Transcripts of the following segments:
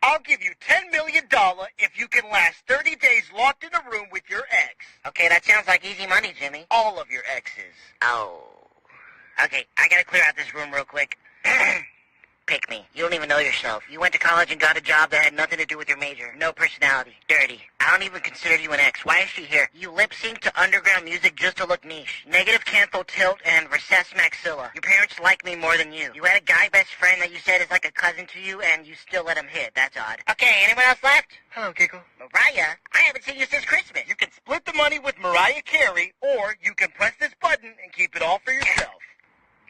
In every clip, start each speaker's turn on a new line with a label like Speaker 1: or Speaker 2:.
Speaker 1: I'll give you $10 million if you can last 30 days locked in a room with your ex.
Speaker 2: Okay, that sounds like easy money, Jimmy.
Speaker 1: All of your exes.
Speaker 2: Oh. Okay, I gotta clear out this room real quick. Pick me. You don't even know yourself. You went to college and got a job that had nothing to do with your major. No personality. Dirty. I don't even consider you an ex. Why is she here? You lip-sync to underground music just to look niche. Negative canthal tilt and recessed maxilla. Your parents like me more than you. You had a guy best friend that you said is like a cousin to you, and you still let him hit. That's odd. Okay, anyone else left?
Speaker 1: Hello, Giggle.
Speaker 2: Mariah? I haven't seen you since Christmas.
Speaker 1: You can split the money with Mariah Carey, or you can press this button and keep it all for yourself.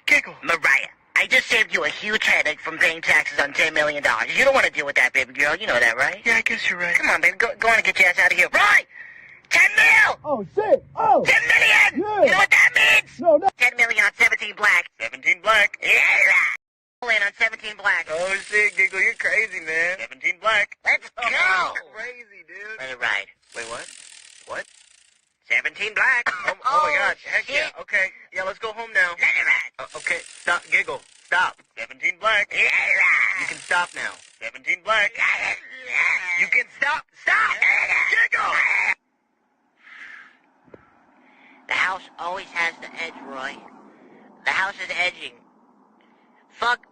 Speaker 1: Giggle.
Speaker 2: Mariah. I just saved you a huge headache from paying taxes on $10 million. You don't want to deal with that, baby girl. You know that, right?
Speaker 1: Yeah, I guess you're right.
Speaker 2: Come on, baby. Go on and get your ass out of here. Right! 10 mil!
Speaker 3: Oh, shit! Oh!
Speaker 2: 10 million!
Speaker 3: Yeah.
Speaker 2: You know what that means?
Speaker 3: No, no.
Speaker 2: 10 million on 17 black.
Speaker 1: 17 black.
Speaker 2: Yeah! All in on 17 black.
Speaker 1: Oh, shit, Giggle, you're crazy, man. 17 black.
Speaker 2: Let's go!
Speaker 1: Oh, crazy, dude.
Speaker 2: Let it ride.
Speaker 1: Wait, what? What?
Speaker 2: 17 black.
Speaker 1: Oh my God. Heck
Speaker 2: shit.
Speaker 1: yeah. Okay. Yeah, let's go home now.
Speaker 2: Let it ride.
Speaker 1: Okay, stop, Giggle. Stop. 17 black.
Speaker 2: Yeah!
Speaker 1: You can stop now. 17 black. You can stop. Stop! Giggle!
Speaker 2: The house always has the edge, Roy. The house is edging. Fuck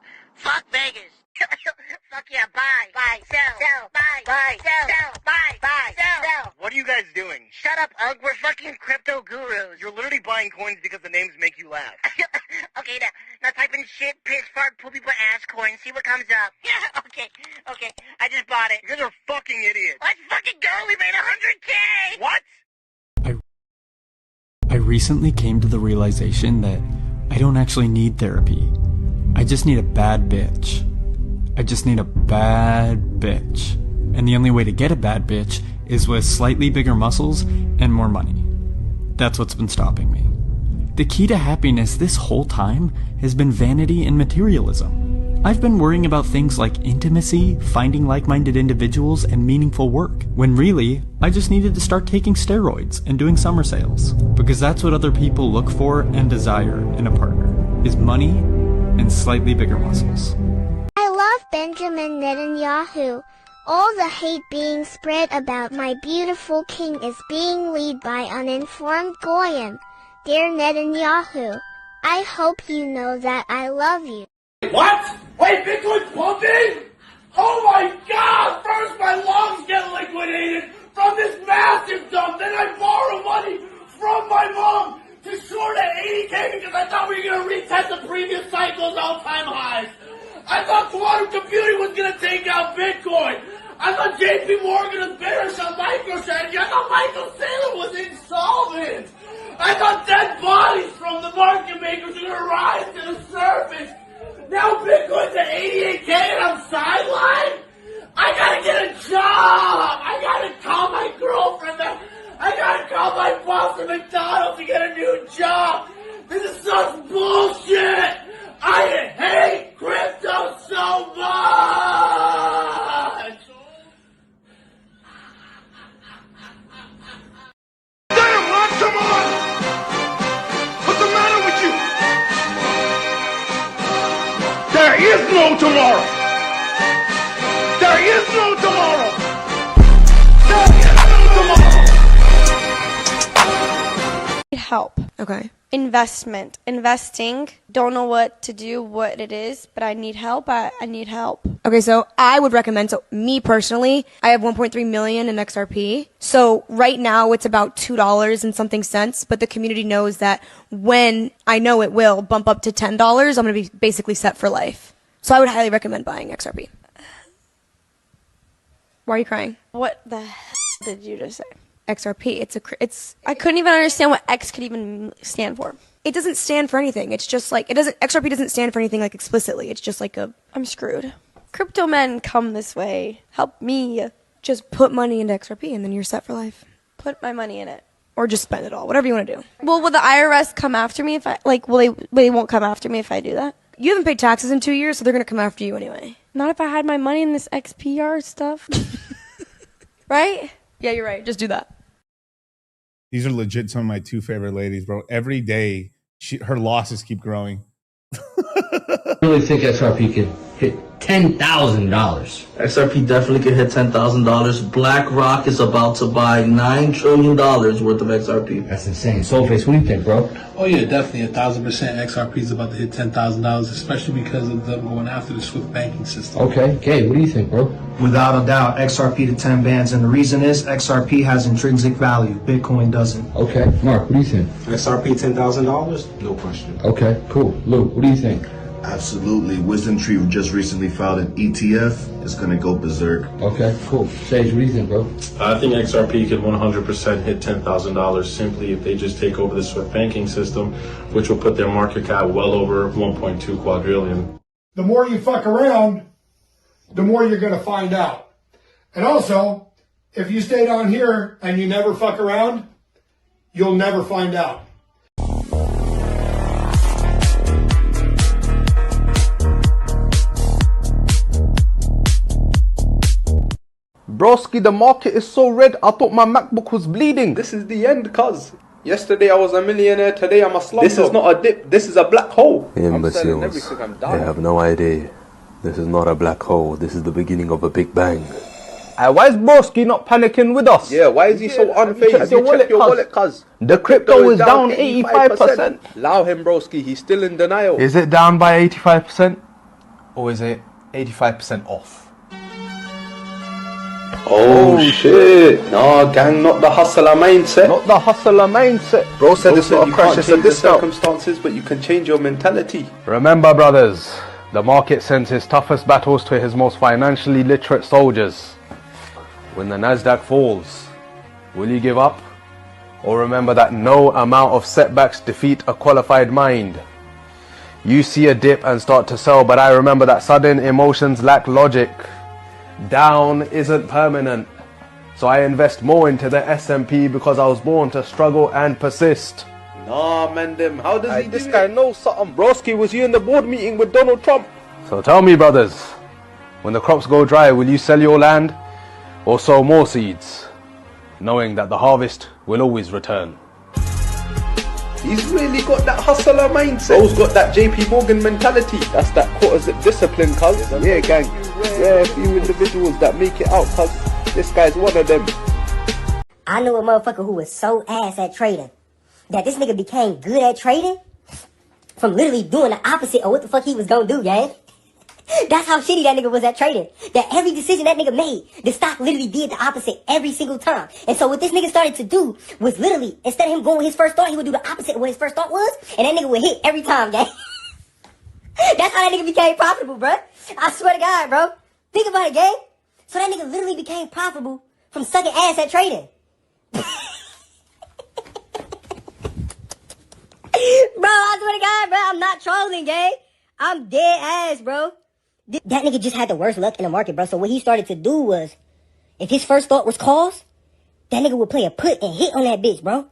Speaker 2: Vegas. Fuck yeah, buy, sell, buy, sell.
Speaker 1: What are you guys doing?
Speaker 2: Shut up, Ugg, we're fucking crypto gurus.
Speaker 1: You're literally buying coins because the names make you laugh.
Speaker 2: Okay, now type in shit, piss, fart, poopy, butt, ass coin, see what comes up. Yeah, okay, I just bought it.
Speaker 1: You guys are fucking idiots.
Speaker 2: Let's fucking go, we made 100K!
Speaker 1: What?
Speaker 4: I recently came to the realization that I don't actually need therapy. I just need a bad bitch. I just need a bad bitch. And the only way to get a bad bitch is with slightly bigger muscles and more money. That's what's been stopping me. The key to happiness this whole time has been vanity and materialism. I've been worrying about things like intimacy, finding like-minded individuals, and meaningful work, when really, I just needed to start taking steroids and doing summer sales. Because that's what other people look for and desire in a partner, is money and slightly bigger muscles.
Speaker 5: I love Benjamin Netanyahu. All the hate being spread about my beautiful king is being led by uninformed goyim. Dear Netanyahu, I hope you know that I love you.
Speaker 6: What? Wait, Bitcoin's pumping? Oh my God! First my lungs get liquidated from this massive dump, then I borrow money from my mom to short at 80K because I thought we were going to retest the previous cycle's all-time highs. I thought quantum computing was going to take out Bitcoin. I thought JP Morgan was bearish on MicroStrategy. I thought Michael Saylor was insolvent. I thought dead bodies from the market makers were going to rise to the surface. Now Bitcoin's at $88K and I'm sidelined? I gotta get a job! I gotta call my girlfriend. I gotta call my boss at McDonald's to get a new job. This is such bullshit! I hate crypto so much!
Speaker 3: Damn, man, come on! What's the matter with you? There is no tomorrow! There is no tomorrow! There is no tomorrow!
Speaker 7: Help.
Speaker 8: Okay.
Speaker 7: Investing. Don't know what to do, what it is, but I need help. I need help.
Speaker 8: Okay, so I would recommend, so me personally, I have 1.3 million in XRP. So right now it's about $2 and something cents, but the community knows that when I know it will bump up to $10, I'm going to be basically set for life. So I would highly recommend buying XRP. Why are you crying?
Speaker 7: What the hell did you just say?
Speaker 8: XRP.
Speaker 7: I couldn't even understand what X could even stand for.
Speaker 8: It doesn't stand for anything. It's just like, XRP doesn't stand for anything like explicitly. It's just like
Speaker 7: I'm screwed. Crypto men, come this way. Help me.
Speaker 8: Just put money into XRP and then you're set for life.
Speaker 7: Put my money in it.
Speaker 8: Or just spend it all. Whatever you want to do.
Speaker 7: Well, will the IRS come after me if I, they won't come after me if I do that?
Speaker 8: You haven't paid taxes in 2 years, so they're going to come after you anyway.
Speaker 7: Not if I had my money in this XPR stuff. Right?
Speaker 8: Yeah, you're right. Just do that.
Speaker 9: These are legit some of my two favorite ladies, bro. Every day, her losses keep growing.
Speaker 10: I really think XRP could hit $10,000.
Speaker 11: XRP definitely could hit $10,000. BlackRock is about to buy $9 trillion worth of XRP.
Speaker 10: That's insane. Soulface, what do you think, bro?
Speaker 12: Oh yeah, definitely 1,000%. XRP is about to hit $10,000, especially because of them going after the Swift banking system.
Speaker 10: Okay, Gabe, what do you think, bro?
Speaker 13: Without a doubt, XRP to 10 bands, and the reason is XRP has intrinsic value. Bitcoin doesn't.
Speaker 10: Okay, Mark, what do you think?
Speaker 14: XRP $10,000? No question.
Speaker 10: Okay, cool. Luke, what do you think?
Speaker 15: Absolutely. Wisdom Tree just recently filed an ETF. It's going to go berserk.
Speaker 10: Okay, cool. Sage, what do you think, bro?
Speaker 16: I think XRP could 100% hit $10,000 simply if they just take over the Swift banking system, which will put their market cap well over 1.2 quadrillion.
Speaker 6: The more you fuck around, the more you're going to find out. And also, if you stay down here and you never fuck around, you'll never find out.
Speaker 17: Broski, the market is so red, I thought my MacBook was bleeding.
Speaker 18: This is the end, cuz. Yesterday I was a millionaire, today I'm a slumdog.
Speaker 17: This is not a dip, this is a black hole.
Speaker 19: Imbeciles, they have no idea. This is not a black hole, this is the beginning of a big bang.
Speaker 17: Why is Broski not panicking with us?
Speaker 18: Yeah, why is he so unfazed?
Speaker 17: Check your wallet, cuz. The crypto is down 85%.
Speaker 18: Allow him, Broski, he's still in denial.
Speaker 17: Is it down by 85%? Or is it 85% off?
Speaker 18: Oh shit. Nah, gang, not the hustler mindset.
Speaker 17: Not the hustler mindset.
Speaker 18: Bro said it's not a crash, it's a discount. Circumstances, but you can change your mentality.
Speaker 17: Remember, brothers, the market sends his toughest battles to his most financially literate soldiers. When the Nasdaq falls, will you give up? Or remember that no amount of setbacks defeat a qualified mind? You see a dip and start to sell, but I remember that sudden emotions lack logic. Down isn't permanent, so I invest more into the S&P because I was born to struggle and persist.
Speaker 18: Nah, man, how does he do this guy knows something. Broski, was you in the board meeting with Donald Trump?
Speaker 17: So tell me, brothers, when the crops go dry, will you sell your land or sow more seeds, knowing that the harvest will always return?
Speaker 18: He's really got that hustler mindset. Bro's got that JP Morgan mentality. That's that quarter zip discipline, cuz. Yeah, gang. Yeah, a few individuals that make it out, cuz. This guy's one of them.
Speaker 20: I knew a motherfucker who was so ass at trading that this nigga became good at trading from literally doing the opposite of what the fuck he was gonna do, gang. That's how shitty that nigga was at trading. That every decision that nigga made, the stock literally did the opposite every single time. And so what this nigga started to do was literally, instead of him going with his first thought, he would do the opposite of what his first thought was, and that nigga would hit every time, gang. That's how that nigga became profitable, bro. I swear to God, bro. Think about it, gang. So that nigga literally became profitable from sucking ass at trading. Bro, I swear to God, bro, I'm not trolling, gang. I'm dead ass, bro. That nigga just had the worst luck in the market, bro. So what he started to do was, if his first thought was calls, that nigga would play a put and hit on that bitch, bro.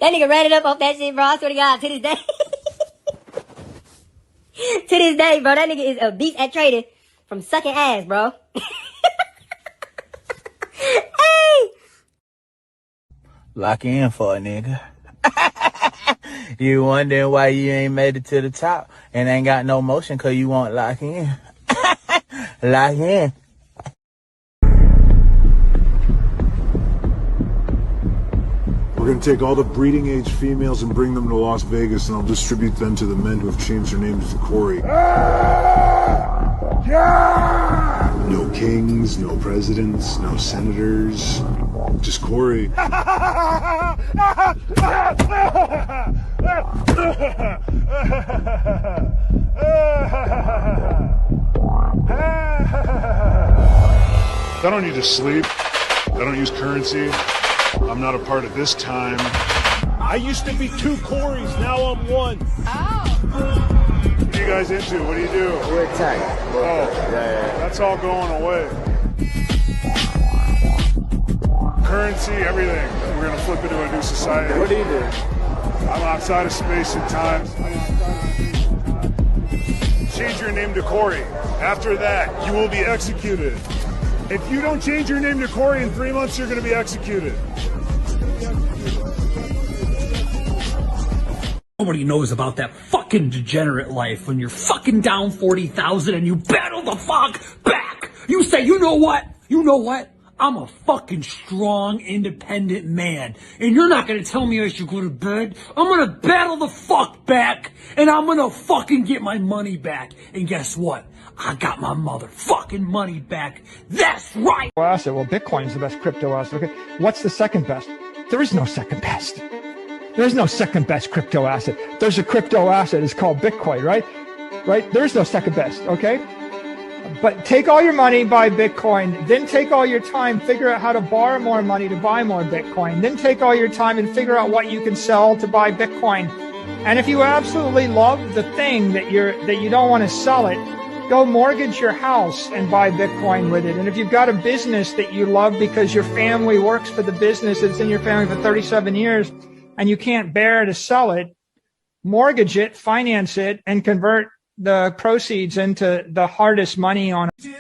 Speaker 20: That nigga ran it up off that shit, bro. I swear to God, to this day. To this day, bro, that nigga is a beast at trading from sucking ass, bro. Hey!
Speaker 21: Lock in for a nigga. You wondering why you ain't made it to the top and ain't got no motion cause you won't lock in. Lock in.
Speaker 22: We're going to take all the breeding age females and bring them to Las Vegas, and I'll distribute them to the men who have changed their names to Corey. No kings, no presidents, no senators, just Corey. I don't need to sleep. I don't use currency. I'm not a part of this time. I used to be 2 Corys, now I'm 1. Oh. What are you guys into? What do you do?
Speaker 21: We're tech.
Speaker 22: Oh,
Speaker 21: yeah.
Speaker 22: That's all going away. Currency, everything. We're going to flip into a new society.
Speaker 21: What do you do?
Speaker 22: I'm outside of space and time. Change your name to Corey. After that, you will be executed. If you don't change your name to Corey in 3 months, you're going to be executed.
Speaker 23: Nobody knows about that fucking degenerate life when you're fucking down 40,000 and you battle the fuck back. You say, you know what? I'm a fucking strong, independent man. And you're not gonna tell me I should go to bed. I'm gonna battle the fuck back. And I'm gonna fucking get my money back. And guess what? I got my motherfucking money back. That's right.
Speaker 24: Asset. Well, Bitcoin's the best crypto asset. Okay. What's the second best? There is no second best. There's no second best crypto asset. There's a crypto asset. It's called Bitcoin, right? Right? There's no second best. Okay. But take all your money, buy Bitcoin. Then take all your time, figure out how to borrow more money to buy more Bitcoin. Then take all your time and figure out what you can sell to buy Bitcoin. And if you absolutely love the thing that you don't want to sell it, go mortgage your house and buy Bitcoin with it. And if you've got a business that you love because your family works for the business, it's in your family for 37 years, and you can't bear to sell it, mortgage it, finance it, and convert the proceeds into the hardest money on it.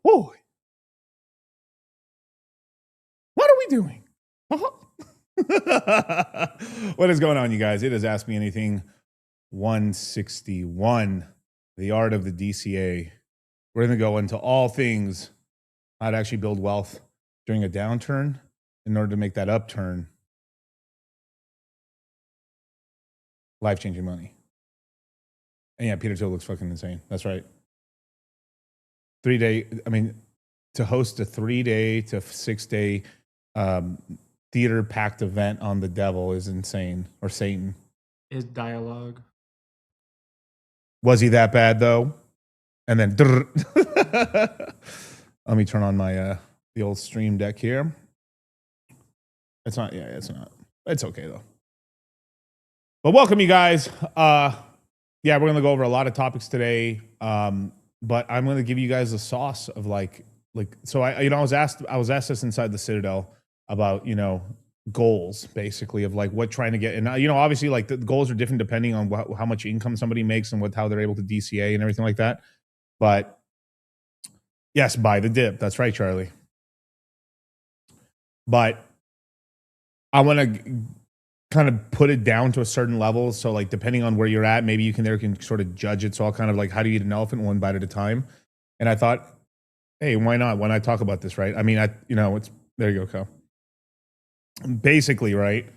Speaker 9: Whoa. What are we doing? What is going on, you guys? It is Ask Me Anything 161, the art of the DCA. We're going to go into all things how to actually build wealth during a downturn in order to make that upturn life-changing money. And yeah, Peter Thiel looks fucking insane. That's right. 3-day, to host a 3-day to 6-day theater-packed event on the devil is insane, or Satan.
Speaker 4: His dialogue.
Speaker 9: Was he that bad, though? And then, let me turn on my the old stream deck here. It's not, it's not. It's okay, though. But welcome, you guys. We're going to go over a lot of topics today. But I'm going to give you guys a sauce of so I was asked this inside the Citadel about, goals basically of what trying to get. And, obviously the goals are different depending on how much income somebody makes and how they're able to DCA and everything like that. But yes, buy the dip. That's right, Charlie. But I want to kind of put it down to a certain level. So depending on where you're at, maybe you can sort of judge it. So I'll kind of how do you eat an elephant one bite at a time? And I thought, hey, why not? Why not talk about this, right? It's there you go, Kyle. Basically, right?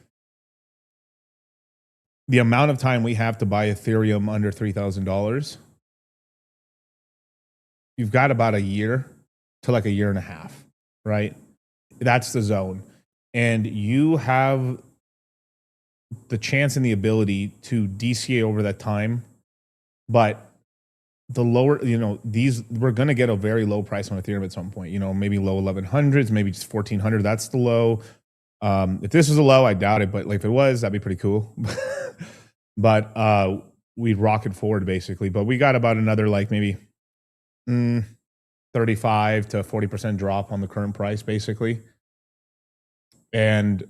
Speaker 9: the amount of time we have to buy Ethereum under $3,000, you've got about a year to like a year and a half, right? That's the zone. And you have the chance and the ability to DCA over that time. But the lower, we're going to get a very low price on Ethereum at some point, maybe low 1100s, maybe just 1400. That's the low. If this was a low, I doubt it. But like if it was, that'd be pretty cool. But we'd rocket forward basically. But we got about another like maybe 35 to 40% drop on the current price basically. And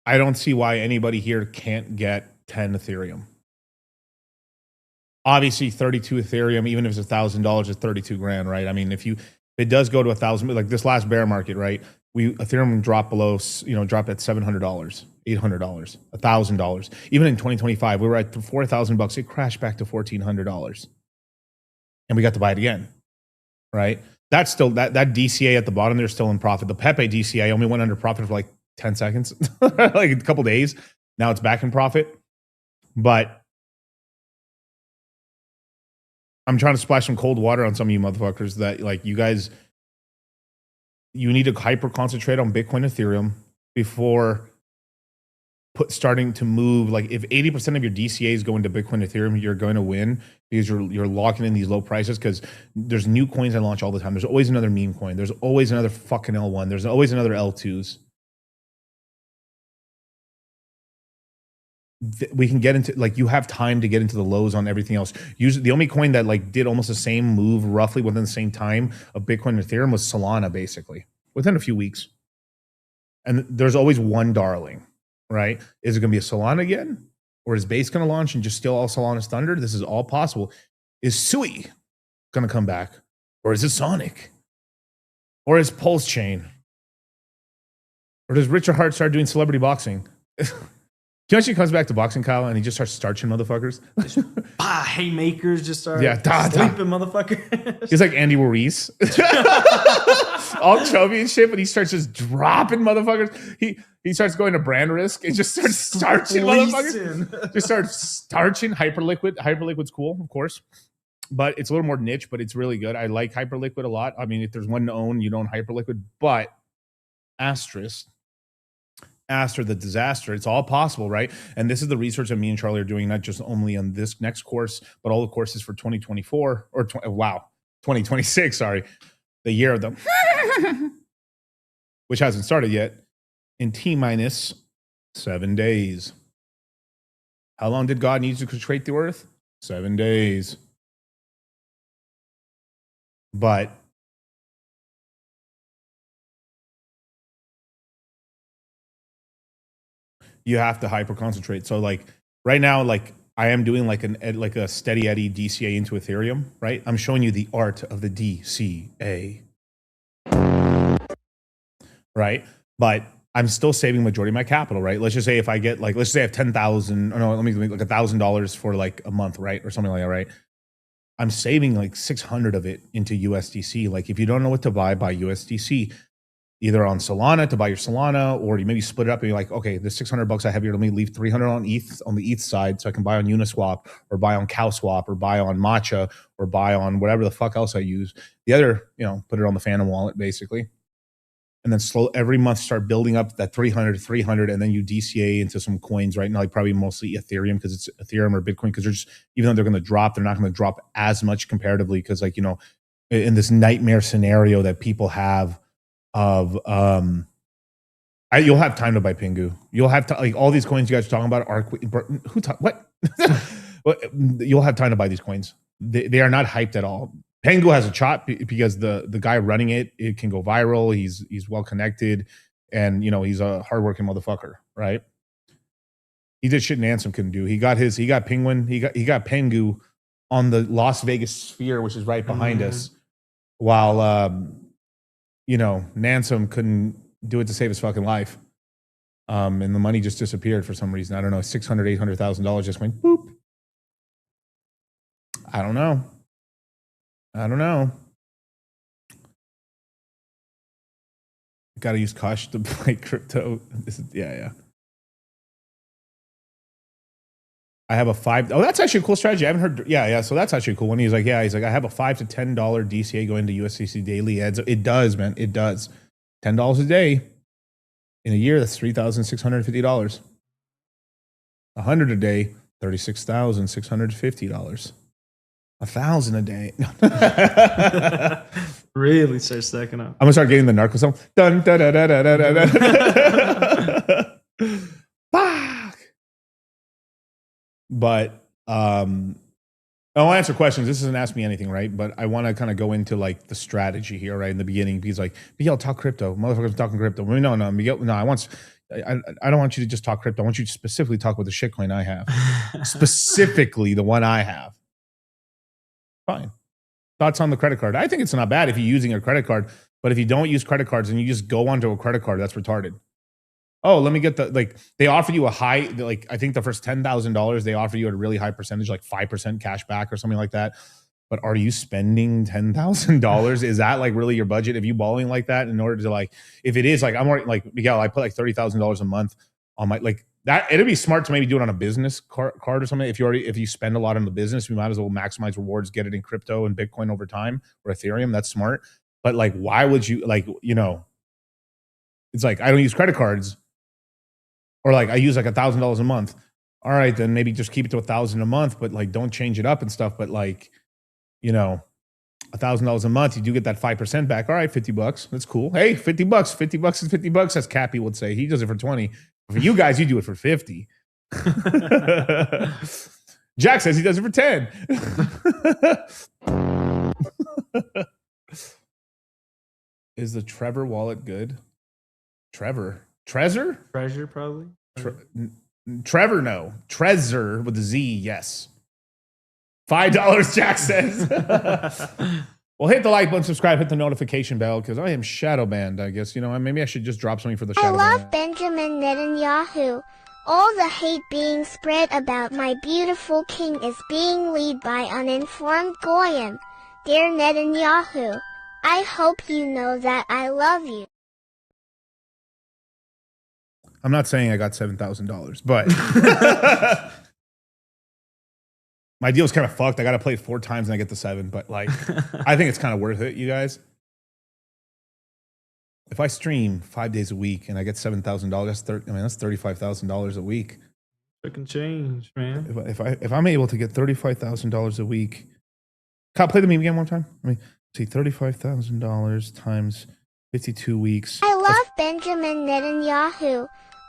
Speaker 9: I don't see why anybody here can't get 10 Ethereum. Obviously 32 Ethereum, even if it's $1,000, it's 32 grand, right? I mean, if it does go to 1,000, like this last bear market, right? Ethereum dropped below, dropped at $700, $800, $1,000. Even in 2025, we were at $4,000. It crashed back to $1,400, and we got to buy it again, right? That's still that DCA at the bottom. They're still in profit. The Pepe DCA only went under profit for like 10 seconds, like a couple days. Now it's back in profit, but I'm trying to splash some cold water on some of you motherfuckers that like you guys. You need to hyper concentrate on Bitcoin, Ethereum before starting to move. Like if 80% of your DCAs go into Bitcoin, Ethereum, you're going to win because you're locking in these low prices because there's new coins that launch all the time. There's always another meme coin. There's always another fucking L1. There's always another L2s. We can get into like you have time to get into the lows on everything else. Usually the only coin that like did almost the same move roughly within the same time of Bitcoin and Ethereum was Solana basically within a few weeks. And there's always one darling, right? Is it going to be a Solana again? Or is Base going to launch and just steal all Solana's thunder? This is all possible. Is Sui going to come back? Or is it Sonic? Or is Pulse Chain? Or does Richard Hart start doing celebrity boxing? He actually comes back to boxing, Kyle, and he just starts starching motherfuckers.
Speaker 1: Haymakers just start
Speaker 9: sleeping
Speaker 1: motherfuckers.
Speaker 9: He's like Andy Ruiz. All chubby and shit, but he starts just dropping motherfuckers. He starts going to brand risk and just starts starching motherfuckers. Just starts starching. Hyperliquid. Hyperliquid's cool, of course. But it's a little more niche, but it's really good. I like Hyperliquid a lot. I mean, if there's one to own, you'd own Hyperliquid. But asterisk. After the disaster, it's all possible, right? And this is the research that me and Charlie are doing, not just only on this next course, but all the courses for 2024 or 2026. Sorry, the year of them, which hasn't started yet. In T-minus 7 days. How long did God need to create the earth? 7 days. But you have to hyper concentrate. So like right now, like I am doing like a steady Eddie DCA into Ethereum, right? I'm showing you the art of the DCA, right? But I'm still saving majority of my capital, right? Let's just say if I get like, let's say I have 10,000, or no, let me like $1,000 for like a month, right? Or something like that, right? I'm saving like 600 of it into USDC. Like if you don't know what to buy USDC. Either on Solana to buy your Solana, or you maybe split it up and you're like, okay, the $600 I have here, let me leave 300 on ETH on the ETH side so I can buy on Uniswap or buy on CowSwap or buy on Matcha or buy on whatever the fuck else I use. The other, put it on the Phantom wallet basically. And then every month start building up that 300, and then you DCA into some coins right now, like probably mostly Ethereum because it's Ethereum or Bitcoin because they're just, even though they're going to drop, they're not going to drop as much comparatively because like, in this nightmare scenario that people have of you'll have time to buy Pingu. You'll have to like all these coins you guys are talking about are what? You'll have time to buy these coins. They are not hyped at all. Pengu has a chop because the guy running it can go viral. He's well connected, and he's a hardworking motherfucker, right? He did shit Nansen couldn't do. He got Penguin. He got Pengu on the Las Vegas Sphere, which is right behind us, while Nansen couldn't do it to save his fucking life. And the money just disappeared for some reason. I don't know, $600,000, $800,000 just went boop. I don't know. got to use cash to play crypto. Yeah. I have a $5. Oh, that's actually a cool strategy. I haven't heard. Yeah. So that's actually cool. When he's like, I have a $5 to $10 DCA going to USDC daily ads. It does, man. It does. $10 a day in a year. That's $3,650. 100 a day, $36,650. 1,000 a day.
Speaker 1: Really start stacking up.
Speaker 9: I'm gonna start getting the narco song. Dun da da da da da da da. Fuck. But I'll answer questions. This isn't Ask Me Anything, right? But I want to kind of go into like the strategy here, right? In the beginning, because like, Miguel, talk crypto. Motherfuckers talking crypto. No, Miguel, no, I don't want you to just talk crypto. I want you to specifically talk about the shitcoin I have. Specifically the one I have. Fine. Thoughts on the credit card? I think it's not bad if you're using a credit card, but if you don't use credit cards and you just go onto a credit card, that's retarded. Oh, let me get they offer you a high, like I think the first $10,000 they offer you at a really high percentage, like 5% cash back or something like that. But are you spending $10,000? Is that like really your budget? If you balling like that in order to like, if it is like, I'm already like, Miguel, I put like $30,000 a month on my, like that, it'd be smart to maybe do it on a business card or something. If you spend a lot on the business, we might as well maximize rewards, get it in crypto and Bitcoin over time or Ethereum. That's smart. But like, why would you like, it's like, I don't use credit cards. Or like I use like $1,000 a month. All right, then maybe just keep it to $1,000 a month, but like don't change it up and stuff. But like, $1,000 a month, you do get that 5% back. All right, $50. That's cool. Hey, $50. $50 is $50, as Cappy would say. He does it for 20. For you guys, you do it for 50. Jack says he does it for 10. Is the Trevor wallet good? Trevor? Treasure,
Speaker 1: probably.
Speaker 9: Trevor, no. Trezor with a Z, yes. $5, Jack says. Well, hit the like button, subscribe, hit the notification bell, because I am shadow banned, I guess. Maybe I should just drop something for the shadow ban.
Speaker 2: I love Benjamin Netanyahu. All the hate being spread about my beautiful king is being led by uninformed goyim. Dear Netanyahu, I hope you know that I love you.
Speaker 9: I'm not saying I got $7,000, but my deal's kind of fucked. I got to play it 4 times and I get the 7. But like, I think it's kind of worth it, you guys. If I stream 5 days a week and I get $7,000, that's $35,000 a week.
Speaker 1: Freaking change, man.
Speaker 9: If I'm able to get $35,000 a week, can I play the meme again one time? See, $35,000 times 52 weeks.
Speaker 2: I love Benjamin Netanyahu.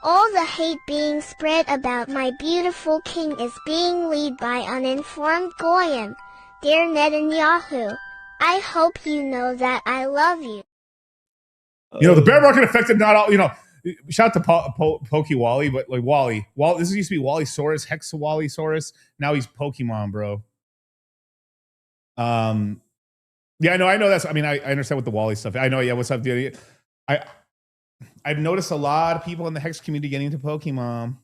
Speaker 2: All the hate being spread about my beautiful king is being led by uninformed goyim. Dear Netanyahu, I hope you know that I love you.
Speaker 9: The bear market affected not all, shout out to Pokey Wally, but like Wally, this used to be Wally-saurus, Hexawally-saurus. Now he's Pokemon, bro. Yeah, I know that's, I understand with the Wally stuff. I know, yeah, what's up, dude? I've noticed a lot of people in the Hex community getting into Pokemon.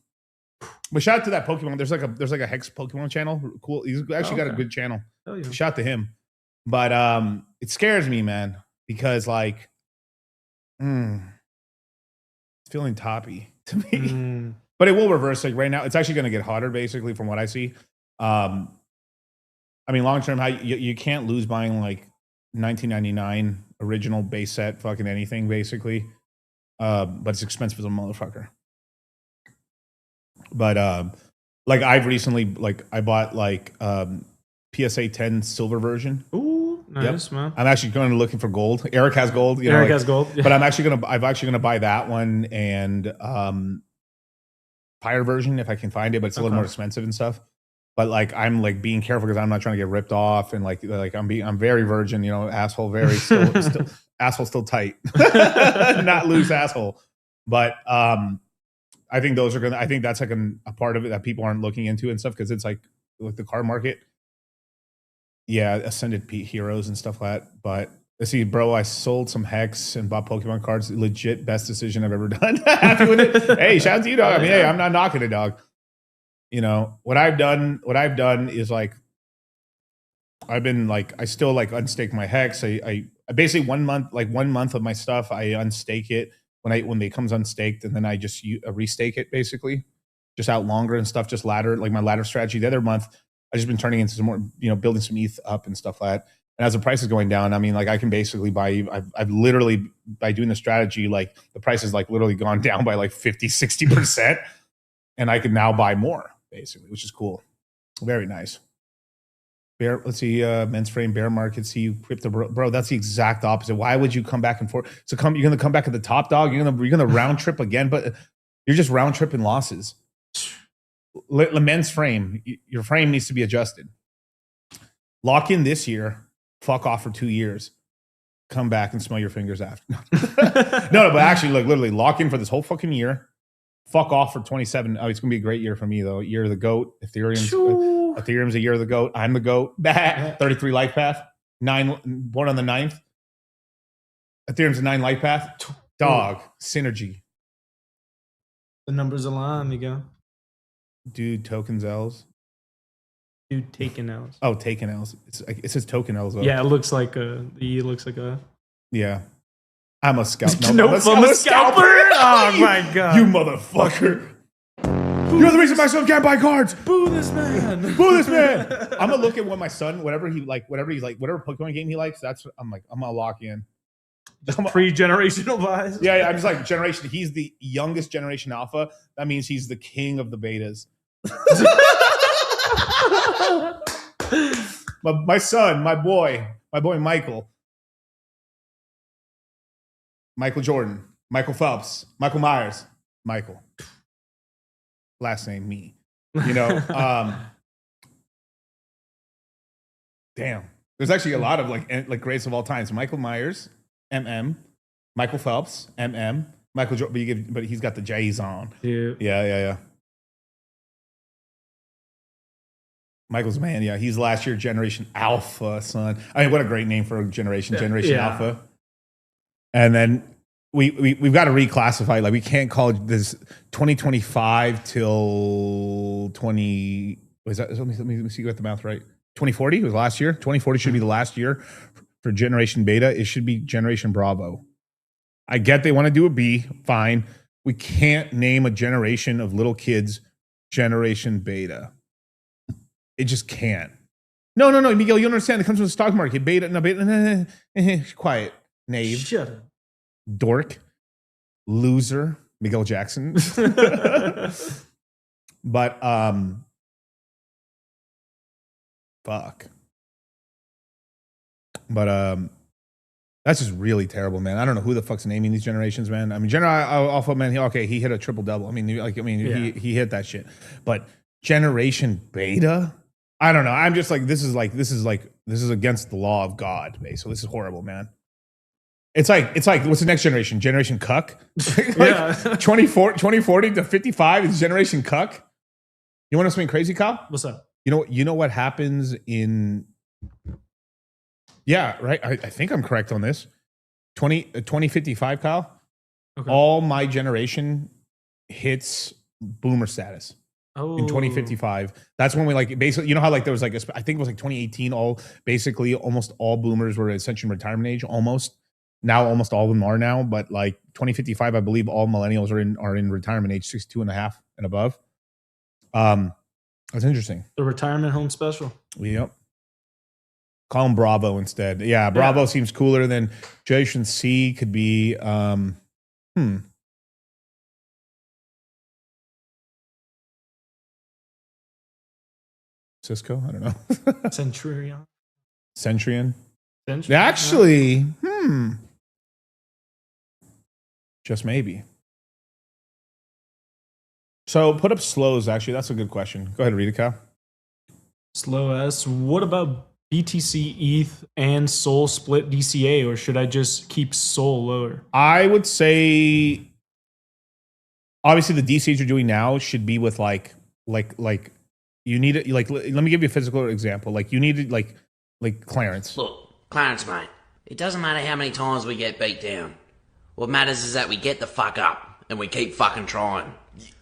Speaker 9: But shout out to that Pokemon. There's like a Hex Pokemon channel. Cool. He's actually got a good channel. Oh, yeah. Shout out to him. But it scares me, man, because like, it's feeling toppy to me. But it will reverse. Like right now, it's actually going to get hotter, basically, from what I see. Long term, you can't lose buying like 1999 original base set fucking anything, basically. But it's expensive as a motherfucker. But like I've recently I bought like PSA 10 silver version.
Speaker 1: Ooh, nice, man.
Speaker 9: I'm actually going to looking for gold. Eric has gold.
Speaker 1: Eric has gold. Yeah.
Speaker 9: But I'm actually gonna buy that one and fire version if I can find it, but it's a little more expensive and stuff. But like I'm like being careful because I'm not trying to get ripped off and like I'm very virgin, asshole very still asshole still tight. Not loose asshole. But I think that's like a part of it that people aren't looking into and stuff because it's like the car market. Yeah, Ascended Heroes and stuff like that. But let's see, bro, I sold some Hex and bought Pokemon cards. Legit best decision I've ever done. Happy with it. Hey, shout out to you, dog. Hey, I'm not knocking it, dog. What I've done is like I've been like I still like unstake my Hex. I basically 1 month of my stuff I unstake it when they comes unstaked, and then I just restake it basically, just out longer and stuff, just ladder, like my ladder strategy. The other month, I just been turning into some more, building some ETH up and stuff like that. And as the price is going down, I mean, like I can basically buy, I've literally, by doing the strategy, like the price has like literally gone down by like 50-60%. And I can now buy more basically, which is cool. Very nice. Let's see, men's frame, bear market, see you crypto, bro. That's the exact opposite. Why would you come back and forth? So you're gonna come back at the top, dog. You're gonna round trip again, but you're just round tripping losses. Men's frame, your frame needs to be adjusted. Lock in this year, fuck off for 2 years, come back and smell your fingers after. No, but actually, like literally, lock in for this whole fucking year. Fuck off for 27. Oh, it's gonna be a great year for me though. Year of the goat. Ethereum's a year of the goat. I'm the goat. 33 life path. 9 born on the 9th. Ethereum's a 9 life path. Dog. Synergy.
Speaker 1: The numbers align, you go.
Speaker 9: Dude, tokens L's.
Speaker 1: Dude, taking L's.
Speaker 9: Oh, taking L's. It says token L's though.
Speaker 1: Yeah, it looks like a. The looks like a.
Speaker 9: Yeah. I'm a scalp.
Speaker 1: No, I'm a scalper. Oh my god.
Speaker 9: You motherfucker. You're the reason my son can't buy cards.
Speaker 1: Boo this man.
Speaker 9: Boo this man. I'm gonna look at what my son, whatever Pokemon game he likes. That's I'm gonna lock in.
Speaker 1: Just pre-generational buys.
Speaker 9: Yeah, I'm just like generation. He's the youngest generation alpha. That means he's the king of the betas. my son, my boy Michael Jordan, Michael Phelps, Michael Myers, Michael. Last name me. Damn. There's actually a lot of like greats of all time. So Michael Myers, MM, Michael Phelps, MM, Michael Jordan, but he's got the J's on. Yeah. Michael's man, yeah. He's last year Generation Alpha, son. I mean, what a great name for a generation, Generation Alpha. And then we've got to reclassify. Like we can't call this 2025 till 20. Was that? Let me see. You got the math right. 2040 was last year. 2040 should be the last year for Generation Beta. It should be Generation Bravo. I get they want to do a B. Fine. We can't name a generation of little kids Generation Beta. It just can't. No, Miguel. You don't understand. It comes from the stock market. Beta. No, beta. Quiet. Knave.
Speaker 1: Shut up.
Speaker 9: Dork. Loser. Miguel Jackson. But fuck. But that's just really terrible, man. I don't know who the fuck's naming these generations, man. I mean, Alpha, man. He hit a triple double. He hit that shit. But Generation Beta, I don't know. I'm just like this is against the law of God, basically. This is horrible, man. It's like what's the next generation? Generation Cuck? 2040 to 55 is Generation Cuck. You want to know something crazy, Kyle?
Speaker 1: What's up?
Speaker 9: You know what happens in? Yeah, right. I think I'm correct on this. 2055, Kyle. Okay. All my generation hits boomer status.
Speaker 1: Oh.
Speaker 9: In 2055. That's when we basically, you know how there was I think it was 2018, almost all boomers were essentially retirement age, almost. Now almost all of them are now, but 2055, I believe all millennials are in retirement age, 62 and a half and above. That's interesting.
Speaker 1: The retirement home special.
Speaker 9: Yep. Call them Bravo instead. Yeah, Bravo seems cooler than Generation C. Could be Cisco? I don't know. Centurion. Actually, just maybe. So put up slows, actually. That's a good question. Go ahead and read it, Kyle.
Speaker 1: Slow S. What about BTC, ETH, and Sol split DCA, or should I just keep Sol lower?
Speaker 9: I would say, obviously, the DCAs you're doing now should be with you need it. Let me give you a physical example. You need it, like Clarence.
Speaker 3: Look, Clarence, mate. It doesn't matter how many times we get beat down. What matters is that we get the fuck up and we keep fucking trying.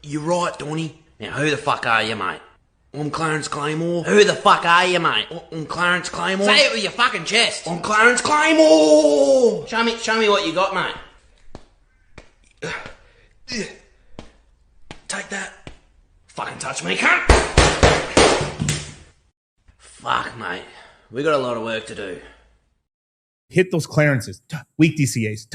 Speaker 3: You're right, Donny. Now, who the fuck are you, mate? I'm Clarence Claymore. Who the fuck are you, mate? I'm Clarence Claymore. Say it with your fucking chest. I'm Clarence Claymore. Show me what you got, mate. Take that. Fucking touch me, cunt. Fuck, mate. We got a lot of work to do.
Speaker 9: Hit those clearances. Weak DCAs.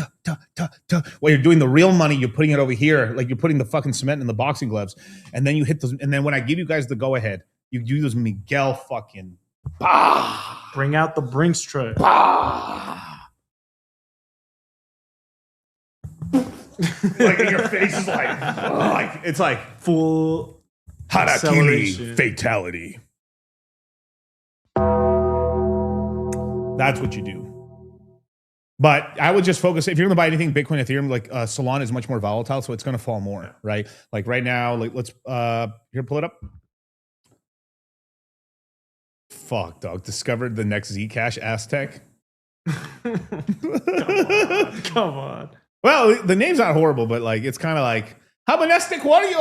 Speaker 9: While you're doing the real money, you're putting it over here, like you're putting the fucking cement in the boxing gloves. And then you hit those. And then when I give you guys the go ahead, you do those Miguel fucking. Bah!
Speaker 1: Bring out the Brinks truck.
Speaker 9: Bah! Like your face is like it's like
Speaker 1: full
Speaker 9: Harakiri
Speaker 1: acceleration.
Speaker 9: fatality. That's what you do. But I would just focus, if you're going to buy anything Bitcoin, Ethereum, like Solana is much more volatile, so it's going to fall more, right? Like right now, like let's here, pull it up. Fuck, dog. Discovered the next Zcash Aztec.
Speaker 1: Come on.
Speaker 9: Well, the name's not horrible, but like it's kind of like Habanestic warrior.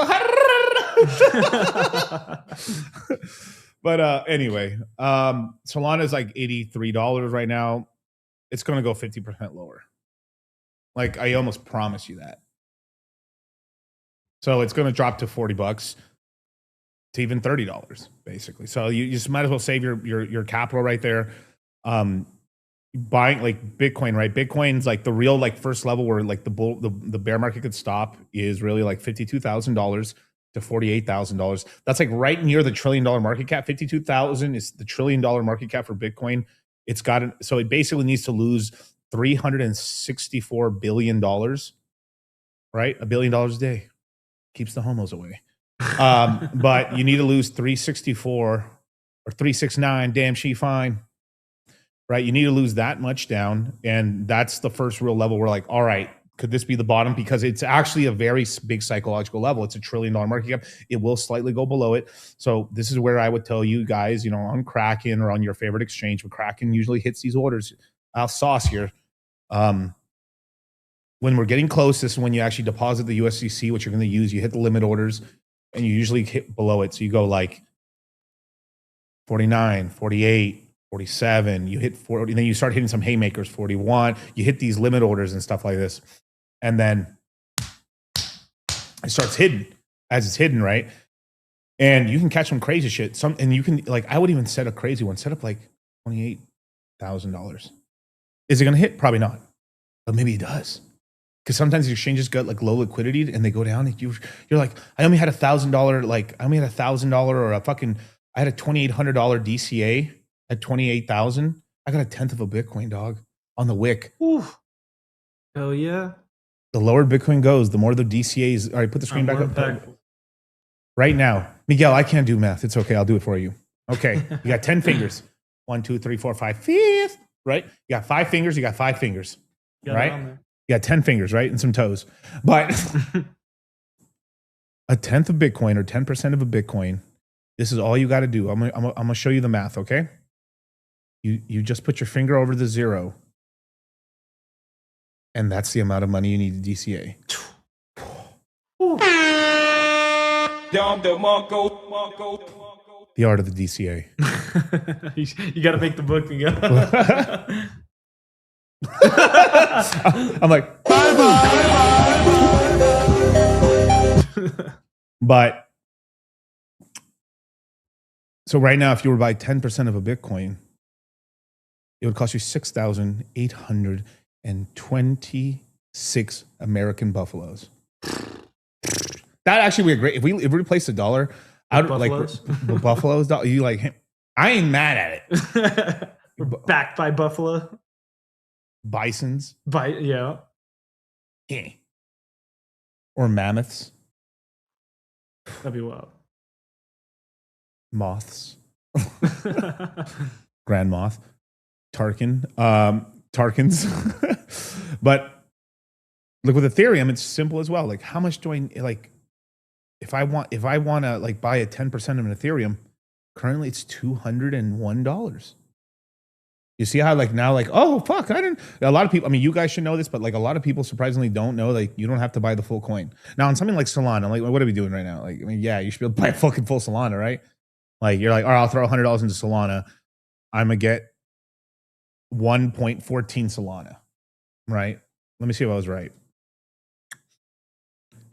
Speaker 9: But anyway, Solana is like $83 right now. It's going to go 50% lower. Like I almost promise you that. So it's going to drop to $40 to even $30 basically. So you just might as well save your capital right there. Buying like Bitcoin, right? Bitcoin's like the real like first level where like the bear market could stop is really like $52,000 to $48,000. That's like right near the $1 trillion market cap. 52,000 is the $1 trillion market cap for Bitcoin. It's got so it basically needs to lose $364 billion, right? $1 billion a day keeps the homos away. But you need to lose 364 or 369. Damn, she fine. Right? You need to lose that much down. And that's the first real level where like, all right, could this be the bottom? Because it's actually a very big psychological level. It's $1 trillion market cap. It will slightly go below it. So this is where I would tell you guys, you know, on Kraken or on your favorite exchange, but Kraken usually hits these orders. I'll sauce here. When we're getting close, this is when you actually deposit the USDC, which you're going to use. You hit the limit orders and you usually hit below it. So you go like 49, 48, 47, you hit 40, and then you start hitting some haymakers, 41, you hit these limit orders and stuff like this. And then it starts hidden as it's hidden, right? And you can catch some crazy shit. And you can, like, I would even set a crazy one, set up like $28,000. Is it going to hit? Probably not. But maybe it does. Because sometimes the exchanges got like low liquidity and they go down. And you're like, I only had $1,000, like, I only had $1,000 or I had a $2,800 DCA at 28,000. I got a tenth of a Bitcoin, dog, on the wick.
Speaker 1: Ooh. Hell yeah.
Speaker 9: The lower Bitcoin goes, the more the DCAs. All right, put the screen back up. Right now. Miguel, I can't do math. It's okay. I'll do it for you. Okay. You got 10 fingers. 1, 2, 3, 4, 5, 5th. Right? You got 5 fingers. You got 5 fingers. Right? You got 10 fingers, right? And some toes. But a tenth of Bitcoin or 10% of a Bitcoin, this is all you got to do. I'm going to show you the math, okay? You just put your finger over the 0. And that's the amount of money you need to DCA. The art of the DCA.
Speaker 1: You got to make the book and go.
Speaker 9: I'm like, but so right now, if you were to buy 10% of a Bitcoin, it would cost you 6,826 American buffaloes. That actually would be great. If we replace the dollar out of like the buffaloes, you like, I ain't mad at it.
Speaker 1: We're backed by buffalo.
Speaker 9: Bisons.
Speaker 1: Yeah.
Speaker 9: Or mammoths.
Speaker 1: That'd be wild.
Speaker 9: Moths. Grand moth. Tarkins. But look, with Ethereum, it's simple as well. Like, how much do I like? If I want to like buy a 10% of an Ethereum, currently it's $201. You see how like now like, oh fuck, I didn't. A lot of people. I mean, you guys should know this, but like a lot of people surprisingly don't know. Like, you don't have to buy the full coin now on something like Solana. Like, what are we doing right now? Like, I mean, yeah, you should be able to buy a fucking full Solana, right? Like, you're like, all right, I'll throw $100 into Solana. I'm gonna get 1.14 Solana, right? Let me see if I was right.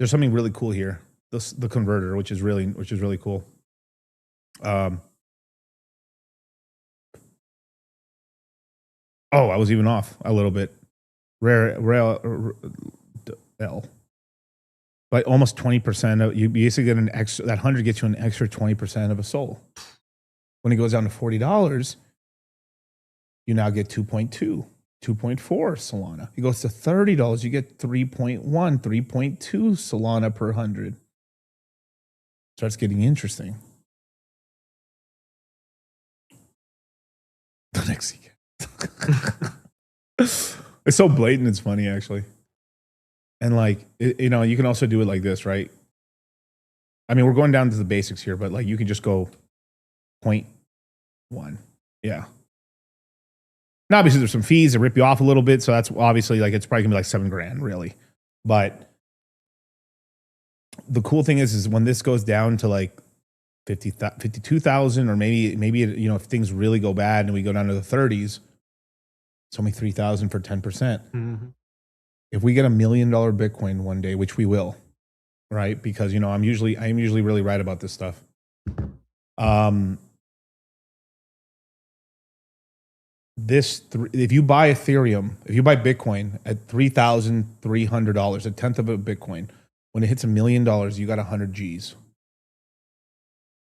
Speaker 9: there's something really cool here. The converter, which is really cool. Oh, I was even off a little bit. L. By almost 20% of you basically get an extra. That 100 gets you an extra 20% of a soul. When it goes down to $40, you now get 2.2, 2.4 Solana. It goes to $30, you get 3.1, 3.2 Solana per 100. Starts getting interesting. The next it's so blatant, it's funny actually. And like, you know, you can also do it like this, right? I mean, we're going down to the basics here, but like you can just go 0.1. Yeah. Now, obviously there's some fees that rip you off a little bit. So that's obviously like, it's probably gonna be like $7,000 really. But the cool thing is when this goes down to like 52,000 or maybe, you know, if things really go bad and we go down to the 30s, it's only 3,000 for 10%.
Speaker 1: Mm-hmm.
Speaker 9: If we get $1 million Bitcoin one day, which we will, right? Because, you know, I'm usually really right about this stuff. If you buy Ethereum, if you buy Bitcoin at $3,300, a tenth of a Bitcoin, when it hits $1 million, you got 100 G's.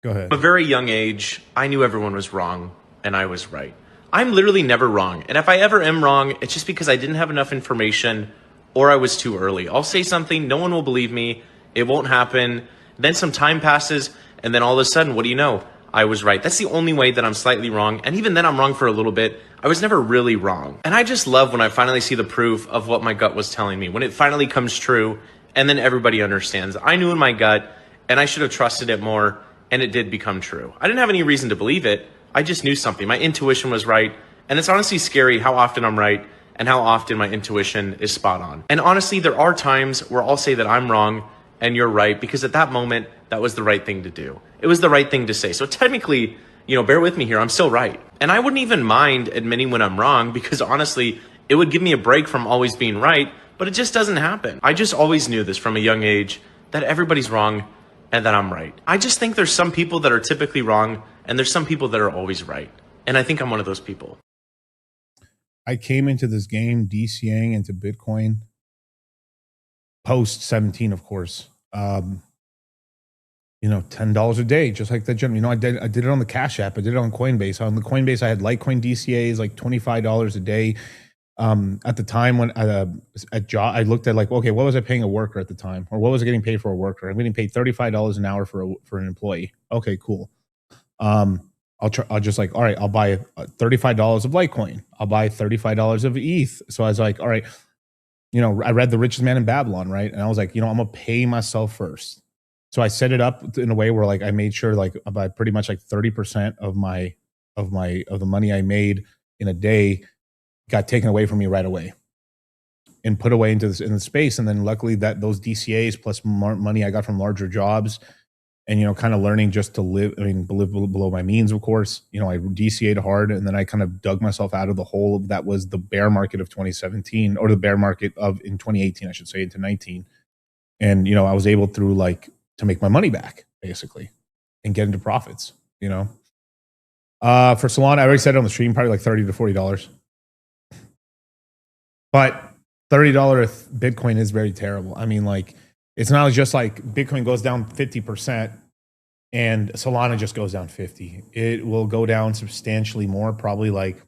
Speaker 9: Go ahead.
Speaker 5: From a very young age, I knew everyone was wrong and I was right. I'm literally never wrong. And if I ever am wrong, it's just because I didn't have enough information or I was too early. I'll say something, no one will believe me, it won't happen. Then some time passes, and then all of a sudden, what do you know? I was right. That's the only way that I'm slightly wrong. And even then I'm wrong for a little bit. I was never really wrong. And I just love when I finally see the proof of what my gut was telling me, when it finally comes true, and then everybody understands. I knew in my gut, and I should have trusted it more, and it did become true. I didn't have any reason to believe it. I just knew something. My intuition was right. And it's honestly scary how often I'm right and how often my intuition is spot on. And honestly, there are times where I'll say that I'm wrong and you're right, because at that moment, that was the right thing to do. It was the right thing to say. So technically, you know, bear with me here, I'm still right. And I wouldn't even mind admitting when I'm wrong, because honestly, it would give me a break from always being right, but it just doesn't happen. I just always knew this from a young age, that everybody's wrong and that I'm right. I just think there's some people that are typically wrong and there's some people that are always right. And I think I'm one of those people.
Speaker 9: I came into this game DCAing into Bitcoin post 17, of course. You know, $10 a day, just like that. You know, I did it on the Cash App. I did it on Coinbase. On the Coinbase, I had Litecoin DCAs, like $25 a day. At the time when I looked at like, okay, what was I paying a worker at the time, or what was I getting paid for a worker? I'm getting paid $35 an hour for an employee. Okay, cool. I'll just like, all right, I'll buy $35 of Litecoin. I'll buy $35 of ETH. So I was like, all right, you know, I read The Richest Man in Babylon, right? And I was like, you know, I'm gonna pay myself first. So I set it up in a way where like I made sure like about pretty much like 30% of the money I made in a day got taken away from me right away and put away into in the space. And then luckily that those DCAs plus more money I got from larger jobs, and, you know, kind of learning just to live below my means, of course. You know, I DCA'd hard, and then I kind of dug myself out of the hole that was the bear market of 2017, or the bear market in 2018, I should say, into 19. And, you know, I was able to make my money back, basically, and get into profits, you know. For Solana, I already said it on the stream, probably like $30 to $40. But $30 Bitcoin is very terrible. I mean, like, it's not just like Bitcoin goes down 50% and Solana just goes down 50. It will go down substantially more, probably like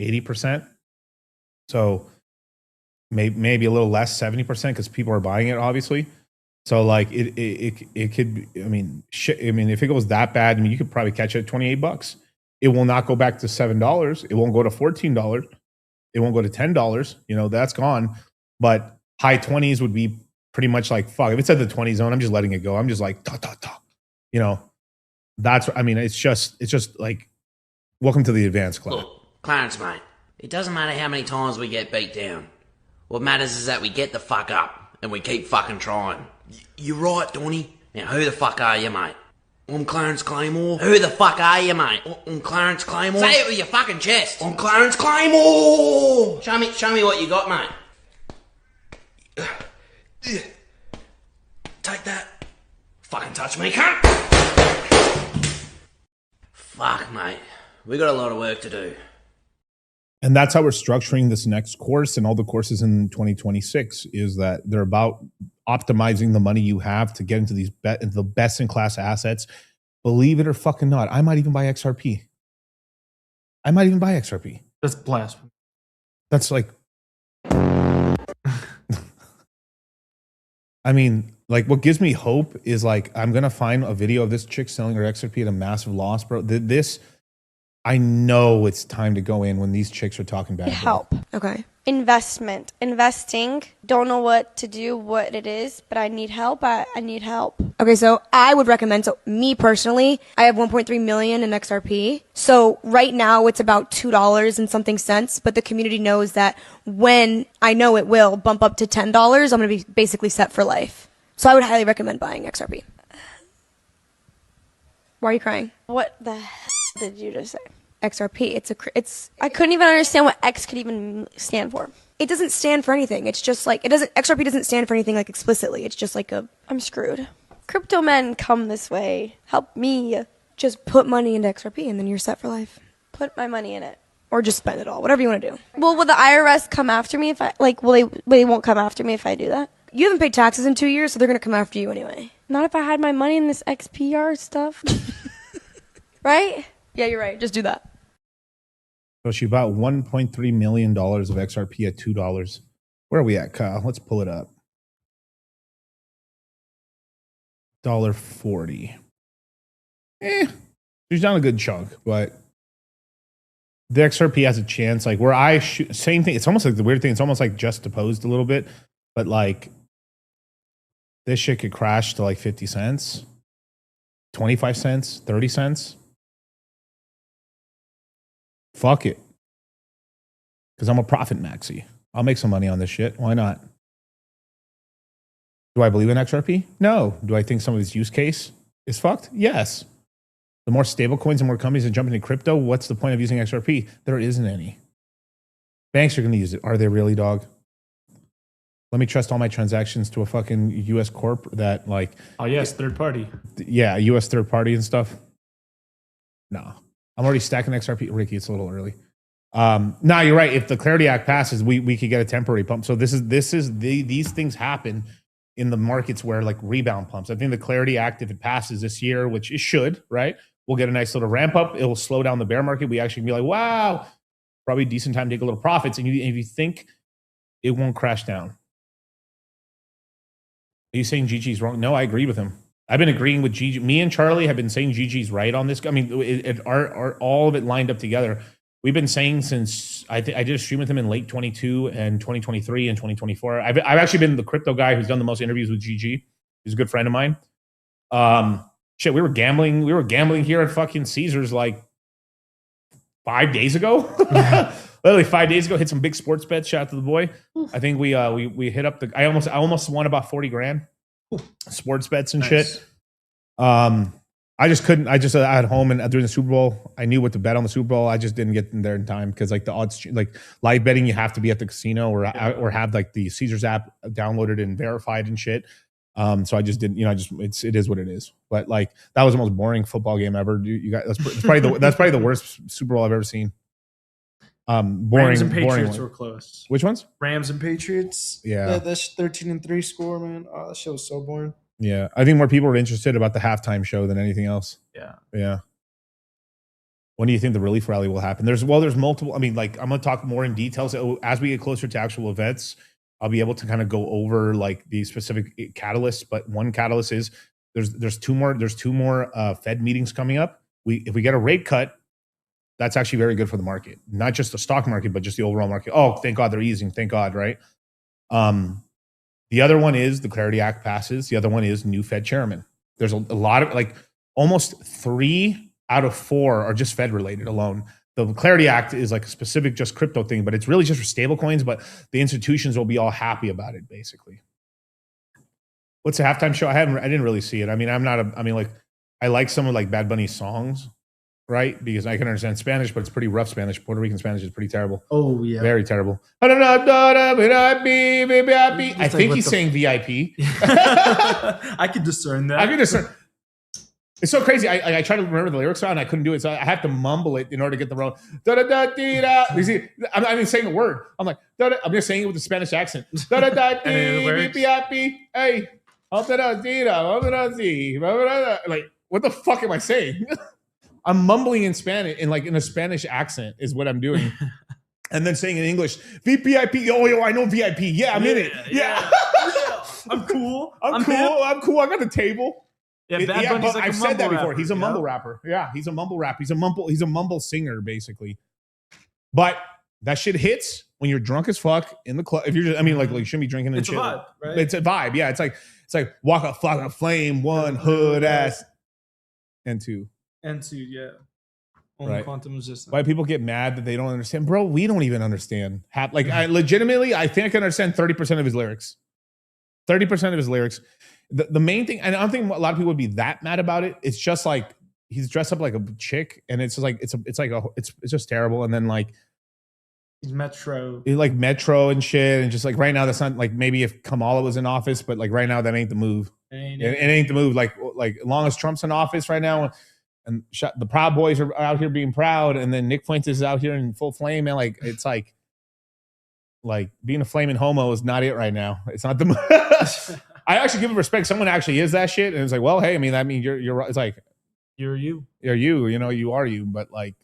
Speaker 9: 80%. So maybe a little less, 70%, because people are buying it, obviously. So like it could be, I mean, if it goes that bad, I mean, you could probably catch it at $28. It will not go back to $7. It won't go to $14. It won't go to $10. You know, that's gone. But high 20s would be pretty much like, fuck, if it's at the 20 zone, I'm just letting it go. I'm just like, you know, that's, I mean, it's just like, welcome to the advanced club.
Speaker 3: Look, Clarence, mate, it doesn't matter how many times we get beat down. What matters is that we get the fuck up and we keep fucking trying. You're right, Donny. Now, who the fuck are you, mate? I'm Clarence Claymore. Who the fuck are you, mate? I'm Clarence Claymore. Say it with your fucking chest. I'm Clarence Claymore. Show me what you got, mate. Take that. Fucking touch me, cunt. Fuck, mate. We got a lot of work to do.
Speaker 9: And that's how we're structuring this next course and all the courses in 2026 is that they're about optimizing the money you have to get into these the best in class assets. Believe it or fucking not, I might even buy XRP.
Speaker 1: That's blasphemy.
Speaker 9: That's like, I mean, like what gives me hope is like, I'm going to find a video of this chick selling her XRP at a massive loss, bro. This, I know it's time to go in when these chicks are talking bad.
Speaker 7: Help. Okay. Investing. Don't know what to do, what it is, but I need help. I need help.
Speaker 8: Okay, so I would recommend, so me personally, I have 1.3 million in XRP. So right now it's about $2 and something cents, but the community knows that when I know it will bump up to $10, I'm going to be basically set for life. So I would highly recommend buying XRP. Why are you crying?
Speaker 7: What the hell did you just say?
Speaker 8: XRP.
Speaker 7: I couldn't even understand what X could even stand for.
Speaker 8: It doesn't stand for anything. It's just like, XRP doesn't stand for anything like explicitly. It's just like
Speaker 7: I'm screwed. Crypto men come this way. Help me.
Speaker 8: Just put money into XRP and then you're set for life.
Speaker 7: Put my money in it.
Speaker 8: Or just spend it all, whatever you want to do.
Speaker 7: Well, will the IRS come after me if they won't come after me if I do that?
Speaker 8: You haven't paid taxes in 2 years, so they're going to come after you anyway.
Speaker 7: Not if I had my money in this XPR stuff. Right?
Speaker 8: Yeah, you're right. Just do that.
Speaker 9: So she bought $1.3 million of XRP at $2. Where are we at, Kyle? Let's pull it up. $1.40. She's done a good chunk, but the XRP has a chance. Like where same thing. It's almost like the weird thing. It's almost like just opposed a little bit, but like this shit could crash to like 50 cents, 25 cents, 30 cents. Fuck it. Because I'm a profit maxi. I'll make some money on this shit. Why not? Do I believe in XRP? No. Do I think some of its use case is fucked? Yes. The more stable coins and more companies that jump into crypto, what's the point of using XRP? There isn't any. Banks are going to use it. Are they really, dog? Let me trust all my transactions to a fucking US corp that like...
Speaker 1: Oh, yes, third party.
Speaker 9: Yeah, US third party and stuff. No. I'm already stacking XRP. Ricky, it's a little early. No, you're right. If the Clarity Act passes, we could get a temporary pump. So these things happen in the markets where like rebound pumps. I think the Clarity Act, if it passes this year, which it should, right? We'll get a nice little ramp up. It will slow down the bear market. We actually be like, wow, probably a decent time to take a little profits. And if you think it won't crash down. Are you saying GG's wrong? No, I agree with him. I've been agreeing with GG. Me and Charlie have been saying GG's right on this. I mean, all of it lined up together. We've been saying since I did a stream with him in late 22 and 2023 and 2024. I've actually been the crypto guy who's done the most interviews with GG. He's a good friend of mine. Shit, we were gambling here at fucking Caesars like 5 days ago. Literally 5 days ago, hit some big sports bets. Shout out to the boy. I think we hit up I almost won about 40 grand. Sports bets and shit. I just couldn't. I at home and during the Super Bowl, I knew what to bet on the Super Bowl. I just didn't get in there in time because like the odds, like live betting, you have to be at the casino or have like the Caesars app downloaded and verified and shit. So I just didn't. It is what it is. But like that was the most boring football game ever. You guys, that's probably the worst Super Bowl I've ever seen. Boring.
Speaker 1: Rams and Patriots
Speaker 9: boring
Speaker 1: were close.
Speaker 9: Which ones?
Speaker 11: Rams and Patriots.
Speaker 9: Yeah.
Speaker 11: That 13-3 score, man. Oh, that shit was so boring.
Speaker 9: Yeah. I think more people were interested about the halftime show than anything else.
Speaker 1: Yeah.
Speaker 9: Yeah. When do you think the relief rally will happen? There's multiple. I mean, like I'm going to talk more in details as we get closer to actual events. I'll be able to kind of go over like the specific catalysts. But one catalyst is there's two more Fed meetings coming up. If we get a rate cut, that's actually very good for the market, not just the stock market, but just the overall market. Oh, thank God they're easing. Thank God, right? The other one is the Clarity Act passes. The other one is new Fed chairman. There's a lot of like almost 3 out of 4 are just Fed related alone. The Clarity Act is like a specific just crypto thing, but it's really just for stable coins, but the institutions will be all happy about it basically. What's the halftime show? I didn't really see it. I mean, I like some of like Bad Bunny's songs. right? Because I can understand Spanish, but it's pretty rough Spanish. Puerto Rican Spanish is pretty terrible.
Speaker 1: Oh yeah,
Speaker 9: very terrible. I think he's saying VIP.
Speaker 1: I could discern that.
Speaker 9: I can discern. It's so crazy. I try to remember the lyrics and I couldn't do it, so I have to mumble it in order to get the wrong. Da da da dee da. You see, I'm not even saying a word. I'm like, da, da, I'm just saying it with a Spanish accent. Da da da dee VIP. Hey, like, what the fuck am I saying? I'm mumbling in Spanish, in a Spanish accent, is what I'm doing, and then saying in English, VIP. Oh, yo, I know VIP. Yeah, I'm in it. Yeah.
Speaker 1: I'm cool.
Speaker 9: I'm cool. I'm cool. I got the table.
Speaker 1: Yeah, Bad Bunny's like
Speaker 9: I've
Speaker 1: a
Speaker 9: said that
Speaker 1: mumble
Speaker 9: before.
Speaker 1: rapper,
Speaker 9: He's a mumble rapper. Yeah, he's a mumble rapper. He's a mumble singer, basically. But that shit hits when you're drunk as fuck in the club. If you're just, you shouldn't be drinking and
Speaker 1: It's
Speaker 9: shit.
Speaker 1: a vibe, right?
Speaker 9: It's a vibe. Yeah, it's like walk a fucking flame, one hood ass, and two.
Speaker 1: Yeah. Only
Speaker 9: Right.
Speaker 1: quantum resistance.
Speaker 9: Why people get mad that they don't understand, bro? We don't even understand. I legitimately, I think I can understand 30% of his lyrics. 30% of his lyrics. The main thing, and I don't think a lot of people would be that mad about it. It's just like he's dressed up like a chick, and it's just like it's just terrible. And then like
Speaker 1: he's Metro,
Speaker 9: Metro and shit, and just like right now that's not like maybe if Kamala was in office, but like right now that ain't the move. It ain't the move. Like as long as Trump's in office right now, and the Proud Boys are out here being proud, and then Nick Fuentes is out here in full flame, man. Like it's like being a flaming homo is not it right now. It's not the move. I actually give him respect. Someone actually is that shit, and it's like, well, hey, that means you're. It's like
Speaker 1: you're you.
Speaker 9: You're you. You know, you are you. But like,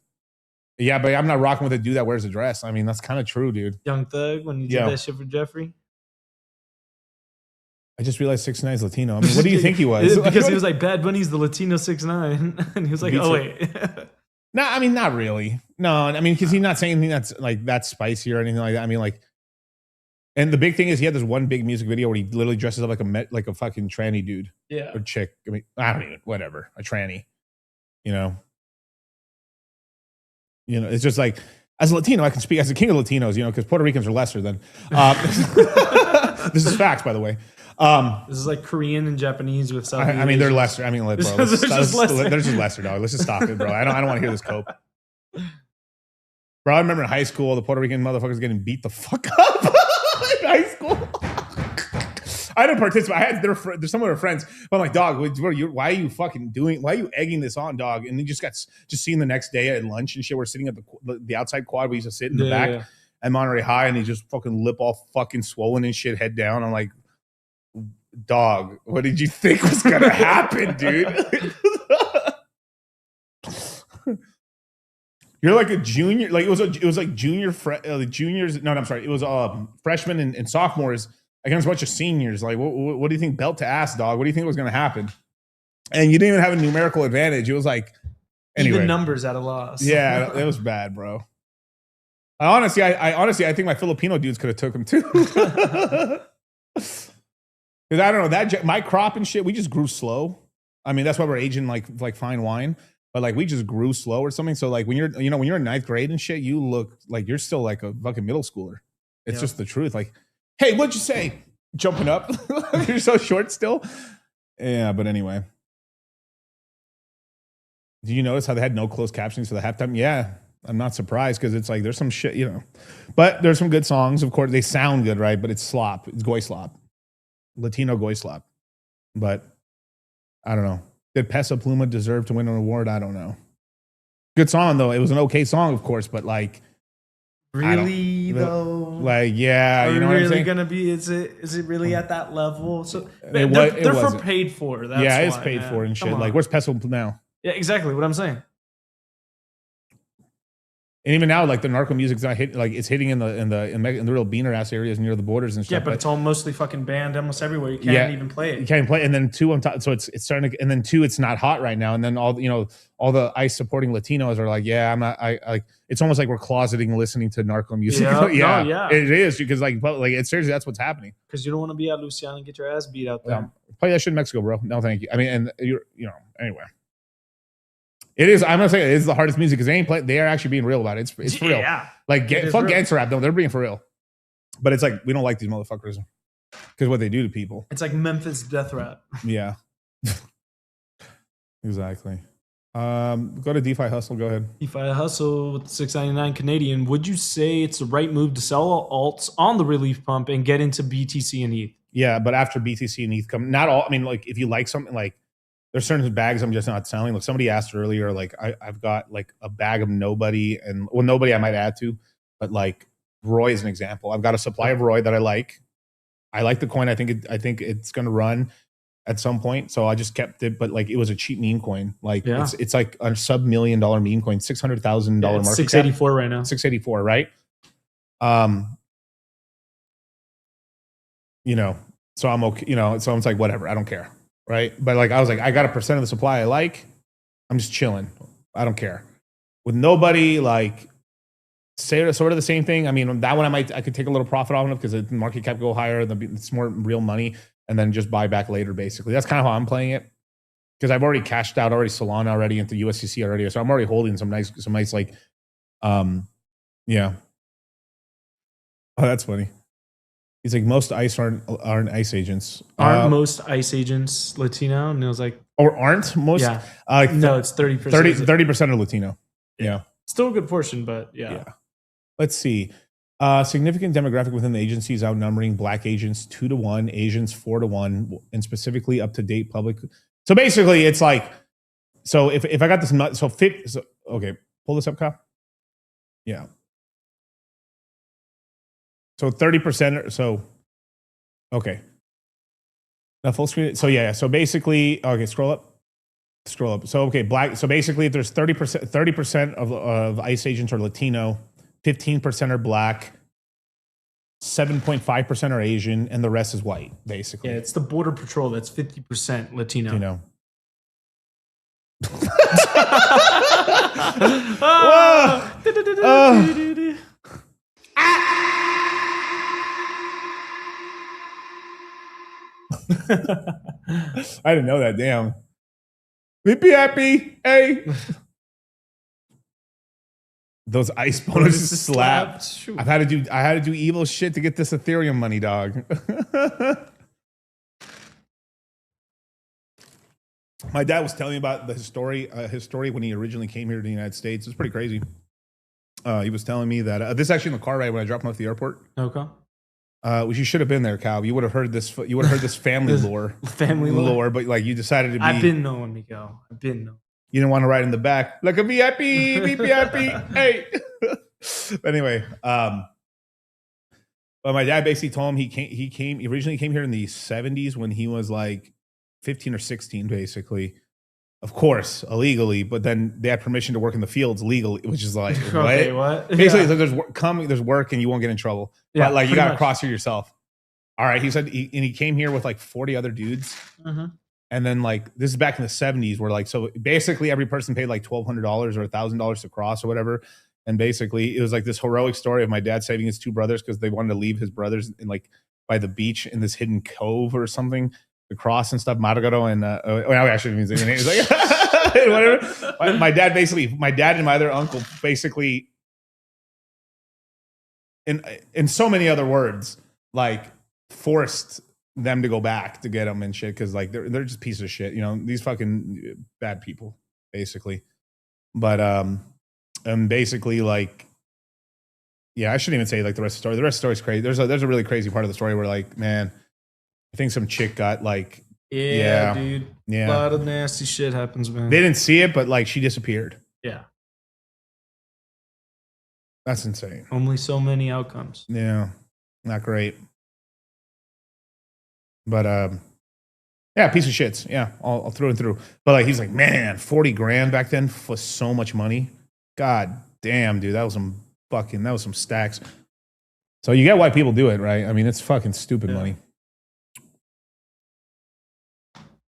Speaker 9: yeah, but I'm not rocking with a dude that wears a dress. That's kind of true, dude.
Speaker 1: Young Thug when you did that shit for Jeffrey.
Speaker 9: I just realized 6ix9ine's Latino. What do you think he was?
Speaker 1: Because he was like Bad Bunny's the Latino 6ix9ine, and he was like, oh wait.
Speaker 9: No, not really. No, because he's not saying anything that's like that spicy or anything like that. And the big thing is he had this one big music video where he literally dresses up like a fucking tranny dude.
Speaker 1: Yeah.
Speaker 9: Or chick. I don't even, whatever. A tranny. You know, it's just like, as a Latino, I can speak as a king of Latinos, because Puerto Ricans are lesser than. This is facts, by the way.
Speaker 1: This is like Korean and Japanese with South.
Speaker 9: They're lesser. Bro,
Speaker 1: they're just
Speaker 9: lesser, dog. Let's just stop it, bro. I don't want to hear this cope. Bro, I remember in high school, the Puerto Rican motherfuckers getting beat the fuck up in high school. I didn't participate. There's some of their friends. But I'm like, dog, why are you fucking doing? Why are you egging this on, dog? And then just seen the next day at lunch and shit. We're sitting at the outside quad. We used to sit in the back at Monterey High, and he just fucking lip all fucking swollen and shit, head down. I'm like, dog, what did you think was gonna happen, dude? You're like a junior, like it was like juniors. No, I'm sorry. It was freshmen and sophomores against a bunch of seniors. Like, what do you think? Belt to ass, dog. What do you think was going to happen? And you didn't even have a numerical advantage. It was like anyway.
Speaker 1: Even numbers at a loss.
Speaker 9: Yeah, it was bad, bro. I honestly think my Filipino dudes could have took him too. Because I don't know my crop and shit. We just grew slow. That's why we're aging like fine wine. But like we just grew slow or something. So like when you're in ninth grade and shit, you look like you're still like a fucking middle schooler. It's just the truth. Like, hey, what'd you say? Jumping up. You're so short still. Yeah, but anyway. Did you notice how they had no closed captions for the halftime? Yeah, I'm not surprised because it's like there's some shit, But there's some good songs. Of course, they sound good, right? But it's slop. It's goy slop. Latino goy slop. But I don't know. Did Peso Pluma deserve to win an award? I don't know. Good song though. It was an okay song, of course, but like,
Speaker 1: really though,
Speaker 9: like, yeah, you know what I'm saying?
Speaker 1: Gonna be? Is it really at that level? So
Speaker 9: they're
Speaker 1: for paid for. That's
Speaker 9: yeah, it's
Speaker 1: why,
Speaker 9: paid
Speaker 1: man.
Speaker 9: for and shit.
Speaker 1: Come on.
Speaker 9: Like, where's Peso now?
Speaker 1: Yeah, exactly what I'm saying.
Speaker 9: And even now, like the narco music's not hitting. Like it's hitting in the real beaner ass areas near the borders and stuff.
Speaker 1: Yeah, but it's all mostly fucking banned almost everywhere. You can't even play it.
Speaker 9: You can't play it. And then two on top, so it's starting to. And then two, it's not hot right now. And then all the ICE supporting Latinos are like, yeah, I'm not. I like. It's almost like we're closeting listening to narco music.
Speaker 1: Yeah, yeah,
Speaker 9: it is because like it's seriously that's what's happening.
Speaker 1: Because you don't want to be at Luciana and get your ass beat out there.
Speaker 9: Play that shit in Mexico, bro. No, thank you. And anyway. It is. I'm gonna say it is the hardest music because they are actually being real about it. It's for real.
Speaker 1: Yeah.
Speaker 9: Like fuck gangster rap. No, they're being for real. But it's like we don't like these motherfuckers because what they do to people.
Speaker 1: It's like Memphis death rap.
Speaker 9: Yeah. Exactly. Go to DeFi Hustle. Go ahead.
Speaker 1: DeFi Hustle with $6.99 Canadian. Would you say it's the right move to sell alts on the relief pump and get into BTC and ETH?
Speaker 9: Yeah, but after BTC and ETH come, not all. I mean, like if you like something, like there's certain bags I'm just not selling. Like somebody asked earlier, like I've got like a bag of nobody, and well, nobody I might add to, but like Roy is an example. I've got a supply of Roy that I like. I like the coin. I think it's going to run at some point. So I just kept it, but like it was a cheap meme coin. Like it's like a sub $1 million meme coin, $600,000 market cap.
Speaker 1: 684 right now.
Speaker 9: 684, right? You know, so I'm okay. You know, so I'm like whatever. I don't care, right? But like I was like, I got a percent of the supply I like. I'm just chilling. I don't care. With nobody, like say sort of the same thing. I mean, that one I could take a little profit off of because the market cap go higher. It's more real money. And then just buy back later, basically. That's kind of how I'm playing it. Because I've already cashed out Solana already into USDC already. So I'm already holding some nice like, yeah. Oh, that's funny. He's like, most ICE aren't ICE agents.
Speaker 1: Aren't most ICE agents Latino? And it was like,
Speaker 9: or aren't most?
Speaker 1: Yeah. No, it's 30%.
Speaker 9: 30% are Latino. Yeah.
Speaker 1: Still a good portion, but yeah.
Speaker 9: Let's see. Significant demographic within the agencies outnumbering Black agents 2-1, Asians 4-1, and specifically up to date public. So basically, it's like, so if I got this, okay, pull this up, Kyle. Yeah. So 30%. So, okay. Now full screen. So yeah. So basically, okay, scroll up. So okay, Black. So basically, if there's 30% of ICE agents are Latino. 15% are Black, 7.5% are Asian, and the rest is white, basically.
Speaker 1: Yeah, it's the Border Patrol that's 50% Latino.
Speaker 9: You know. I didn't know that. Damn. Be happy. Hey. Those ICE bonuses slapped. I had to do evil shit to get this Ethereum money, dog. My dad was telling me about his story when he originally came here to the United States. It's pretty crazy. He was telling me that this is actually in the car ride when I dropped him off at the airport.
Speaker 1: Okay.
Speaker 9: You should have been there, Cal. You would have heard this. You would have heard this family lore.
Speaker 1: Family lore,
Speaker 9: but like you decided to be.
Speaker 1: I've been knowing, Miguel. I've been knowing.
Speaker 9: You didn't want to ride in the back like a VIP, VIP. Hey. Anyway, but my dad basically told him he originally came here in the 70s when he was like 15 or 16, basically. Of course, illegally, but then they had permission to work in the fields legally, which is like
Speaker 1: okay, what?
Speaker 9: Basically, like there's work and you won't get in trouble.
Speaker 1: Yeah,
Speaker 9: but like you got to
Speaker 1: much.
Speaker 9: cross here yourself. All right, he said, he came here with like 40 other dudes.
Speaker 1: Mm-hmm.
Speaker 9: And then like this is back in the 70s where like so basically every person paid like $1,200 or $1,000 to cross or whatever. And basically it was like this heroic story of my dad saving his two brothers because they wanted to leave his brothers in like by the beach in this hidden cove or something to cross and stuff. Margaro and I shouldn't even say the name. It's like whatever. My dad and my other uncle basically in so many other words like forced them to go back to get them and shit because like they're just pieces of shit, you know, these fucking bad people basically. But and basically like yeah, I shouldn't even say like the rest of the story. The rest of the story is crazy. There's a really crazy part of the story where like, man, I think some chick got like
Speaker 1: yeah, dude,
Speaker 9: yeah,
Speaker 1: a lot of nasty shit happens, man.
Speaker 9: They didn't see it, but like she disappeared.
Speaker 1: Yeah,
Speaker 9: that's insane.
Speaker 1: Only so many outcomes.
Speaker 9: Yeah, not great. But yeah, piece of shits. Yeah, all through and through. But like he's like, man, 40 grand back then was so much money. God damn, dude, that was some stacks. So you get why people do it, right? I mean, it's fucking stupid money.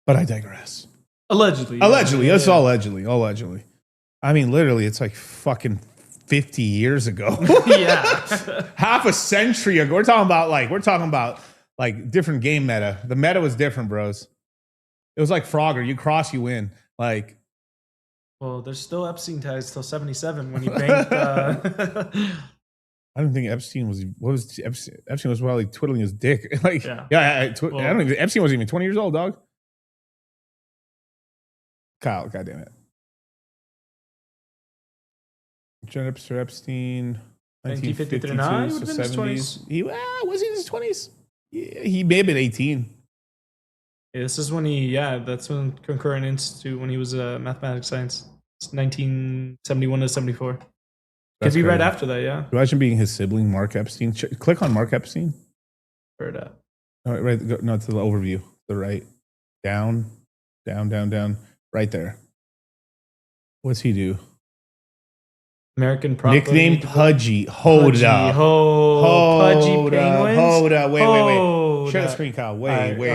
Speaker 9: But I digress.
Speaker 1: Allegedly.
Speaker 9: It's all allegedly. I mean, literally, it's like fucking 50 years ago.
Speaker 1: Yeah.
Speaker 9: Half a century ago. We're talking about like different game meta. The meta was different, bros. It was like Frogger. You cross, you win. Like,
Speaker 1: well, there's still Epstein tags till 77 when he banked.
Speaker 9: I don't think Epstein was. What was Epstein? Epstein was probably twiddling his dick. Like, I don't even. Epstein wasn't even 20 years old, dog. Kyle, goddamn it. Janet Epstein,
Speaker 1: 1953.
Speaker 9: 1952
Speaker 1: Nah, he
Speaker 9: to
Speaker 1: would've been in his
Speaker 9: 70s. He was he in his 20s? Yeah, he may have been 18.
Speaker 1: Yeah, this is when that's when Concurrent Institute, when he was mathematics science. It's 1971 to 74.
Speaker 9: That's
Speaker 1: Could be right
Speaker 9: crazy.
Speaker 1: after that, yeah.
Speaker 9: Imagine being his sibling, Mark Epstein. Click on Mark Epstein.
Speaker 1: Heard that.
Speaker 9: No, no, to the overview. The right. Down. Right there. What's he do?
Speaker 1: American
Speaker 9: Nickname Pudgy. Hold up.
Speaker 1: Pudgy Penguins.
Speaker 9: Hold up. Wait.
Speaker 1: Hold
Speaker 9: Share the
Speaker 1: up.
Speaker 9: screen, Kyle.
Speaker 1: Alright.
Speaker 9: Wait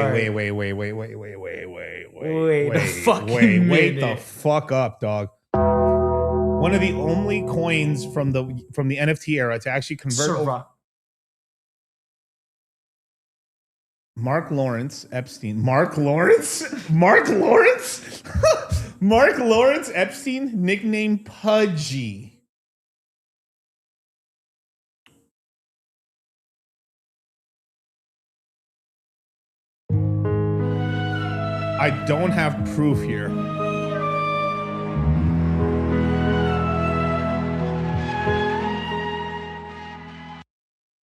Speaker 1: the fucking
Speaker 9: wait the
Speaker 1: minute.
Speaker 9: fuck up, dog. One of the only coins from the NFT era to actually convert over. Mark Lawrence Epstein. Mark Lawrence Epstein, nickname Pudgy. I don't have proof here.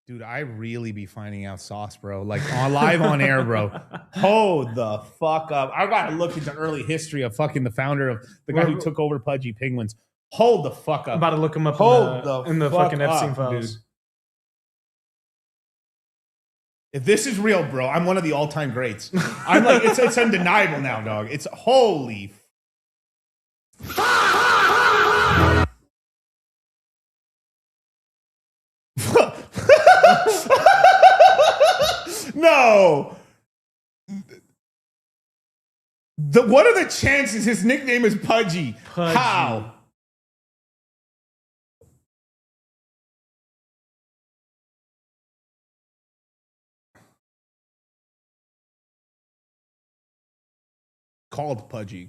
Speaker 9: Dude, I really be finding out sauce, bro. Like on live on air, bro. Hold the fuck up. I gotta look into early history of fucking the founder of the guy who took over Pudgy Penguins. Hold the fuck up.
Speaker 1: I'm about to look him up in the
Speaker 9: fuck
Speaker 1: fucking Epstein
Speaker 9: up,
Speaker 1: files.
Speaker 9: dude. If this is real, bro, I'm one of the all-time greats. I'm like, it's undeniable now, dog. It's holy. No. What are the chances his nickname is Pudgy? How? Called Pudgy.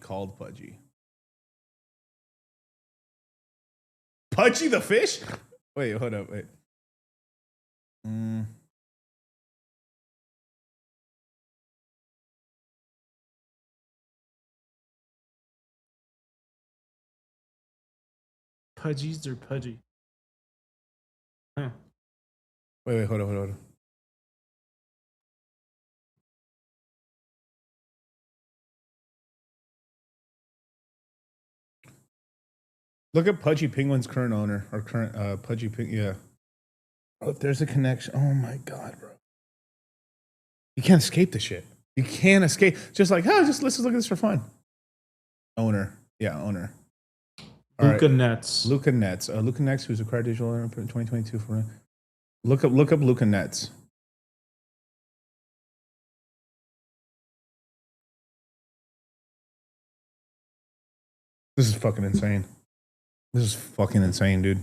Speaker 9: Pudgy the fish? Wait, hold up, wait.
Speaker 1: Pudgies or Pudgy? Huh.
Speaker 9: Wait, hold on. Look at Pudgy Penguin's current owner or current Pudgy Penguin. Yeah. Oh, if there's a connection. Oh my god, bro. You can't escape the shit. You can't escape. Just like, let's just look at this for fun. Owner. Yeah, owner.
Speaker 1: Luca Nets.
Speaker 9: Luca Nets. Luca Nets, who's acquired digital owner in 2022 for. Look up Luca Nets. This is fucking insane. This is fucking insane, dude.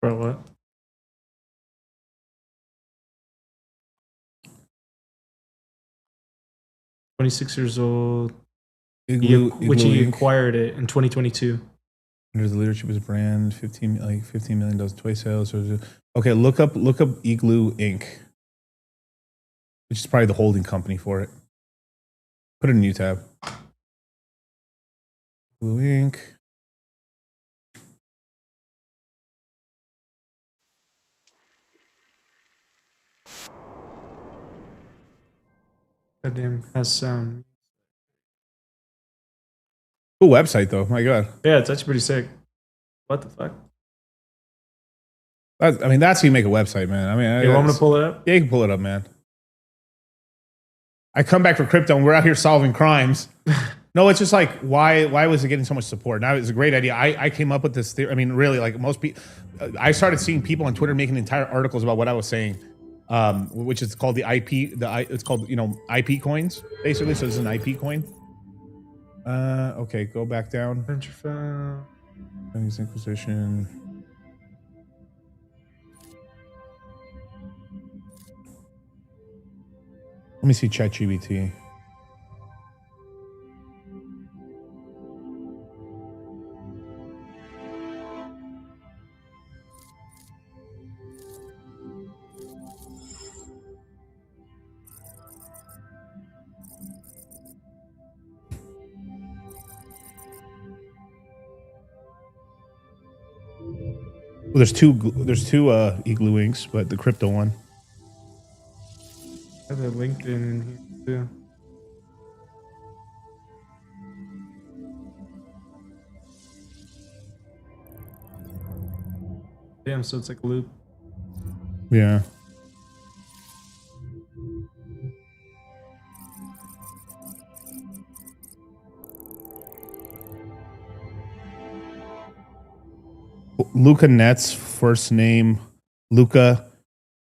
Speaker 1: Bro, what? "26 years old, which he acquired it in 2022.
Speaker 9: Under the leadership of his brand, $15 million toy sales. Okay, look up Igloo Inc., which is probably the holding company for it. Put it in a new tab. Igloo Inc.
Speaker 1: Goddamn, has some.
Speaker 9: Cool website though. My god.
Speaker 1: Yeah, it's actually pretty sick. What the fuck?
Speaker 9: That's how you make a website, man.
Speaker 1: You want me to pull it up?
Speaker 9: Yeah, you can pull it up, man. I come back for crypto and we're out here solving crimes. No, it's just like, why was it getting so much support? Now it's a great idea. I came up with this theory. I mean, really, like most people, I started seeing people on Twitter making entire articles about what I was saying, which is called the IP. It's called IP coins basically. So this is an IP coin. Okay, go back down.
Speaker 1: Venture fund.
Speaker 9: Chinese Inquisition. Let me see ChatGPT. Well, there's two Igloo Inks, but the crypto one.
Speaker 1: I have a LinkedIn in here too. Damn, so it's like a loop.
Speaker 9: Yeah. Luca Net's first name, Luca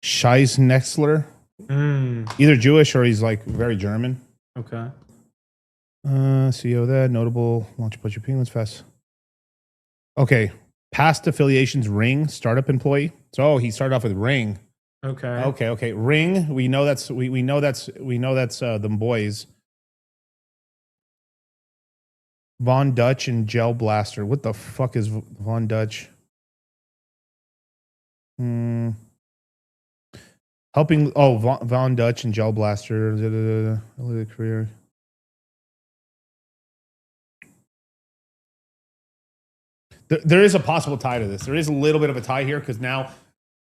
Speaker 9: Scheisnexler. Either Jewish or he's like very German.
Speaker 1: Okay.
Speaker 9: CEO that notable launch a bunch of penguins fast. Okay. Past affiliations, Ring, startup employee. So he started off with Ring.
Speaker 1: Okay.
Speaker 9: Okay. Ring. We know that's them boys. Von Dutch and Gel Blaster. What the fuck is Von Dutch? Helping. Oh, Von Dutch and Gel Blaster. Early career. There is a possible tie to this. There is a little bit of a tie here because now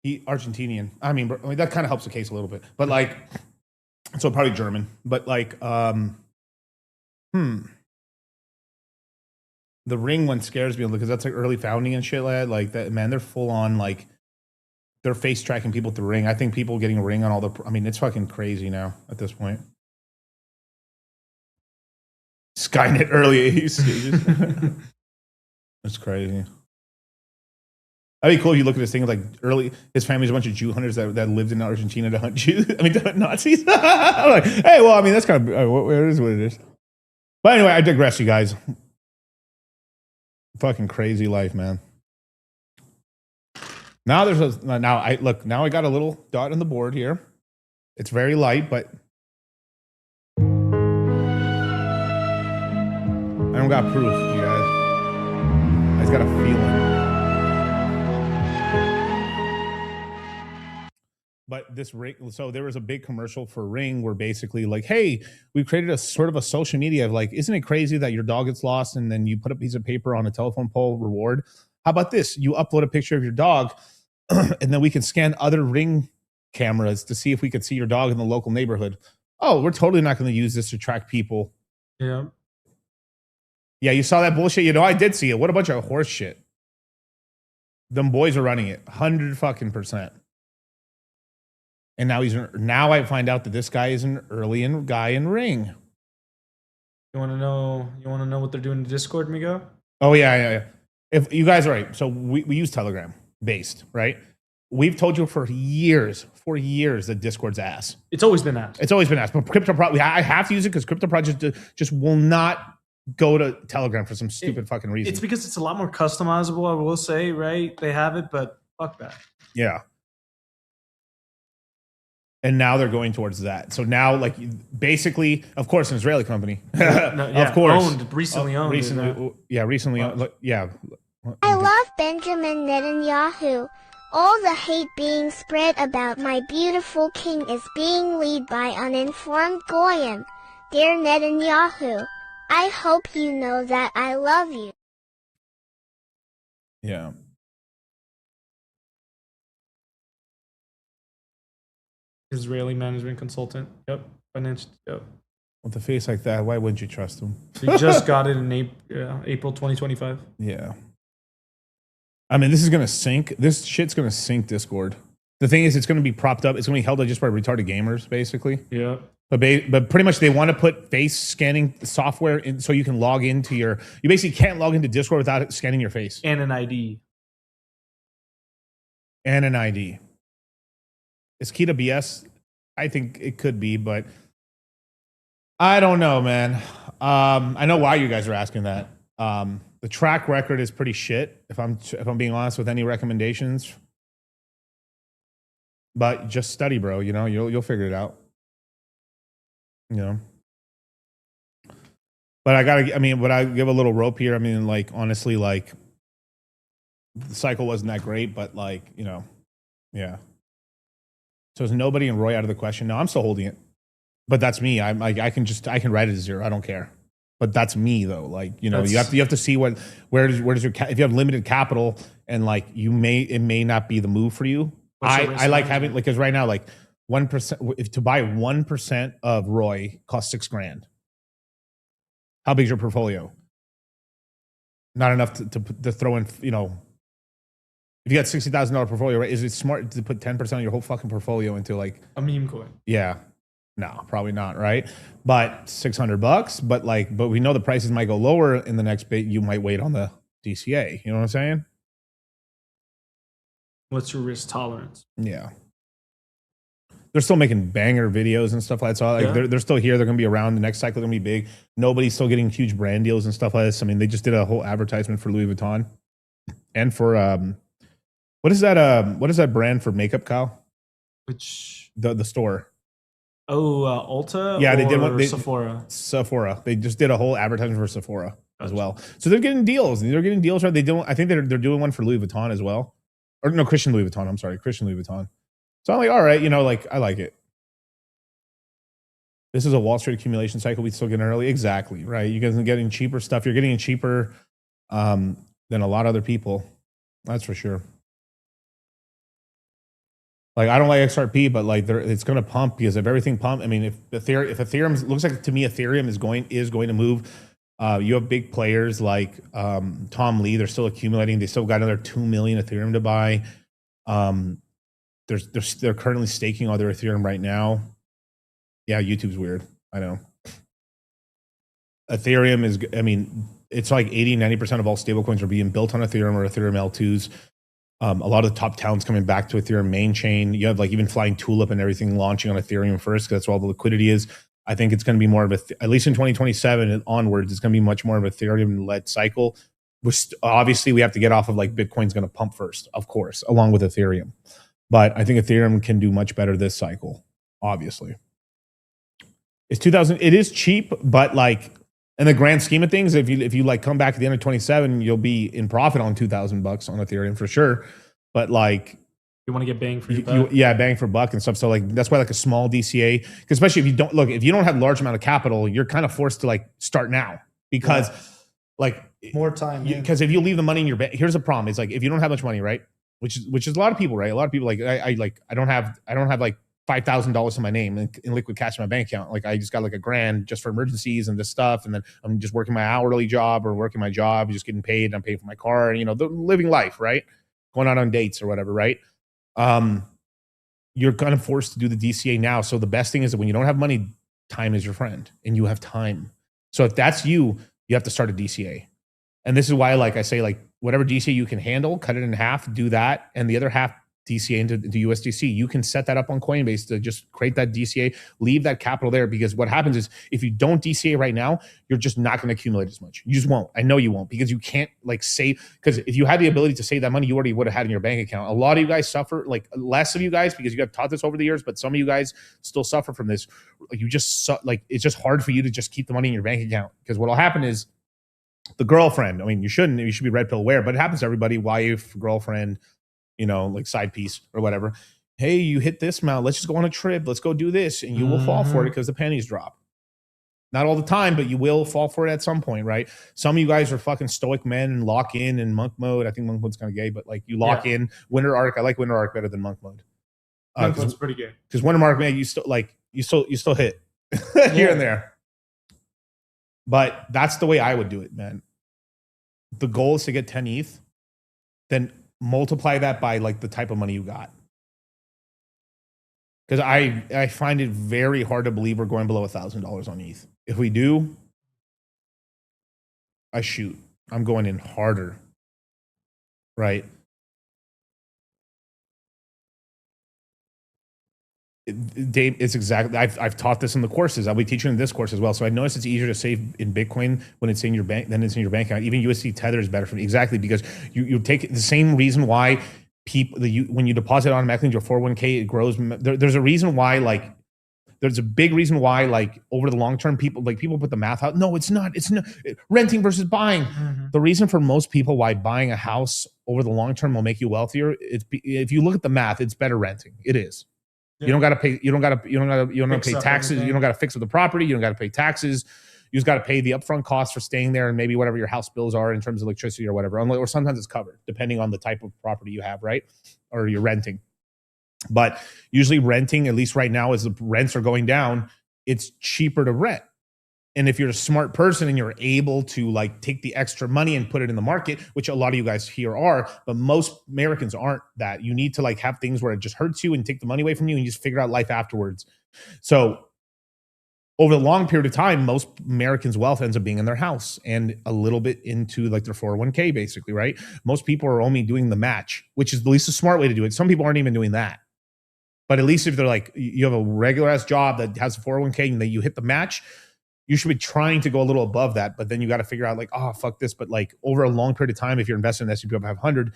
Speaker 9: he Argentinian. I mean that kind of helps the case a little bit, but like, so probably German. But like, the Ring one scares me because that's like early founding and shit like that. Man, they're full on like they're face tracking people with the Ring. I think people getting a Ring on all the. I mean, it's fucking crazy now at this point. Skynet early stages. That's crazy. That'd be cool if you look at this thing like early. His family's a bunch of Jew hunters that lived in Argentina to hunt Jews. I mean, to hunt Nazis. I'm like, hey, well, I mean, that's kind of it is what it is. But anyway, I digress, you guys. Fucking crazy life, man. Now now I got a little dot on the board here. It's very light, but I don't got proof, you guys. I just got a feeling. But this Ring, so there was a big commercial for Ring where basically like, hey, we created a sort of a social media of like, isn't it crazy that your dog gets lost and then you put a piece of paper on a telephone pole reward? How about this? You upload a picture of your dog and then we can scan other Ring cameras to see if we could see your dog in the local neighborhood. Oh, we're totally not going to use this to track people.
Speaker 1: Yeah.
Speaker 9: Yeah, you saw that bullshit? You know, I did see it. What a bunch of horse shit. Them boys are running it. 100%. And now I find out that this guy is an early guy in Ring.
Speaker 1: You want to know what they're doing in Discord, Migo?
Speaker 9: Oh, yeah. If you guys are right. So we use Telegram based, right? We've told you for years that Discord's ass.
Speaker 1: It's always been ass.
Speaker 9: But CryptoPro, I have to use it because CryptoPro just will not go to Telegram for some stupid fucking reason.
Speaker 1: It's because it's a lot more customizable, I will say, right? They have it, but fuck that.
Speaker 9: Yeah. And now they're going towards that. So now, like, basically, of course, an Israeli company. Of course.
Speaker 1: Recently owned.
Speaker 9: Recently owned. Yeah.
Speaker 2: I love Benjamin Netanyahu. All the hate being spread about my beautiful king is being led by uninformed Goyim. Dear Netanyahu, I hope you know that I love you.
Speaker 9: Yeah.
Speaker 1: Israeli management consultant. Yep. Financial. Yep.
Speaker 9: With a face like that, why wouldn't you trust him?
Speaker 1: He just got it in April 2025.
Speaker 9: Yeah. I mean, this is going to sink. This shit's going to sink Discord. The thing is, it's going to be propped up. It's going to be held up just by retarded gamers, basically.
Speaker 1: Yeah.
Speaker 9: But pretty much they want to put face scanning software in so you can log into your... You basically can't log into Discord without scanning your face.
Speaker 1: And an ID.
Speaker 9: Is key to BS? I think it could be, but I don't know, man. I know why you guys are asking that. The track record is pretty shit, if I'm being honest with any recommendations. But just study, bro. You know, you'll figure it out. You know. But would I give a little rope here? I mean, like, honestly, like, the cycle wasn't that great, but like, you know, yeah. So is nobody and Roy out of the question? No, I'm still holding it. But that's me. I can write it to 0. I don't care. But that's me though. Like, you know, you have to see where does your if you have limited capital and like it may not be the move for you. I like having like, because right now like 1%, if to buy 1% of Roy costs $6,000. How big is your portfolio? Not enough to throw in, you know, if you got $60,000 portfolio, right? Is it smart to put 10% of your whole fucking portfolio into like
Speaker 1: a meme coin?
Speaker 9: Yeah. No, probably not, right? But $600, but we know the prices might go lower in the next bit. You might wait on the DCA. You know what I'm saying?
Speaker 1: What's your risk tolerance?
Speaker 9: Yeah. They're still making banger videos and stuff like that. So like they're still here. They're going to be around. The next cycle going to be big. Nobody's still getting huge brand deals and stuff like this. I mean, they just did a whole advertisement for Louis Vuitton and for what is that brand for makeup, Kyle?
Speaker 1: Which
Speaker 9: the store?
Speaker 1: Oh, Ulta.
Speaker 9: Yeah, they did one.
Speaker 1: Sephora.
Speaker 9: Sephora. They just did a whole advertisement for Sephora as well. So they're getting deals. They're getting deals, right? They don't. I think they're doing one for Louis Vuitton as well, or no, Christian Louis Vuitton. I'm sorry, Christian Louis Vuitton. So I'm like, all right, you know, like I like it. This is a Wall Street accumulation cycle. We still get early, exactly right. You guys are getting cheaper stuff. You're getting it cheaper than a lot of other people. That's for sure. Like I don't like XRP, but like it's going to pump because if everything pump, I mean, if Ethereum looks like to me, Ethereum is going to move. You have big players like Tom Lee. They're still accumulating. They still got another 2 million Ethereum to buy. They're currently staking all their Ethereum right now. Yeah, YouTube's weird. I know. Ethereum is. I mean, it's like 80-90% of all stablecoins are being built on Ethereum or Ethereum L2s. A lot of the top towns coming back to Ethereum main chain. You have like even Flying Tulip and everything launching on Ethereum first because that's where all the liquidity is. I think it's going to be more of at least in 2027 and onwards, it's going to be much more of a Ethereum-led cycle. Which obviously we have to get off of like Bitcoin's going to pump first, of course, along with Ethereum. But I think Ethereum can do much better this cycle, obviously. It's 2000. It is cheap, but like in the grand scheme of things, if you like come back at the end of 27, you'll be in profit on $2,000 on Ethereum for sure. But like,
Speaker 1: you want to get bang for your buck.
Speaker 9: Yeah, bang for buck and stuff. So like that's why like a small DCA, especially if you don't have large amount of capital, you're kind of forced to like start now because like
Speaker 11: more time.
Speaker 9: Because if you leave the money in your bank, here's the problem: is like if you don't have much money, right? Which is a lot of people, right? A lot of people like I don't have like $5,000 in my name in liquid cash in my bank account. Like I just got like $1,000 just for emergencies and this stuff. And then I'm just working my hourly job or working my job, just getting paid. And I'm paying for my car, you know, living life, right? Going out on dates or whatever, right? You're kind of forced to do the DCA now. So the best thing is that when you don't have money, time is your friend and you have time. So if that's you have to start a DCA. And this is why, like I say, like whatever DCA you can handle, cut it in half, do that. And the other half, DCA into USDC. You can set that up on Coinbase to just create that DCA, leave that capital there, because what happens is if you don't DCA right now, you're just not going to accumulate as much. You just won't. I know you won't, because you can't like save, because if you had the ability to save that money, you already would have had in your bank account. A lot of you guys suffer, like less of you guys, because you got taught this over the years, but some of you guys still suffer from this. Like you just like it's just hard for you to just keep the money in your bank account, because what'll happen is the girlfriend, I mean, you should be red pill aware, but it happens to everybody, wife, girlfriend, you know, like side piece or whatever. Hey, you hit this amount. Let's just go on a trip. Let's go do this. And you will fall for it because the pennies drop. Not all the time, but you will fall for it at some point, right? Some of you guys are fucking stoic men and lock in monk mode. I think monk mode's kind of gay, but like you lock in. Winter arc. I like winter arc better than monk mode.
Speaker 1: Monk mode's pretty good.
Speaker 9: Because winter arc, man, you still hit here and there. But that's the way I would do it, man. The goal is to get 10 ETH, then multiply that by like the type of money you got. Because I find it very hard to believe we're going below $1,000 on ETH. If we do, I shoot. I'm going in harder. Right? Dave, it's exactly. I've taught this in the courses. I'll be teaching in this course as well. So I noticed it's easier to save in Bitcoin when it's in your bank than it's in your bank account. Even USD Tether is better for me, exactly, because you take the same reason why people when you deposit automatically into your 401k, it grows. There's a reason why, like, there's a big reason why, like, over the long term, people put the math out. No, it's not. It's not renting versus buying. Mm-hmm. The reason for most people why buying a house over the long term will make you wealthier. It's if you look at the math, it's better renting. It is. Yeah. You don't got to pay. You don't got to pay taxes. Everything. You don't got to fix up the property. You don't got to pay taxes. You just got to pay the upfront cost for staying there and maybe whatever your house bills are in terms of electricity or whatever. Or sometimes it's covered depending on the type of property you have, right? Or you're renting. But usually renting, at least right now, as the rents are going down, it's cheaper to rent. And if you're a smart person and you're able to like take the extra money and put it in the market, which a lot of you guys here are, but most Americans aren't that. You need to like have things where it just hurts you and take the money away from you and you just figure out life afterwards. So over the long period of time, most Americans' wealth ends up being in their house and a little bit into like their 401k, basically, right? Most people are only doing the match, which is at least a smart way to do it. Some people aren't even doing that. But at least if they're like, you have a regular ass job that has a 401k and that you hit the match, you should be trying to go a little above that. But then you got to figure out like, oh, fuck this. But like over a long period of time, if you're investing in the S&P 500,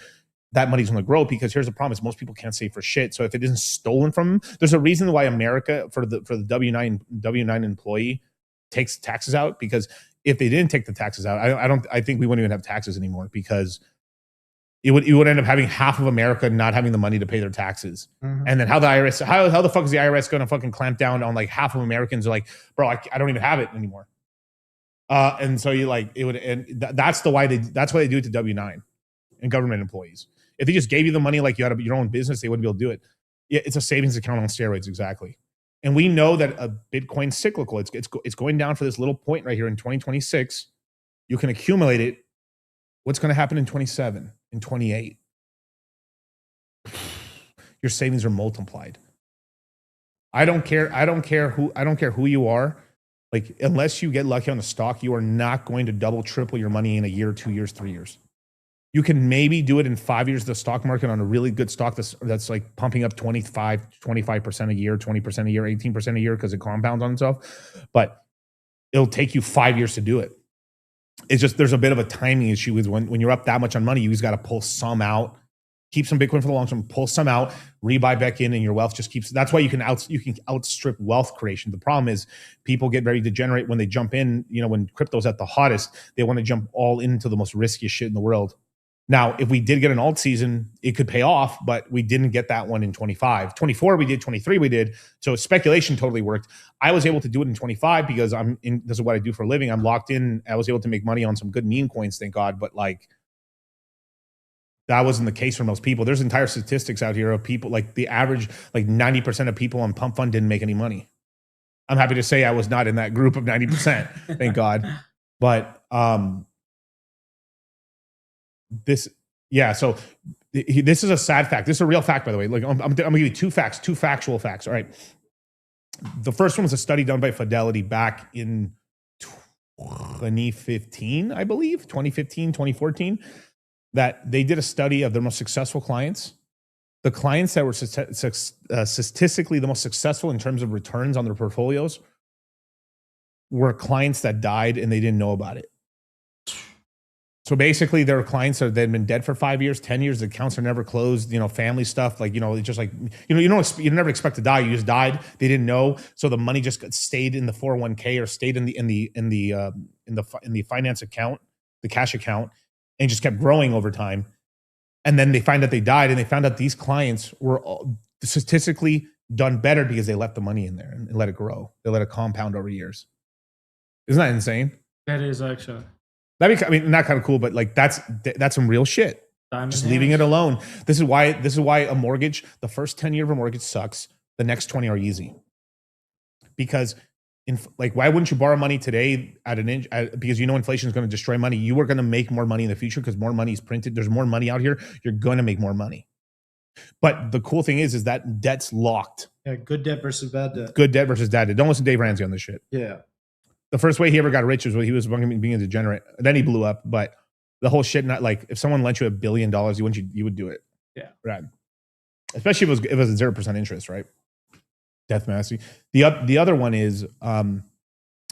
Speaker 9: that money's going to grow because here's the problem is most people can't save for shit. So if it isn't stolen from them, there's a reason why America for the W9 employee takes taxes out, because if they didn't take the taxes out, I think we wouldn't even have taxes anymore, because it would end up having half of America not having the money to pay their taxes.
Speaker 11: Mhm.
Speaker 9: And then how the fuck is the IRS going to fucking clamp down on like half of Americans are like, bro, I don't even have it anymore. And so you like, it would, and that's why they do it to W9 and government employees. If they just gave you the money like you had your own business, they wouldn't be able to do it. Yeah, it's a savings account on steroids, exactly. And we know that a Bitcoin's cyclical. It's going down for this little point right here in 2026. You can accumulate it. What's going to happen in 27, in 28? Your savings are multiplied. I don't care who you are. Like, unless you get lucky on the stock, you are not going to double, triple your money in a year, 2 years, 3 years. You can maybe do it in 5 years of the stock market on a really good stock that's like pumping up 25% a year, 20% a year, 18% a year, because it compounds on itself. But it'll take you 5 years to do it. It's just there's a bit of a timing issue with when you're up that much on money, you just got to pull some out, keep some Bitcoin for the long term, pull some out, rebuy back in, and your wealth just keeps. That's why you can outstrip wealth creation. The problem is people get very degenerate when they jump in. You know, when crypto's at the hottest, they want to jump all into the most riskiest shit in the world. Now, if we did get an alt season, it could pay off, but we didn't get that one in 25. 24 we did, 23 we did. So speculation totally worked. I was able to do it in 25 because this is what I do for a living. I'm locked in. I was able to make money on some good meme coins, thank God. But like, that wasn't the case for most people. There's entire statistics out here of people, like the average, like 90% of people on Pump Fund didn't make any money. I'm happy to say I was not in that group of 90%, thank God. But this is a sad fact. This is a real fact, by the way. Like, I'm going to give you two factual facts. All right. The first one was a study done by Fidelity back in 2015, I believe, 2014, that they did a study of their most successful clients. The clients that were statistically the most successful in terms of returns on their portfolios were clients that died and they didn't know about it. So basically, there are clients that had been dead for 5 years, 10 years. The accounts are never closed. You know, family stuff. Like, it's just like, you never expect to die. You just died. They didn't know, so the money just stayed in the 401k or stayed in the finance account, the cash account, and just kept growing over time. And then they find out they died, and they found out these clients were statistically done better because they left the money in there and let it grow. They let it compound over years. Isn't that insane?
Speaker 1: That is actually.
Speaker 9: Not kind of cool, but like that's some real shit. Just leaving it alone. This is why a mortgage, the first 10 years of a mortgage sucks. The next 20 are easy. Because why wouldn't you borrow money today because you know inflation is going to destroy money? You are going to make more money in the future because more money is printed. There's more money out here. You're going to make more money. But the cool thing is that debt's locked.
Speaker 11: Yeah, good debt versus bad debt.
Speaker 9: Good debt versus bad debt. Don't listen to Dave Ramsey on this shit.
Speaker 11: Yeah.
Speaker 9: The first way he ever got rich was when he was being a degenerate. Then he blew up. But the whole shit, not like if someone lent you $1 billion, you would do it.
Speaker 1: Yeah.
Speaker 9: Right. Especially if it was 0% interest, right? Death massy. The other one is, and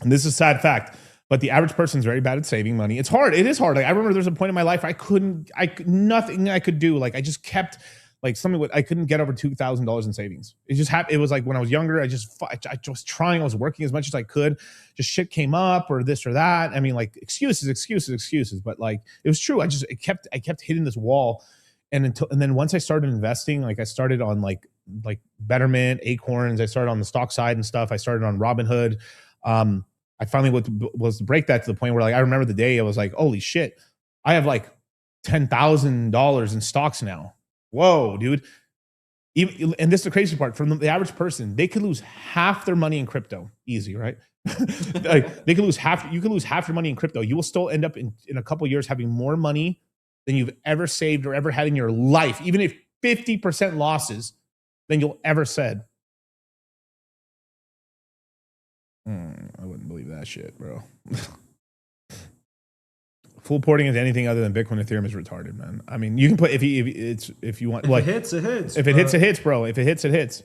Speaker 9: this is a sad fact, but the average person's very bad at saving money. It's hard. It is hard. Like, I remember there was a point in my life nothing I could do. Like, I just kept I couldn't get over $2,000 in savings. It just happened. It was like when I was younger, I was trying. I was working as much as I could. Just shit came up or this or that. I mean, like excuses. But like, it was true. I kept hitting this wall. And then once I started investing, like I started on like Betterment, Acorns. I started on the stock side and stuff. I started on Robinhood. I finally was to break that to the point where like I remember the day I was like, holy shit, I have like $10,000 in stocks now. Whoa, dude. Even, and this is the crazy part, from the average person, they could lose half their money in crypto. Easy, right? Like they could lose half, you could lose half your money in crypto. You will still end up in a couple of years having more money than you've ever saved or ever had in your life, even if 50% losses than you'll ever said. I wouldn't believe that shit, bro. Full porting into anything other than Bitcoin, Ethereum is retarded, man. I mean, you can put if you want.
Speaker 1: If it hits, it hits.
Speaker 9: If it hits, it hits, bro. If it hits, it hits.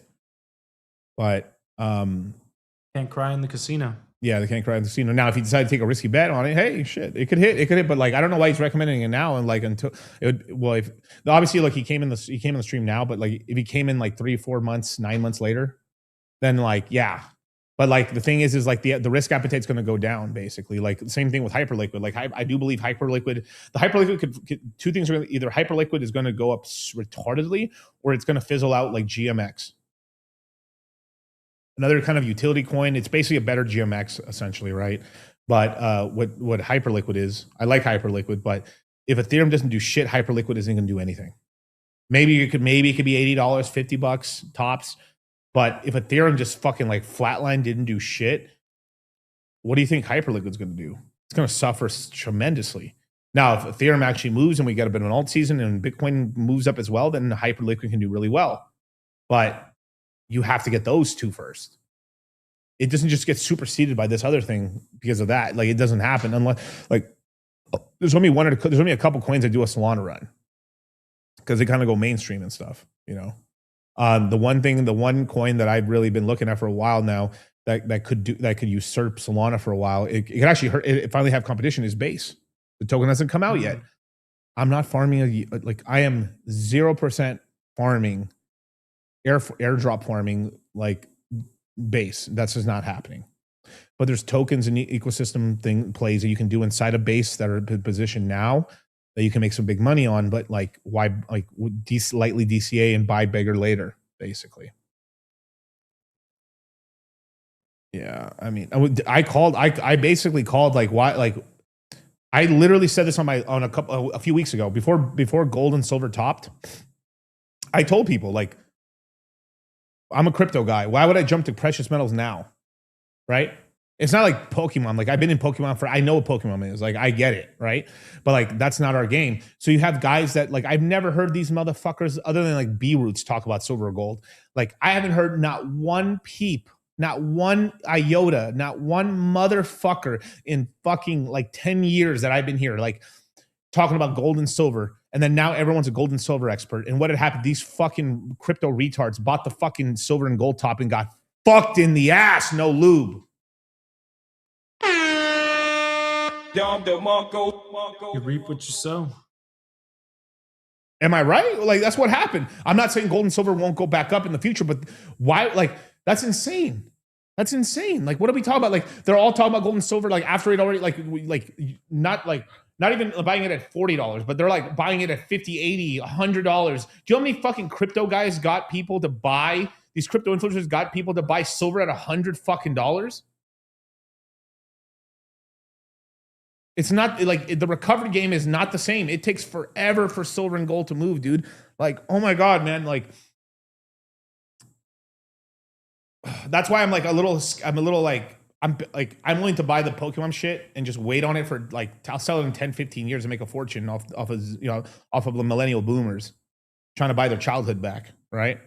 Speaker 9: But
Speaker 1: can't cry in the casino.
Speaker 9: Yeah, they can't cry in the casino. Now, if you decide to take a risky bet on it, hey, shit, it could hit. It could hit. But like, I don't know why he's recommending it now. And like, until it would, well, if obviously, like he came in the stream now, but like if he came in like 3, 4 months, 9 months later, then like, yeah. But like the thing is like the risk appetite's going to go down basically. Like the same thing with Hyperliquid. Like I do believe Hyperliquid, the Hyperliquid could two things are either Hyperliquid is going to go up retardedly or it's going to fizzle out like GMX. Another kind of utility coin. It's basically a better GMX essentially, right? But what Hyperliquid is, I like Hyperliquid, but if Ethereum doesn't do shit, Hyperliquid isn't going to do anything. Maybe it could be $80, $50 tops. But if Ethereum just fucking like flatline didn't do shit, what do you think Hyperliquid's going to do? It's going to suffer tremendously. Now, if Ethereum actually moves and we get a bit of an alt season and Bitcoin moves up as well, then Hyperliquid can do really well. But you have to get those two first. It doesn't just get superseded by this other thing because of that. Like it doesn't happen unless like there's only a couple coins that do a Solana run because they kind of go mainstream and stuff, you know. The one coin that I've really been looking at for a while now that could usurp Solana for a while. It could actually hurt. It finally have competition is Base. The token hasn't come out yet. I'm not farming I am 0% farming airdrop farming like Base. That's just not happening. But there's tokens and ecosystem plays that you can do inside a Base that are positioned now that you can make some big money on, but like why like lightly DCA and buy bigger later, basically. Yeah, I mean, I basically called like why like I literally said this a few weeks ago before gold and silver topped. I told people like I'm a crypto guy. Why would I jump to precious metals now? Right? It's not like Pokemon. Like I've been in Pokemon I know what Pokemon is. Like I get it, right? But like that's not our game. So you have guys that like I've never heard these motherfuckers other than like B-Roots talk about silver or gold. Like I haven't heard not one peep, not one iota, not one motherfucker in fucking like 10 years that I've been here, like talking about gold and silver. And then now everyone's a gold and silver expert. And what had happened? These fucking crypto retards bought the fucking silver and gold top and got fucked in the ass. No lube.
Speaker 1: You reap what you sow.
Speaker 9: Am I right? Like that's what happened. I'm not saying gold and silver won't go back up in the future, but why? Like that's insane. That's insane. Like what are we talking about? Like they're all talking about gold and silver. Like after it already, not even buying it at $40, but they're like buying it at $50, $80, $100. Do you know how many fucking crypto guys got people to buy? These crypto influencers got people to buy silver at $100 fucking dollars. It's not like the recovery game is not the same. It takes forever for silver and gold to move, dude. Like, oh my God, man. Like, that's why I'm willing to buy the Pokemon shit and just wait on it for like, I'll sell it in 10, 15 years and make a fortune off of the millennial boomers trying to buy their childhood back. Right.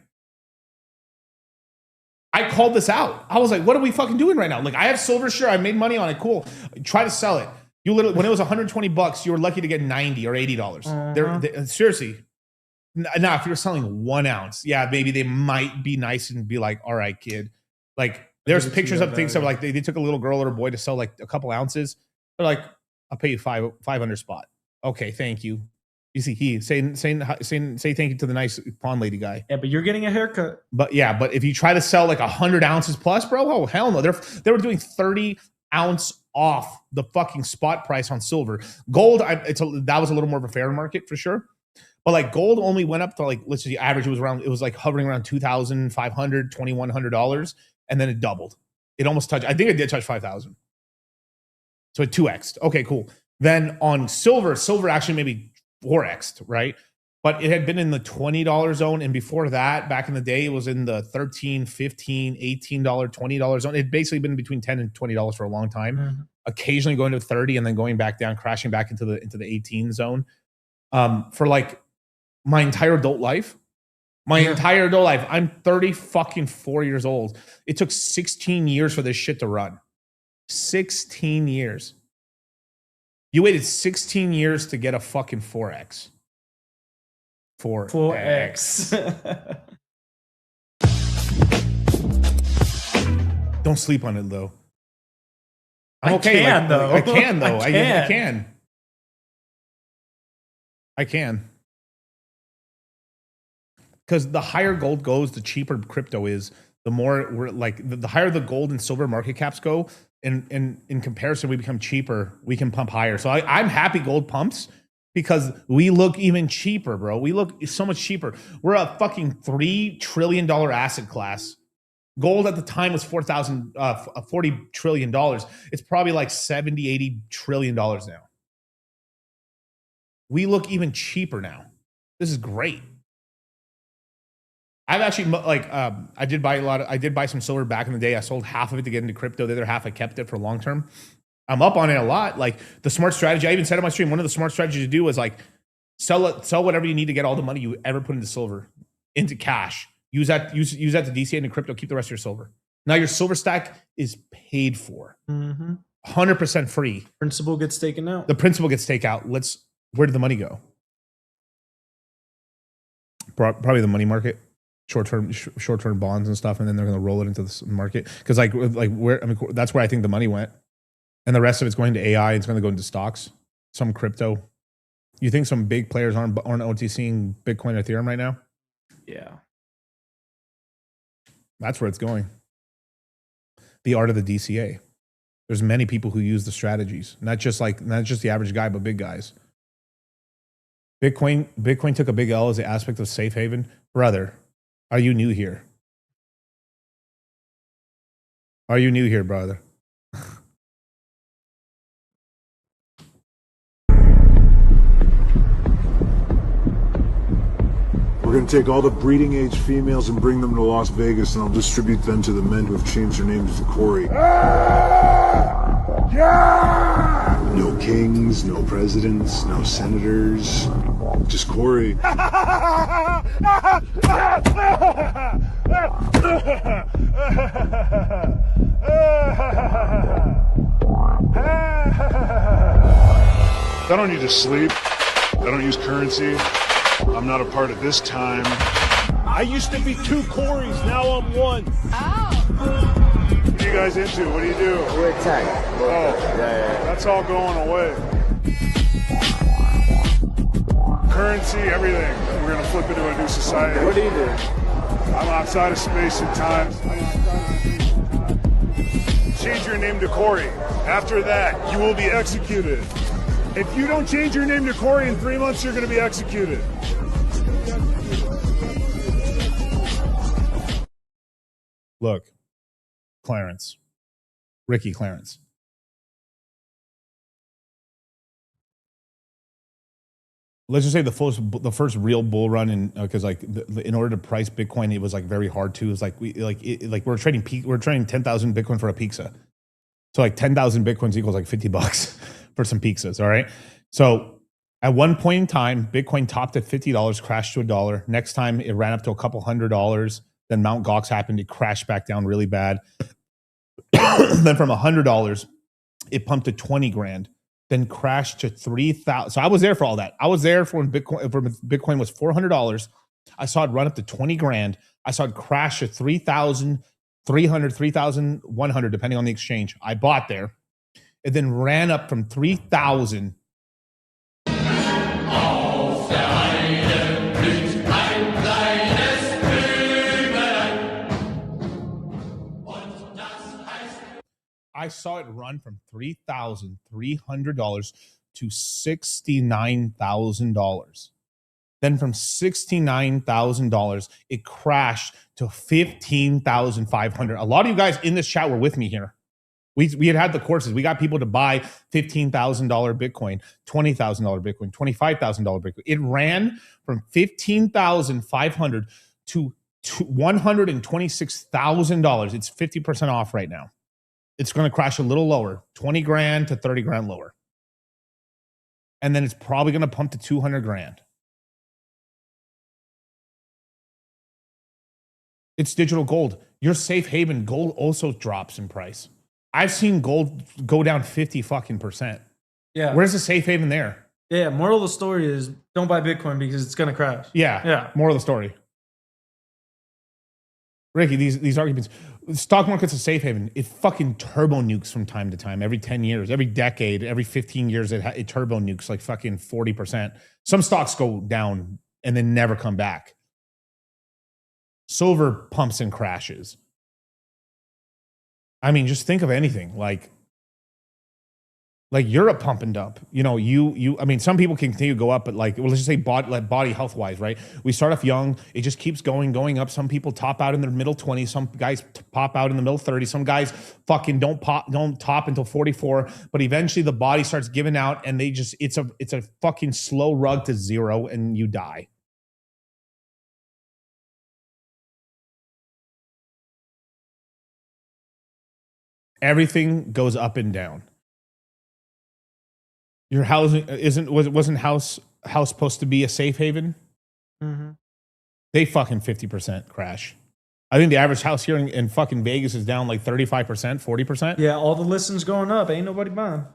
Speaker 9: I called this out. I was like, what are we fucking doing right now? Like I have silver, sure. I made money on it. Cool. Try to sell it. You literally, when it was $120, you were lucky to get $90 or $80. Seriously. Now, if you're selling 1 ounce, yeah, maybe they might be nice and be like, all right, kid. Like, there's pictures of things of like they took a little girl or a boy to sell like a couple ounces. They're like, I'll pay you 500 spot. Okay, thank you. You see, say thank you to the nice pawn lady guy.
Speaker 1: Yeah, but you're getting a haircut.
Speaker 9: But yeah, but if you try to sell like 100 ounces plus, bro, oh hell no. They were doing 30 ounce off the fucking spot price on silver. Gold, that was a little more of a fair market for sure. But like gold only went up to like, let's see, the average it was like hovering around $2,500, $2,100, and then it doubled. It almost touched, I think it did touch 5,000. So it 2x'd. Okay, cool. Then on silver actually maybe 4x'd, right? But it had been in the $20 zone. And before that, back in the day, it was in the $13, $15, $18, $20 zone. It'd basically been between $10 and $20 for a long time. Occasionally going to 30 and then going back down, crashing back into the 18 zone. For like my entire adult life. I'm 30 fucking 4 years old. It took 16 years for this shit to run. 16 years. You waited 16 years to get a fucking 4x. 4x. Don't sleep on it though. I'm okay. I can though. I can. Because the higher gold goes, the cheaper crypto is. The more we're like, the higher the gold and silver market caps go, and in comparison, we become cheaper. We can pump higher. So I'm happy gold pumps because we look even cheaper, bro. We look so much cheaper. We're a fucking $3 trillion asset class. Gold at the time was $40 trillion. It's probably like $70, $80 trillion now. We look even cheaper now. This is great. I've actually I did buy some silver back in the day. I sold half of it to get into crypto. The other half I kept it for long term. I'm up on it a lot. Like the smart strategy, I even said on my stream, one of the smart strategies to do was like sell whatever you need to get all the money you ever put into silver into cash. Use that to DCA into crypto. Keep the rest of your silver. Now your silver stack is paid for. 100% free.
Speaker 1: Principal gets taken out.
Speaker 9: The principal gets taken out. Where did the money go? Probably the money market. Short-term bonds and stuff, and then they're going to roll it into the market because that's where I think the money went, and the rest of it's going to AI. It's going to go into stocks, some crypto. You think some big players aren't OTCing Bitcoin or Ethereum right now?
Speaker 1: Yeah,
Speaker 9: that's where it's going. The art of the DCA. There's many people who use the strategies, not just the average guy, but big guys. Bitcoin took a big L as the aspect of safe haven, brother. Are you new here? Are you new here, brother?
Speaker 22: We're going to take all the breeding age females and bring them to Las Vegas, and I'll distribute them to the men who have changed their names to Corey. No kings, no presidents, no senators, just Corey. I don't need to sleep. I don't use currency. I'm not a part of this time. I used to be 2 Corys, now I'm 1. What are you guys into? What do you do?
Speaker 12: We're tech.
Speaker 22: Yeah. That's all going away. Currency, everything. We're going to flip into a new society.
Speaker 12: What do you do?
Speaker 22: I'm outside of space and time. Change your name to Corey. After that, you will be executed. If you don't change your name to Corey in 3 months, you're going to be executed.
Speaker 9: Look, Clarence, Ricky Clarence. Let's just say the first real bull run, in because in order to price Bitcoin, it was like very hard to. It's like we're trading 10,000 Bitcoin for a pizza, so like 10,000 Bitcoins equals like $50 for some pizzas. All right, so at one point in time, Bitcoin topped at $50, crashed to $1. Next time, it ran up to a couple $100. Then Mt. Gox happened, it crashed back down really bad. Then from $100, it pumped to 20 grand. Then crashed to 3,000. So I was there for all that. I was there for when Bitcoin was $400. I saw it run up to 20 grand. I saw it crash to 3,300, 3,100, depending on the exchange. I bought there. It then ran up from 3,000. I saw it run from $3,300 to $69,000. Then from $69,000, it crashed to $15,500. A lot of you guys in this chat were with me here. We had the courses. We got people to buy $15,000 Bitcoin, $20,000 Bitcoin, $25,000 Bitcoin. It ran from 15,500 to $126,000. It's 50% off right now. It's going to crash a little lower, 20 grand to 30 grand lower. And then it's probably going to pump to 200 grand. It's digital gold. Your safe haven gold also drops in price. I've seen gold go down 50 fucking percent.
Speaker 1: Yeah.
Speaker 9: Where's the safe haven there?
Speaker 1: Yeah. Moral of the story is don't buy Bitcoin because it's going to crash.
Speaker 9: Yeah.
Speaker 1: Yeah.
Speaker 9: Moral of the story. Ricky, these arguments. Stock market's a safe haven. It fucking turbo nukes from time to time. Every 10 years, every decade, every 15 years, it turbo nukes like fucking 40%. Some stocks go down and then never come back. Silver pumps and crashes. I mean, just think of anything like Europe pump and dump. You know, I mean, some people can continue to go up, but like, well, let's just say body health wise, right? We start off young. It just keeps going up. Some people top out in their middle 20s. Some guys pop out in the middle 30s. Some guys fucking don't top until 44. But eventually the body starts giving out and it's a fucking slow rug to zero and you die. Everything goes up and down. Your housing wasn't house supposed to be a safe haven?
Speaker 1: Mm-hmm.
Speaker 9: They fucking 50% crash. I think the average house here in fucking Vegas is down like 35%, 40%.
Speaker 1: Yeah, all the listings going up. Ain't nobody buying.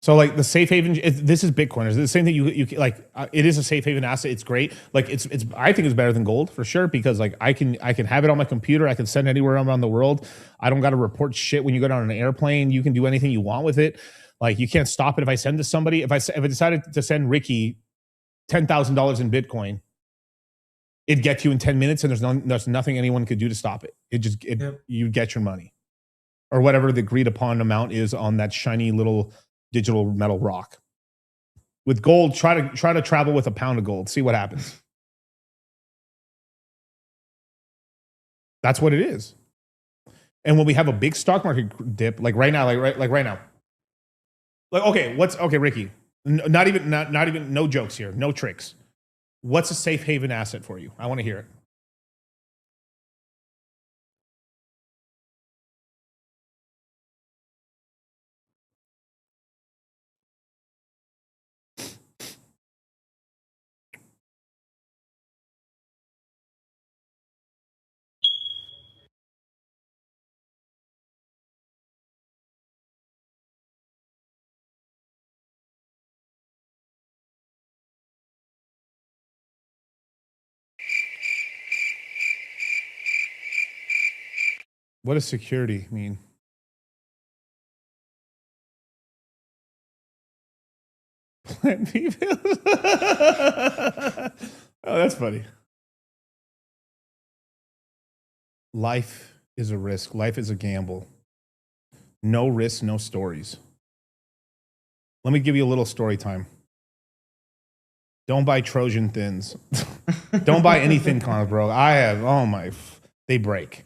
Speaker 9: So like the safe haven, this is Bitcoin. It's the same thing. You like it is a safe haven asset. It's great. Like it's I think it's better than gold for sure because like I can have it on my computer. I can send anywhere around the world. I don't got to report shit when you go down an airplane. You can do anything you want with it. Like you can't stop it if I send to somebody. If I decided to send Ricky $10,000 in Bitcoin, it'd get you in 10 minutes, and there's nothing anyone could do to stop it. You get your money or whatever the agreed upon amount is on that shiny little digital metal rock. With gold, try to travel with a pound of gold. See what happens. That's what it is. And when we have a big stock market dip, like right now, okay, Ricky, not even no jokes here, no tricks. What's a safe haven asset for you? I want to hear it. What does security mean? Plan B bills. Oh, that's funny. Life is a risk. Life is a gamble. No risk, no stories. Let me give you a little story time. Don't buy Trojan Thins. Don't buy any thin cons, bro. They break.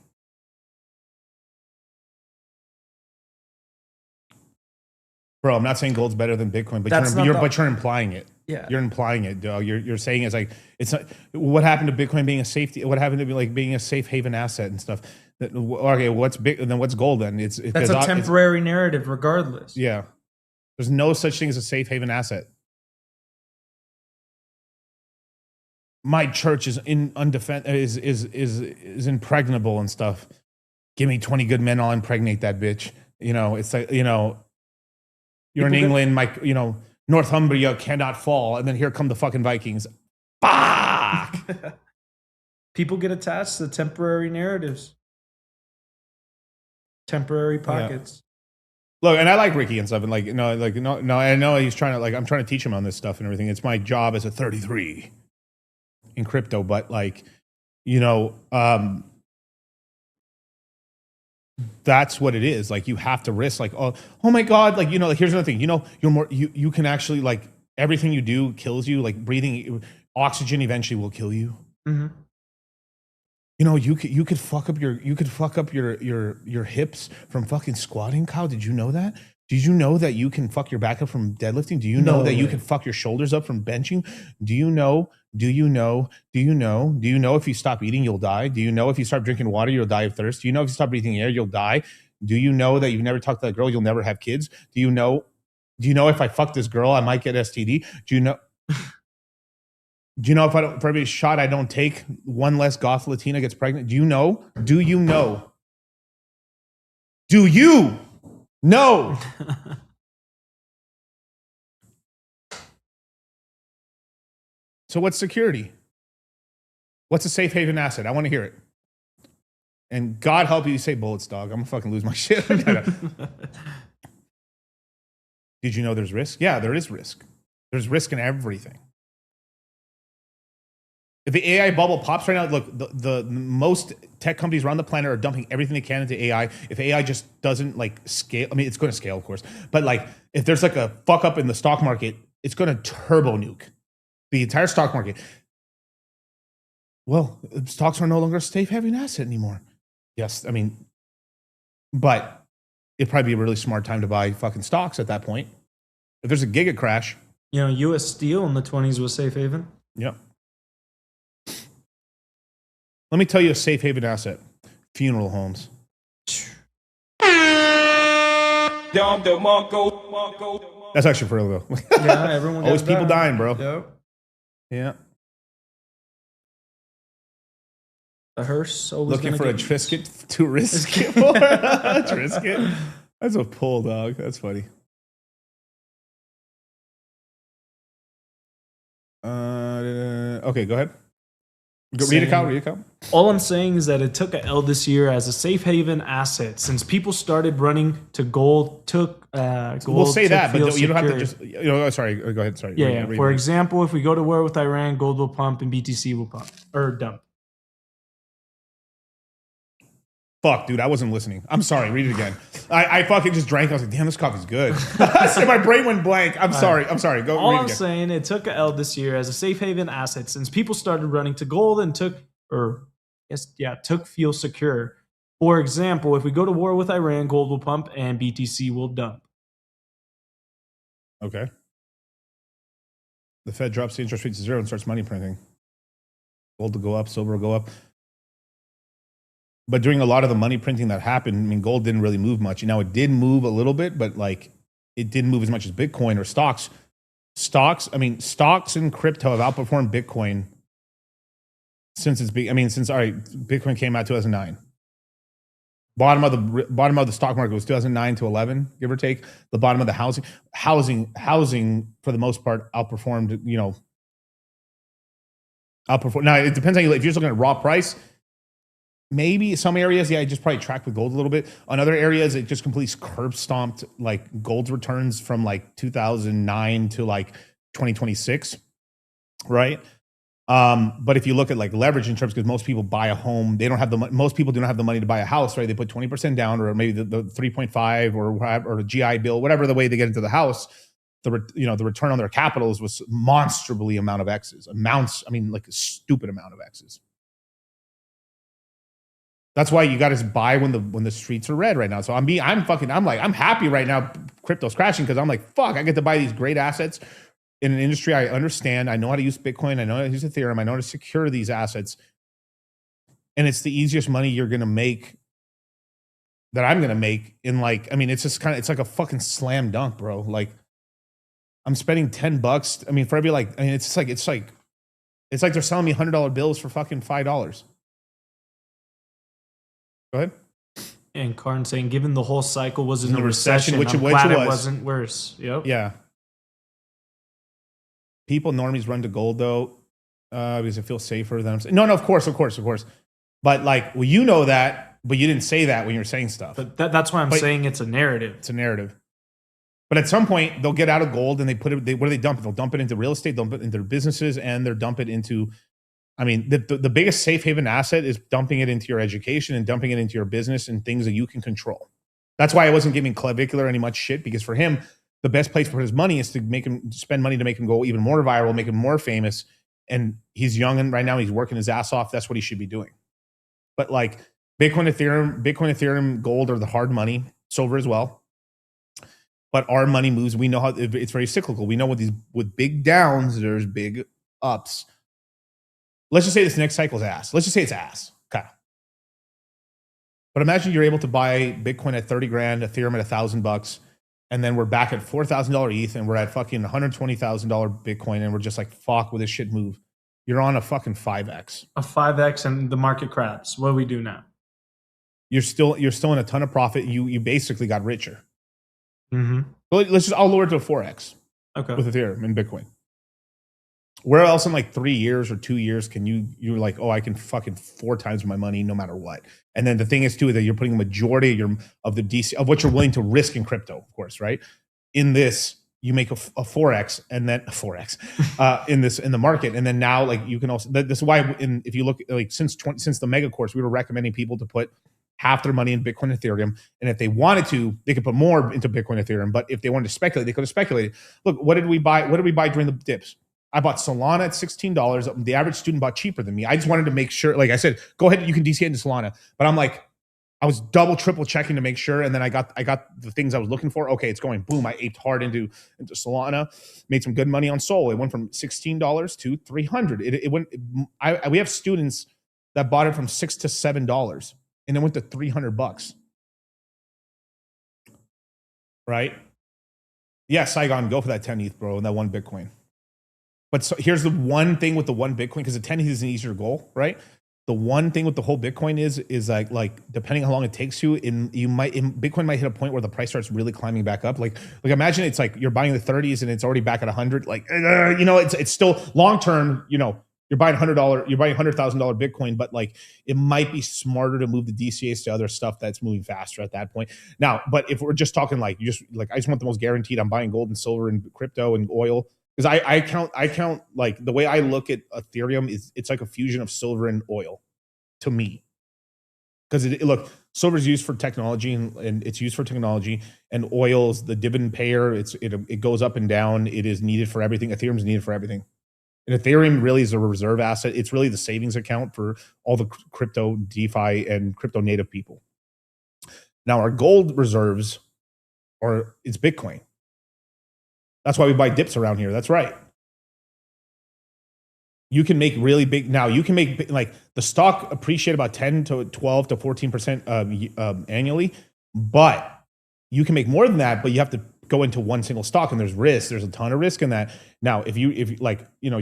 Speaker 9: Bro, I'm not saying gold's better than Bitcoin, but you're implying it.
Speaker 1: Yeah,
Speaker 9: you're implying it, dog. You're saying it's like it's not. What happened to Bitcoin being a safety? What happened to being a safe haven asset and stuff? Okay, what's gold then?
Speaker 1: That's a temporary narrative, regardless.
Speaker 9: Yeah, there's no such thing as a safe haven asset. My church is is impregnable and stuff. Give me 20 good men, I'll impregnate that bitch. You know, it's like you're in England, Northumbria cannot fall, and then here come the fucking Vikings. Fuck!
Speaker 1: People get attached to temporary narratives, temporary pockets.
Speaker 9: Yeah. Look, and I like Ricky and stuff, and no, I know he's trying to I'm trying to teach him on this stuff and everything. It's my job as a 33 in crypto, but that's what it is. Like you have to risk. Like oh my god. Like here's another thing. You can actually everything you do kills you. Like breathing oxygen eventually will kill you.
Speaker 1: Mm-hmm.
Speaker 9: You know, you could fuck up your hips from fucking squatting, Kyle. Did you know that? Did you know that you can fuck your back up from deadlifting? Do you know that you can fuck your shoulders up from benching? Do you know? Do you know? Do you know? Do you know if you stop eating, you'll die? Do you know if you start drinking water, you'll die of thirst? Do you know if you stop breathing air, you'll die? Do you know that you've never talked to that girl, you'll never have kids? Do you know if I fuck this girl, I might get STD? Do you know? Do you know if for every shot I don't take, one less goth Latina gets pregnant? Do you know? Do you know? Do you know? So what's security? What's a safe haven asset? I want to hear it. And God help you say bullets, dog. I'm gonna fucking lose my shit. Did you know there's risk? Yeah, there is risk. There's risk in everything. If the AI bubble pops right now, look, the most tech companies around the planet are dumping everything they can into AI. If AI just doesn't like scale, I mean, it's going to scale, of course, but like if there's like a fuck up in the stock market, it's going to turbo nuke the entire stock market. Well, stocks are no longer a safe haven asset anymore. Yes, I mean, but it'd probably be a really smart time to buy fucking stocks at that point. If there's a giga crash.
Speaker 1: You know, U.S. Steel in the 20s was safe haven.
Speaker 9: Yep. Let me tell you a safe haven asset. Funeral homes. That's actually for real though.
Speaker 1: Yeah, everyone
Speaker 9: always
Speaker 1: got
Speaker 9: people dying, bro.
Speaker 1: Yep.
Speaker 9: Yeah.
Speaker 1: A hearse always
Speaker 9: looking for a
Speaker 1: get
Speaker 9: Trisket to risk it for. Trisket? That's a pull, dog. That's funny. Okay, go ahead. Read a count.
Speaker 1: All I'm saying is that it took a L this year as a safe haven asset since people started running to gold. Gold.
Speaker 9: We'll say that, but you don't have to
Speaker 1: secure.
Speaker 9: just. Sorry, go ahead. Sorry.
Speaker 1: Yeah. For example, if we go to war with Iran, gold will pump and BTC will pump or dump.
Speaker 9: Fuck, dude, I wasn't listening. I'm sorry. Read it again. I fucking just drank. I was like, damn, this coffee's good. So my brain went blank. I'm sorry. Go
Speaker 1: All
Speaker 9: read it
Speaker 1: I'm
Speaker 9: again.
Speaker 1: saying, it took a L this year as a safe haven asset since people started running to gold and took feel secure. For example, if we go to war with Iran, gold will pump and BTC will dump.
Speaker 9: Okay. The Fed drops the interest rate to zero and starts money printing. Gold will go up, silver will go up. But during a lot of the money printing that happened, I mean, gold didn't really move much. Now, it did move a little bit, but like it didn't move as much as Bitcoin or stocks. Stocks and crypto have outperformed Bitcoin since Bitcoin came out 2009. Bottom of the stock market was 2009 to 11, give or take. The bottom of the housing for the most part outperformed. Now it depends on you. If you're just looking at raw price. Maybe some areas, it just probably tracked with gold a little bit. On other areas, it just completely curb stomped like gold's returns from like 2009 to like 2026, right? But if you look at like leverage in terms, because most people buy a home, most people do not have the money to buy a house, right? They put 20% down, or maybe the 3.5 or a GI Bill, whatever the way they get into the house. The return on their capitals was monstrously amount of X's, like a stupid amount of X's. That's why you got to buy when the streets are red right now. So I'm happy right now. Crypto's crashing because I'm like, fuck, I get to buy these great assets in an industry I understand. I know how to use Bitcoin. I know how to use Ethereum. I know how to secure these assets. And it's the easiest money you're going to make that I'm going to make it's like a fucking slam dunk, bro. Like I'm spending $10. I mean, for every it's like they're selling me $100 bills for fucking $5. Go ahead.
Speaker 1: And Karn saying, given the whole cycle was in a recession,
Speaker 9: which
Speaker 1: I'm
Speaker 9: it
Speaker 1: glad
Speaker 9: was.
Speaker 1: it wasn't worse. Yep.
Speaker 9: Yeah. People normies run to gold though, because it feels safer than I'm saying. No, of course. But like, well, you know that, but you didn't say that when you were saying stuff.
Speaker 1: But that's why I'm saying it's a narrative.
Speaker 9: It's a narrative. But at some point, they'll get out of gold and they put it. What do they dump it? They'll dump it into real estate. They'll dump it into their businesses, and they'll dump it into. I mean, the biggest safe haven asset is dumping it into your education and dumping it into your business and things that you can control. That's why I wasn't giving Clavicular any much shit, because for him, the best place for his money is to make him spend money to make him go even more viral, make him more famous. And he's young and right now he's working his ass off. That's what he should be doing. But like Bitcoin, Ethereum, gold are the hard money, silver as well. But our money moves. We know how it's very cyclical. We know with big downs, there's big ups. Let's just say this next cycle's ass. Let's just say it's ass. Okay. But imagine you're able to buy Bitcoin at 30 grand, Ethereum at $1,000, and then we're back at $4,000 ETH, and we're at fucking $120,000 Bitcoin, and we're just like, fuck, will this shit move? You're on a fucking 5x.
Speaker 1: A 5x, and the market crabs. What do we do now?
Speaker 9: You're still in a ton of profit. You basically got richer.
Speaker 1: Mm-hmm.
Speaker 9: But I'll lower it to a 4x.
Speaker 1: Okay.
Speaker 9: With Ethereum and Bitcoin. Where else in like 3 years or 2 years can you're like, oh, I can fucking 4 times my money no matter what. And then the thing is too that you're putting a majority of the DC of what you're willing to risk in crypto, of course, right? In this, you make a 4x and then a 4x in the market, and then now like you can also. This is why if you look like since the mega course, we were recommending people to put half their money in Bitcoin and Ethereum, and if they wanted to, they could put more into Bitcoin and Ethereum. But if they wanted to speculate, they could have speculated. Look, what did we buy? What did we buy during the dips? I bought Solana at $16. The average student bought cheaper than me. I just wanted to make sure, like I said, go ahead, you can DCA into Solana. But I'm like, I was double, triple checking to make sure. And then I got the things I was looking for. Okay, it's going boom. I aped hard into Solana, made some good money on Sol. It went from $16 to $300. It went, we have students that bought it from $6 to $7 and it went to $300. Right? Yeah, Saigon, go for that 10 ETH, bro, and that one Bitcoin. But so here's the one thing with the one Bitcoin, because the 10 is an easier goal, right? The one thing with the whole Bitcoin is like depending how long it takes you, Bitcoin might hit a point where the price starts really climbing back up. Like imagine it's like you're buying the 30s and it's already back at 100. Like it's still long term. You're buying $100,000 Bitcoin, but like it might be smarter to move the DCAs to other stuff that's moving faster at that point. Now, but if we're just talking like I just want the most guaranteed. I'm buying gold and silver and crypto and oil. Because I count like the way I look at Ethereum is it's like a fusion of silver and oil to me. Because look, silver is used for technology and it's used for technology, and oil is the dividend payer. It goes up and down. It is needed for everything. Ethereum is needed for everything. And Ethereum really is a reserve asset. It's really the savings account for all the crypto, DeFi, and crypto native people. Now our gold reserves it's Bitcoin. That's why we buy dips around here. That's right. You can make really big. Now you can make like the stock appreciate about 10 to 12 to 14% annually, but you can make more than that. But you have to go into one single stock, and there's risk. There's a ton of risk in that. Now, if you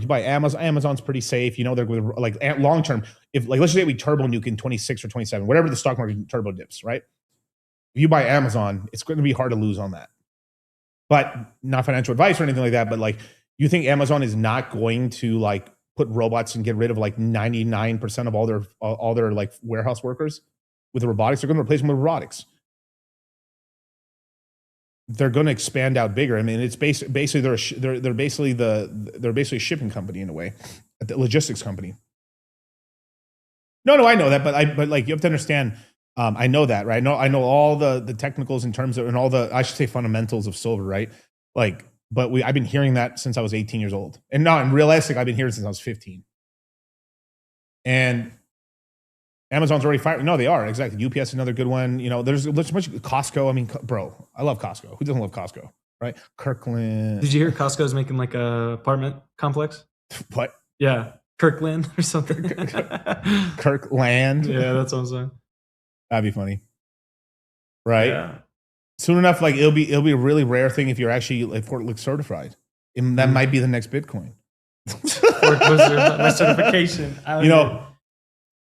Speaker 9: buy Amazon, Amazon's pretty safe. They're like long term. If like let's just say we turbo nuke in 26 or 27, whatever the stock market turbo dips, right? If you buy Amazon, it's going to be hard to lose on that. But not financial advice or anything like that. But like, you think Amazon is not going to like put robots and get rid of like 99% of all their like warehouse workers with the robotics? They're going to replace them with robotics. They're going to expand out bigger. I mean, it's basically they're basically a shipping company in a way, a logistics company. No, I know that, but like you have to understand. I know that, right? I know all the technicals in terms of, and all the, I should say, fundamentals of silver, right? Like, but I've been hearing that since I was 18 years old. And no, in realistic, I've been hearing since I was 15. And Amazon's already fired. No, they are, exactly. UPS is another good one. There's much Costco. I mean, bro, I love Costco. Who doesn't love Costco, right? Kirkland.
Speaker 1: Did you hear Costco's making like a apartment complex?
Speaker 9: What?
Speaker 1: Yeah, Kirkland or something.
Speaker 9: Kirkland.
Speaker 1: Yeah, that's what I'm saying.
Speaker 9: That'd be funny, right?
Speaker 1: Yeah.
Speaker 9: Soon enough, like it'll be a really rare thing if you're actually like Fort certified. And that might be the next Bitcoin.
Speaker 1: My certification.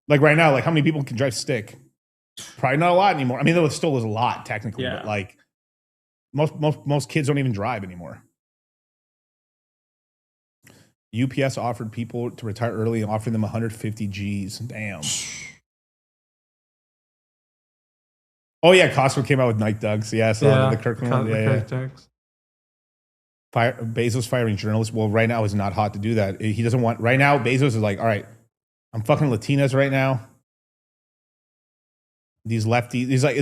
Speaker 9: Like right now, like how many people can drive stick? Probably not a lot anymore. I mean, there still is a lot technically, but like most kids don't even drive anymore. UPS offered people to retire early and offering them 150 G's. Damn. Oh yeah, Costco came out with night dugs. Yeah, so the Kirkland one. Yeah. Bezos firing journalists. Well, right now is not hot to do that. He doesn't want. Right now, Bezos is like, all right, I'm fucking Latinas right now. These lefties. He's like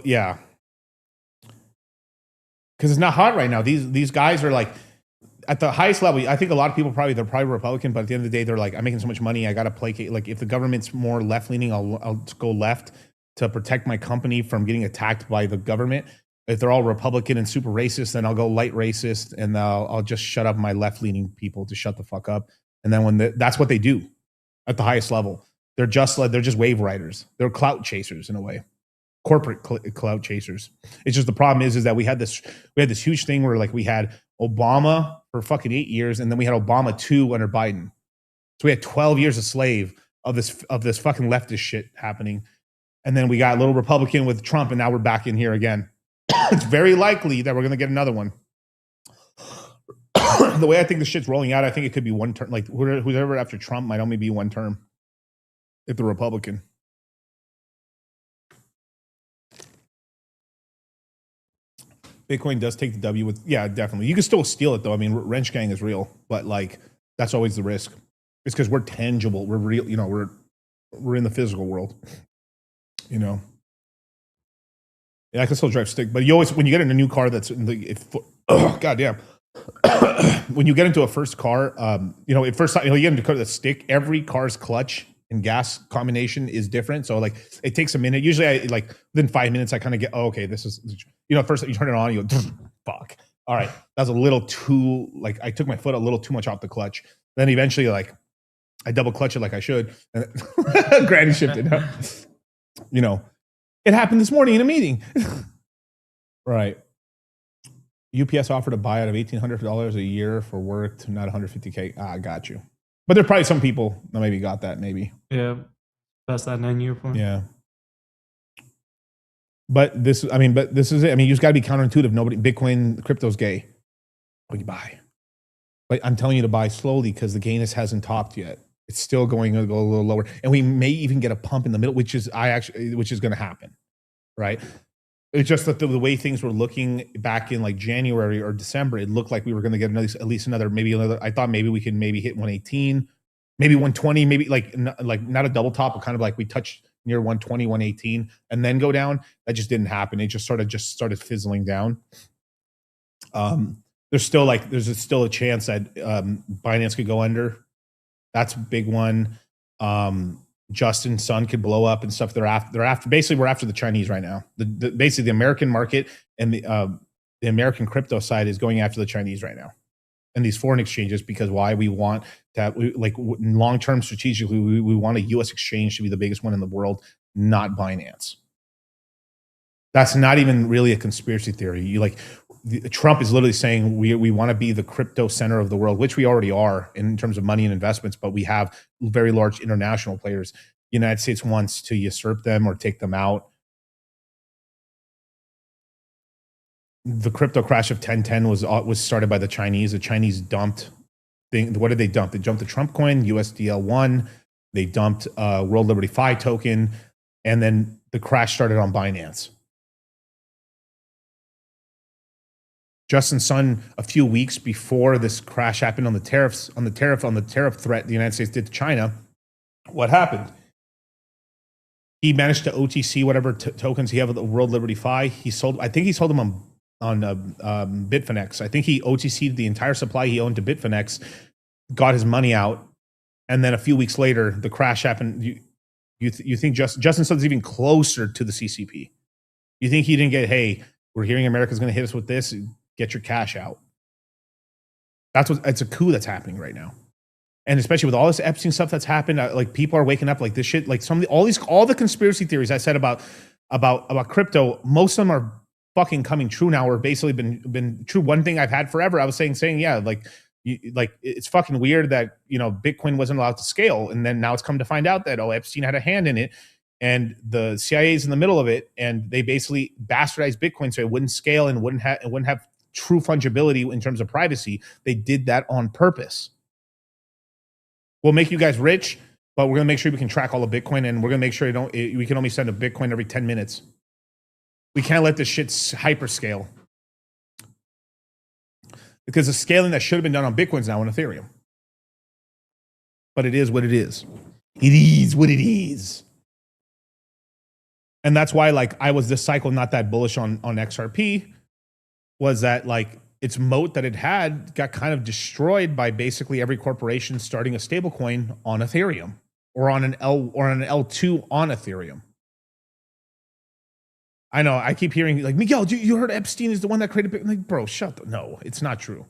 Speaker 9: yeah, because it's not hot right now. These guys are like, at the highest level, I think a lot of people they're probably Republican, but at the end of the day, they're like, I'm making so much money, I got to placate. Like, if the government's more left leaning, I'll go left to protect my company from getting attacked by the government. If they're all Republican and super racist, then I'll go light racist, and I'll just shut up my left leaning people to shut the fuck up. And then that's what they do at the highest level. They're just wave riders. They're clout chasers in a way. Corporate clout chasers. It's just the problem is that we had this huge thing where like we had Obama for fucking 8 years, and then we had Obama 2 under Biden. So we had 12 years a slave of this fucking leftist shit happening, and then we got a little Republican with Trump, and now we're back in here again. It's very likely that we're gonna get another one. The way I think the shit's rolling out, I think it could be one term. Like whoever after Trump might only be one term if the Republican. Bitcoin does take the W with, yeah, definitely. You can still steal it though. I mean, wrench gang is real, but like that's always the risk. It's because we're tangible. We're real. You know, we're in the physical world. You know. Yeah, I can still drive stick, but you always when you get in a new car that's in the goddamn. When you get into a first car, you know, at first you get into the stick. Every car's clutch and gas combination is different. So like it takes a minute. Usually I like within 5 minutes I kind of get, oh, okay, this is, you know, first you turn it on, you go, fuck. All right. That's a little too, like I took my foot a little too much off the clutch. Then eventually like I double clutch it like I should. And granny shifted. You know, it happened this morning in a meeting. Right. UPS offered a buyout of $1,800 a year for work to not $150K. I got you. But there are probably some people that maybe got that, maybe.
Speaker 1: Yeah. That's that 9-year plan.
Speaker 9: Yeah. But this is it. I mean, you just got to be counterintuitive. Bitcoin, crypto's gay. What do you buy? But I'm telling you to buy slowly because the gayness hasn't topped yet. It's still going to go a little lower. And we may even get a pump in the middle, which is going to happen. Right? It's just that the way things were looking back in like January or December, it looked like we were going to get at least another. I thought maybe we could hit 118, maybe 120, maybe like not a double top, but kind of like we touched near 120, 118, and then go down. That just didn't happen. It just started fizzling down. There's still a chance that Binance could go under. That's a big one. Justin Sun could blow up and stuff. They're after basically we're after the Chinese right now. Basically the American market and the American crypto side is going after the Chinese right now, and these foreign exchanges, because why? We want to have, like long term strategically, we want a U.S. exchange to be the biggest one in the world, not Binance. That's not even really a conspiracy theory. Trump is literally saying we want to be the crypto center of the world, which we already are in terms of money and investments, but we have very large international players. The United States wants to usurp them or take them out. The crypto crash of 1010 was started by the Chinese. The Chinese dumped what did they dump? They dumped the Trump coin, USDL1. They dumped World Liberty Fi token, and then the crash started on Binance. Justin Sun, a few weeks before this crash happened on the tariff threat the United States did to China, what happened? He managed to OTC whatever tokens he had with the World Liberty Fi. I think he sold them on Bitfinex. I think he OTC'd the entire supply he owned to Bitfinex, got his money out, and then a few weeks later, the crash happened. You think Justin Sun's even closer to the CCP? You think he didn't get, hey, we're hearing America's going to hit us with this, get your cash out? It's a coup that's happening right now. And especially with all this Epstein stuff that's happened, like people are waking up like this shit, like all the conspiracy theories I said about crypto, most of them are fucking coming true now, or basically been true. One thing I've had forever, I was saying, yeah, like it's fucking weird that, you know, Bitcoin wasn't allowed to scale. And then now it's come to find out that, Epstein had a hand in it, and the CIA is in the middle of it. And they basically bastardized Bitcoin so it wouldn't scale and wouldn't have true fungibility in terms of privacy. They did that on purpose. We'll make you guys rich, but we're going to make sure we can track all the Bitcoin, and we're going to make sure we can only send a Bitcoin every 10 minutes. We can't let this shit hyperscale, because the scaling that should have been done on Bitcoin is now on Ethereum. But it is what it is. It is what it is. And that's why, like, I was this cycle not that bullish on XRP, was that, like, its moat that it had got kind of destroyed by basically every corporation starting a stablecoin on Ethereum or on an L2 on Ethereum. I know I keep hearing like, Miguel, you heard Epstein is the one that created Bitcoin? Like, bro, no, it's not true.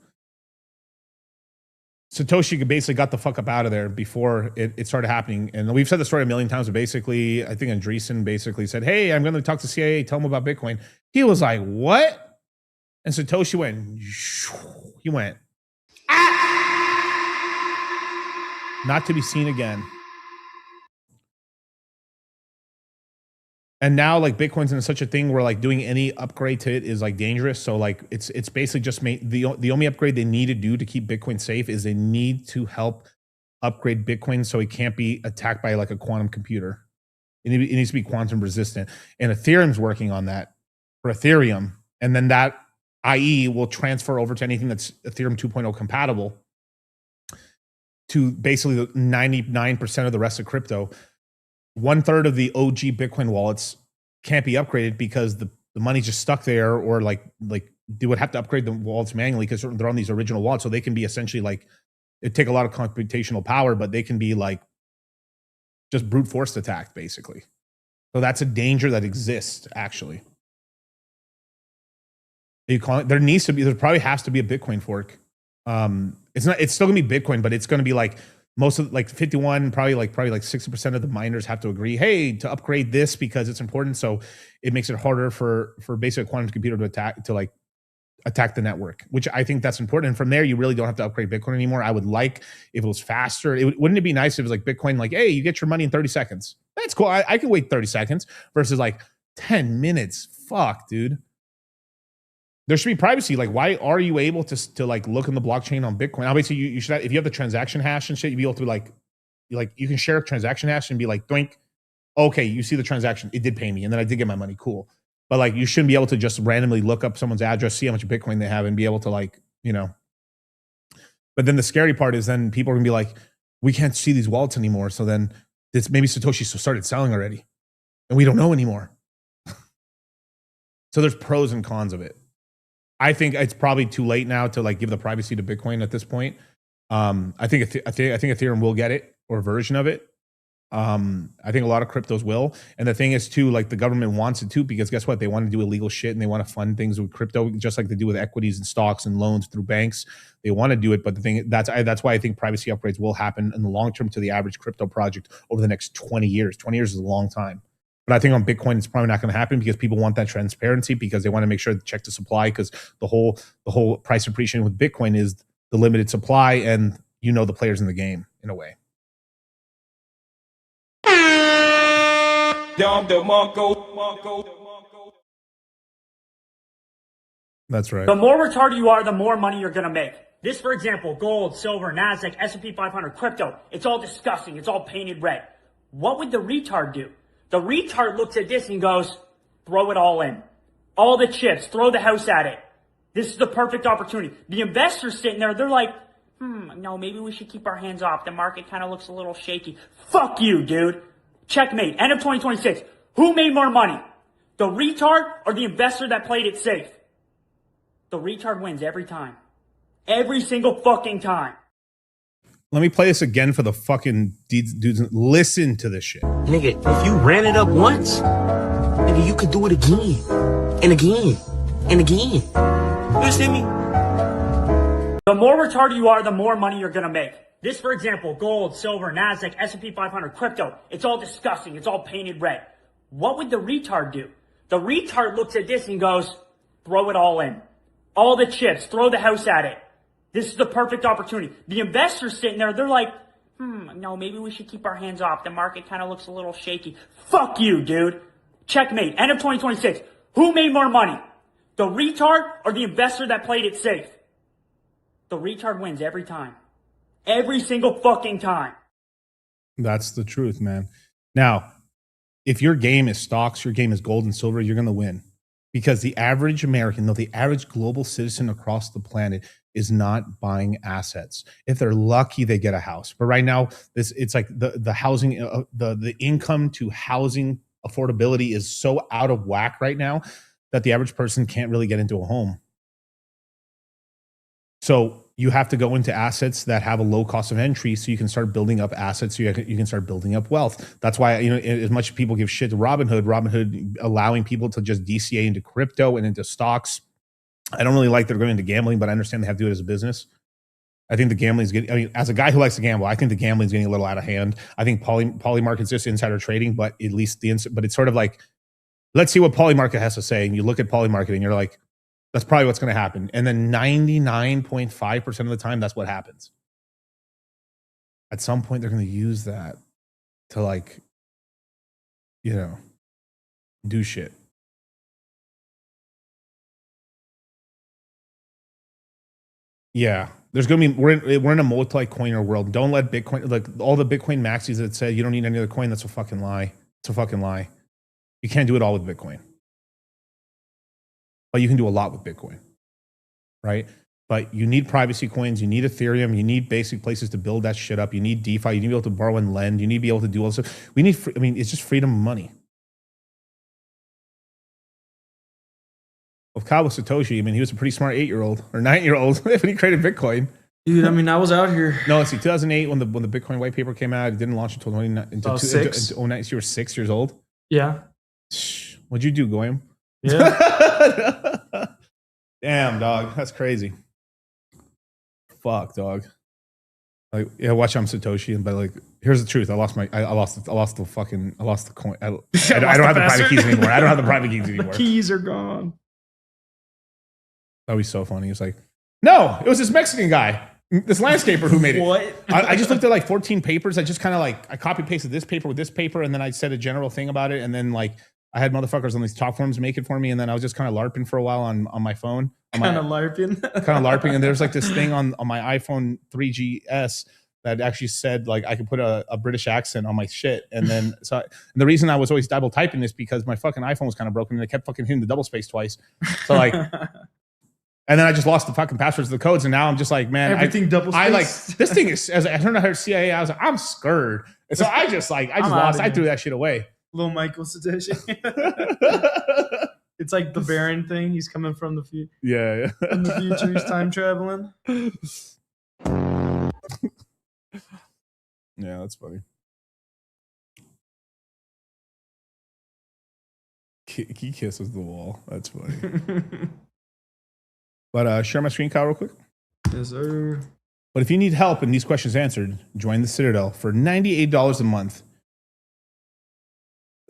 Speaker 9: Satoshi basically got the fuck up out of there before it started happening. And we've said the story a million times, but basically, I think Andreessen basically said, hey, I'm going to talk to CIA, tell them about Bitcoin. He was like, what? And Satoshi went, not to be seen again. And now like Bitcoin's in such a thing where like doing any upgrade to it is like dangerous. So like it's basically just the only upgrade they need to do to keep Bitcoin safe is they need to help upgrade Bitcoin so it can't be attacked by like a quantum computer. It needs to be quantum resistant. And Ethereum's working on that for Ethereum. And then that IE will transfer over to anything that's Ethereum 2.0 compatible to basically 99% of the rest of crypto. 1/3 of the OG Bitcoin wallets can't be upgraded because the money's just stuck there, or like they would have to upgrade the wallets manually because they're on these original wallets. So they can be essentially like, it take a lot of computational power, but they can be like just brute force attacked basically. So that's a danger that exists actually. There probably has to be a Bitcoin fork. It's still gonna be Bitcoin, but it's gonna be like most of like 51, probably like 60% of the miners have to agree, hey, to upgrade this because it's important. So it makes it harder for basic quantum computer to attack the network, which I think that's important. And from there, you really don't have to upgrade Bitcoin anymore. I would like if it was faster. Wouldn't it be nice if it was like Bitcoin, like, hey, you get your money in 30 seconds. That's cool. I can wait 30 seconds versus like 10 minutes. Fuck, dude. There should be privacy. Like, why are you able to like look in the blockchain on Bitcoin? Obviously, you should have, if you have the transaction hash and shit, you'd be able to like you can share a transaction hash and be like, doink, okay, you see the transaction, it did pay me, and then I did get my money, cool. But like, you shouldn't be able to just randomly look up someone's address, see how much Bitcoin they have, and be able to like, you know. But then the scary part is then people are gonna be like, we can't see these wallets anymore. So then maybe Satoshi started selling already, and we don't know anymore. So there's pros and cons of it. I think it's probably too late now to like give the privacy to Bitcoin at this point. I think Ethereum will get it, or a version of it. I think a lot of cryptos will. And the thing is too, like the government wants it too, because guess what? They want to do illegal shit and they want to fund things with crypto, just like they do with equities and stocks and loans through banks. They want to do it. But the thing that's why I think privacy upgrades will happen in the long term to the average crypto project over the next 20 years. 20 years is a long time. But I think on Bitcoin, it's probably not going to happen because people want that transparency, because they want to make sure to check the supply, because the whole price appreciation with Bitcoin is the limited supply and the players in the game in a way. That's right.
Speaker 23: The more retarded you are, the more money you're going to make. This, for example, gold, silver, NASDAQ, S&P 500, crypto, it's all disgusting. It's all painted red. What would the retard do? The retard looks at this and goes, throw it all in. All the chips, throw the house at it. This is the perfect opportunity. The investors sitting there, they're like, no, maybe we should keep our hands off. The market kind of looks a little shaky. Fuck you, dude. Checkmate. End of 2026. Who made more money? The retard or the investor that played it safe? The retard wins every time. Every single fucking time.
Speaker 9: Let me play this again for the fucking dudes. Listen to this shit.
Speaker 12: Nigga, if you ran it up once, nigga, you could do it again. And again. And again. You understand me?
Speaker 23: The more retarded you are, the more money you're going to make. This, for example, gold, silver, NASDAQ, S&P 500, crypto, it's all disgusting. It's all painted red. What would the retard do? The retard looks at this and goes, throw it all in. All the chips, throw the house at it. This is the perfect opportunity. The investors sitting there, they're like, no, maybe we should keep our hands off. The market kind of looks a little shaky. Fuck you, dude. Checkmate. End of 2026. Who made more money? The retard or the investor that played it safe? The retard wins every time. Every single fucking time.
Speaker 9: That's the truth, man. Now, if your game is stocks, your game is gold and silver, you're going to win. Because the average American, the average global citizen across the planet is not buying assets. If they're lucky, they get a house. But right now, it's like the housing, the income to housing affordability is so out of whack right now that the average person can't really get into a home. So you have to go into assets that have a low cost of entry so you can start building up assets, so you can start building up wealth. That's why, as much as people give shit to Robinhood allowing people to just DCA into crypto and into stocks. I don't really like they're going into gambling, but I understand they have to do it as a business. I think the gambling is getting, as a guy who likes to gamble, I think the gambling is getting a little out of hand. I think Polymarket's just insider trading, but at least but it's sort of like, let's see what Polymarket has to say. And you look at Polymarket and you're like, that's probably what's going to happen. And then 99.5% of the time, that's what happens. At some point, they're going to use that to do shit. Yeah. There's going to be, we're in a multi-coiner world. Don't let Bitcoin, like all the Bitcoin maxis that say you don't need any other coin, that's a fucking lie. It's a fucking lie. You can't do it all with Bitcoin. But you can do a lot with Bitcoin, right? But you need privacy coins, you need Ethereum, you need basic places to build that shit up. You need DeFi, you need to be able to borrow and lend, you need to be able to do all this stuff. We need, it's just freedom of money. If Kyle was Satoshi, he was a pretty smart 8-year-old or 9-year-old when he created Bitcoin.
Speaker 1: Dude, I was out here.
Speaker 9: No, see, 2008 when the Bitcoin white paper came out, it didn't launch until
Speaker 1: 6.
Speaker 9: You were 6 years old.
Speaker 1: Yeah.
Speaker 9: What'd you do, Goyam?
Speaker 1: Yeah.
Speaker 9: Damn, dog, that's crazy. Fuck, dog. Like, yeah, watch I'm Satoshi, but here's the truth. I lost the coin. I don't have the private keys anymore. I don't have the private keys anymore.
Speaker 1: The keys are gone.
Speaker 9: That was so funny. He was like, no, it was this Mexican guy, this landscaper who made it.
Speaker 1: What?
Speaker 9: I just looked at 14 papers. I just kind of I copy pasted this paper with this paper, and then I said a general thing about it, and then I had motherfuckers on these talk forums make it for me, and then I was just kind of LARPing for a while on my phone.
Speaker 1: Kind of LARPing. And there's this thing on my iPhone 3GS that actually said I could put a British accent on my shit. And then and the reason I was always double typing this because my fucking iPhone was kind of broken and I kept fucking hitting the double space twice. So and then I just lost the fucking passwords to the codes, and now I'm just man, everything double space.
Speaker 9: This thing is, as I turned out her CIA, I was I'm scared. And so I just I threw that shit away.
Speaker 1: Little Michael Satoshi. It's like the Baron thing. He's coming from the future.
Speaker 9: Yeah.
Speaker 1: From the future, he's time traveling.
Speaker 9: Yeah, that's funny. He kisses the wall. That's funny. But share my screen, Kyle, real quick.
Speaker 1: Yes, sir.
Speaker 9: But if you need help and these questions answered, join the Citadel for $98 a month.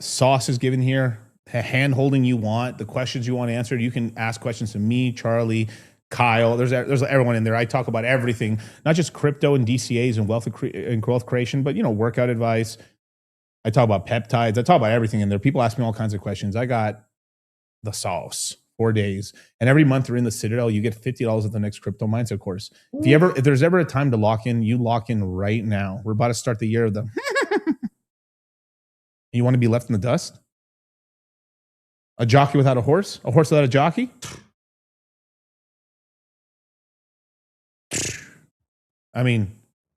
Speaker 9: Sauce is given here. Hand holding you want, the questions you want answered. You can ask questions to me, Charlie, Kyle. There's everyone in there. I talk about everything, not just crypto and DCAs and wealth creation, but workout advice. I talk about peptides. I talk about everything in there. People ask me all kinds of questions. I got the sauce. 4 days, and every month you're in the Citadel, you get $50 at the next crypto mindset course. If there's ever a time to lock in, you lock in right now. We're about to start the year of the. You want to be left in the dust? A jockey without a horse without a jockey?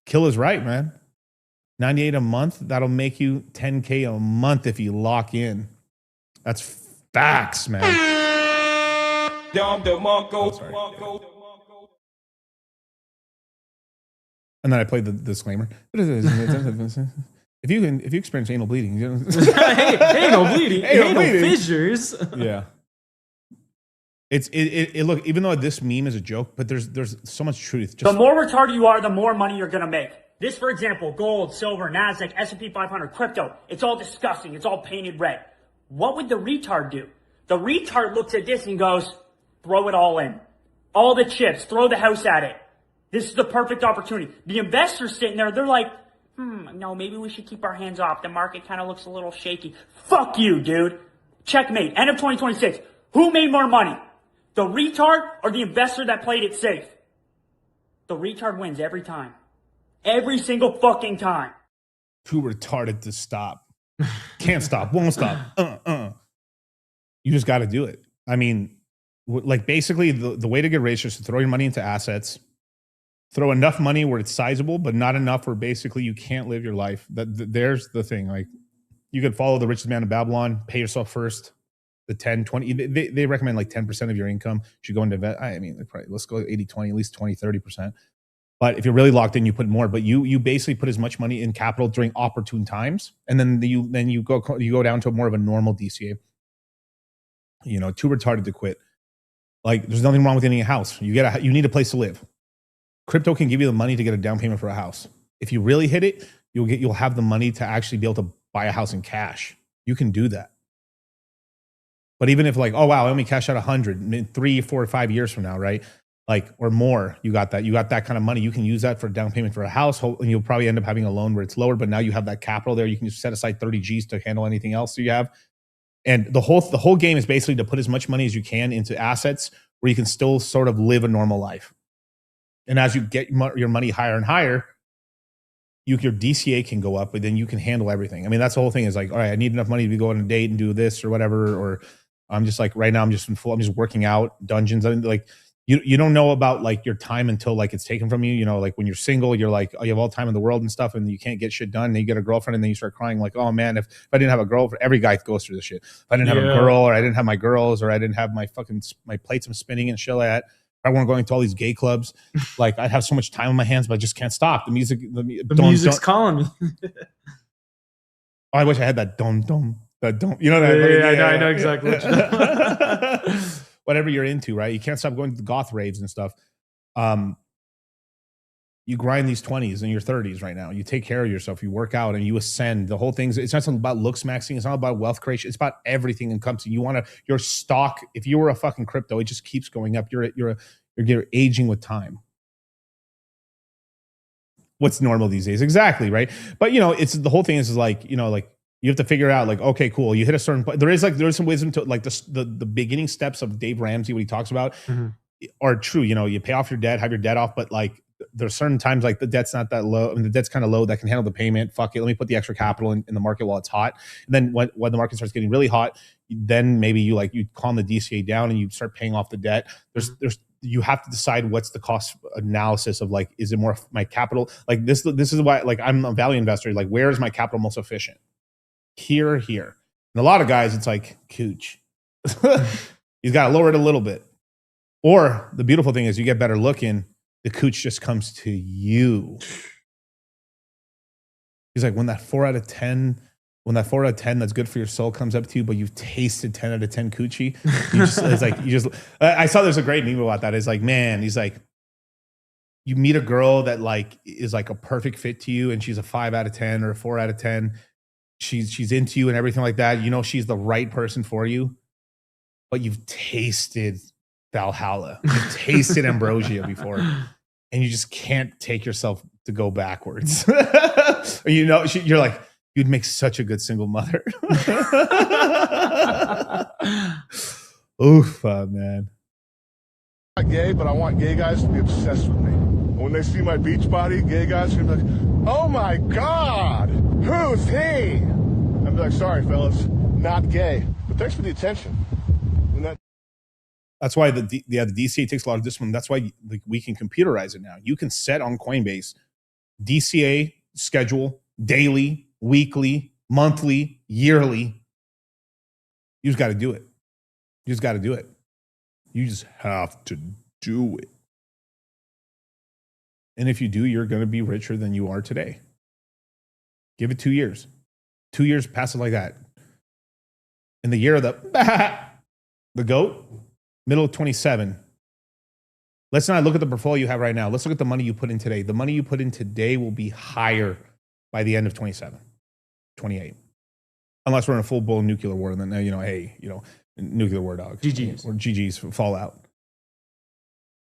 Speaker 9: Kill is right, man. 98 a month, that'll make you 10K a month if you lock in. That's facts, man. And then I played the disclaimer. If you experience anal bleeding,
Speaker 1: anal bleeding, anal fissures.
Speaker 9: Yeah. It look, even though this meme is a joke, but there's so much truth.
Speaker 10: The more retarded you are, the more money you're gonna make. This, for example, gold, silver, NASDAQ, S&P 500, crypto. It's all disgusting. It's all painted red. What would the retard do? The retard looks at this and goes, throw it all in. All the chips, throw the house at it. This is the perfect opportunity. The investors sitting there, they're like, no, maybe we should keep our hands off. The market kind of looks a little shaky. Fuck you, dude. Checkmate. End of 2026. Who made more money? The retard or the investor that played it safe? The retard wins every time. Every single fucking time.
Speaker 9: Too retarded to stop. Can't stop. Won't stop. You just got to do it. Basically, the way to get rich is to throw your money into assets, throw enough money where it's sizable, but not enough where basically you can't live your life. There's the thing. You could follow the richest man in Babylon, pay yourself first,
Speaker 1: the 10, 20, they recommend like 10% of your income should go into invest. I mean, probably, let's go 80, 20, at least 20, 30%. But if you're really locked in, you put more. But you basically put as much money in capital during opportune times, and then you go down to more of a normal DCA. You know, too retarded to quit. Like, there's nothing wrong with getting a house. You need a place to live. Crypto can give you the money to get a down payment for a house. If you really hit it, you'll have the money to actually be able to buy a house in cash. You can do that. But even if like, oh wow, I only cash out 100, 3, 4, or 5 years from now, right? Like, or more, you got that kind of money. You can use that for a down payment for a house, and you'll probably end up having a loan where it's lower, but now you have that capital there. You can just set aside 30 G's to handle anything else you have. And the whole game is basically to put as much money as you can into assets where you can still sort of live a normal life. And as you get your money higher and higher, your DCA can go up, but then you can handle everything. I mean, that's the whole thing is like, all right, I need enough money to go on a date and do this or whatever. Or I'm just like, right now I'm just working out dungeons. I mean, like, you don't know about like your time until like it's taken from you. You know, like when you're single, you're like, oh, you have all the time in the world and stuff, and you can't get shit done. And then you get a girlfriend, and then you start crying like, oh man, if I didn't have a girlfriend, every guy goes through this shit. If I didn't have a girl, or I didn't have my girls, or I didn't have my plates I'm spinning and shit like that. I want going to all these gay clubs. Like, I'd have so much time on my hands, but I just can't stop. The music's
Speaker 13: calling me.
Speaker 1: Oh, I wish I had that dum. You know
Speaker 13: that? I know exactly what you're
Speaker 1: whatever you're into, right? You can't stop going to the goth raves and stuff. You grind these 20s and your 30s right now. You take care of yourself. You work out and you ascend. The whole thing's, it's not something about looks maxing. It's not about wealth creation. It's about everything encompassing. You want to, your stock, if you were a fucking crypto, it just keeps going up. You're aging with time. What's normal these days? Exactly, right? But you know, it's the whole thing is like, you know, like you have to figure out like, okay, cool. You hit a certain point. There is some wisdom to like the beginning steps of Dave Ramsey, what he talks about are true. You know, you pay off your debt, have your debt off, but like there's certain times like the debt's not that low. I mean, the debt's kind of low that can handle the payment. Fuck it. Let me put the extra capital in the market while it's hot. And then when the market starts getting really hot, then maybe you calm the DCA down and you start paying off the debt. You have to decide what's the cost analysis of like, is it more my capital? Like this is why, like, I'm a value investor. Like, where is my capital most efficient? Here. And a lot of guys, it's like, cooch. He's got to lower it a little bit. Or the beautiful thing is you get better looking, the cooch just comes to you. He's like, when that 4 out of 10 that's good for your soul comes up to you, but you've tasted 10 out of 10 coochie. I saw there's a great meme about that. It's like, man, he's like, you meet a girl that like is like a perfect fit to you, and she's a 5 out of 10 or a 4 out of 10. She's into you and everything like that. You know, she's the right person for you, but you've tasted Valhalla, you've tasted Ambrosia before, and you just can't take yourself to go backwards. You know, you're like, you'd make such a good single mother. Oof, man.
Speaker 22: I'm not gay, but I want gay guys to be obsessed with me. When they see my beach body, gay guys are gonna be like, oh my God, who's he? I'd be like, sorry, fellas, not gay. But thanks for the attention.
Speaker 1: That's why the DCA takes a lot of discipline. That's why we can computerize it now. You can set on Coinbase DCA schedule daily, weekly, monthly, yearly. You just got to do it. You just have to do it. And if you do, you're going to be richer than you are today. Give it 2 years. 2 years, pass it like that. In the year of the GOAT, middle of 27. Let's not look at the portfolio you have right now. Let's look at the money you put in today. The money you put in today will be higher by the end of 27, 28. Unless we're in a full-blown nuclear war, and then, you know, hey, you know, nuclear war dog.
Speaker 13: GGs.
Speaker 1: Or GGs, fallout.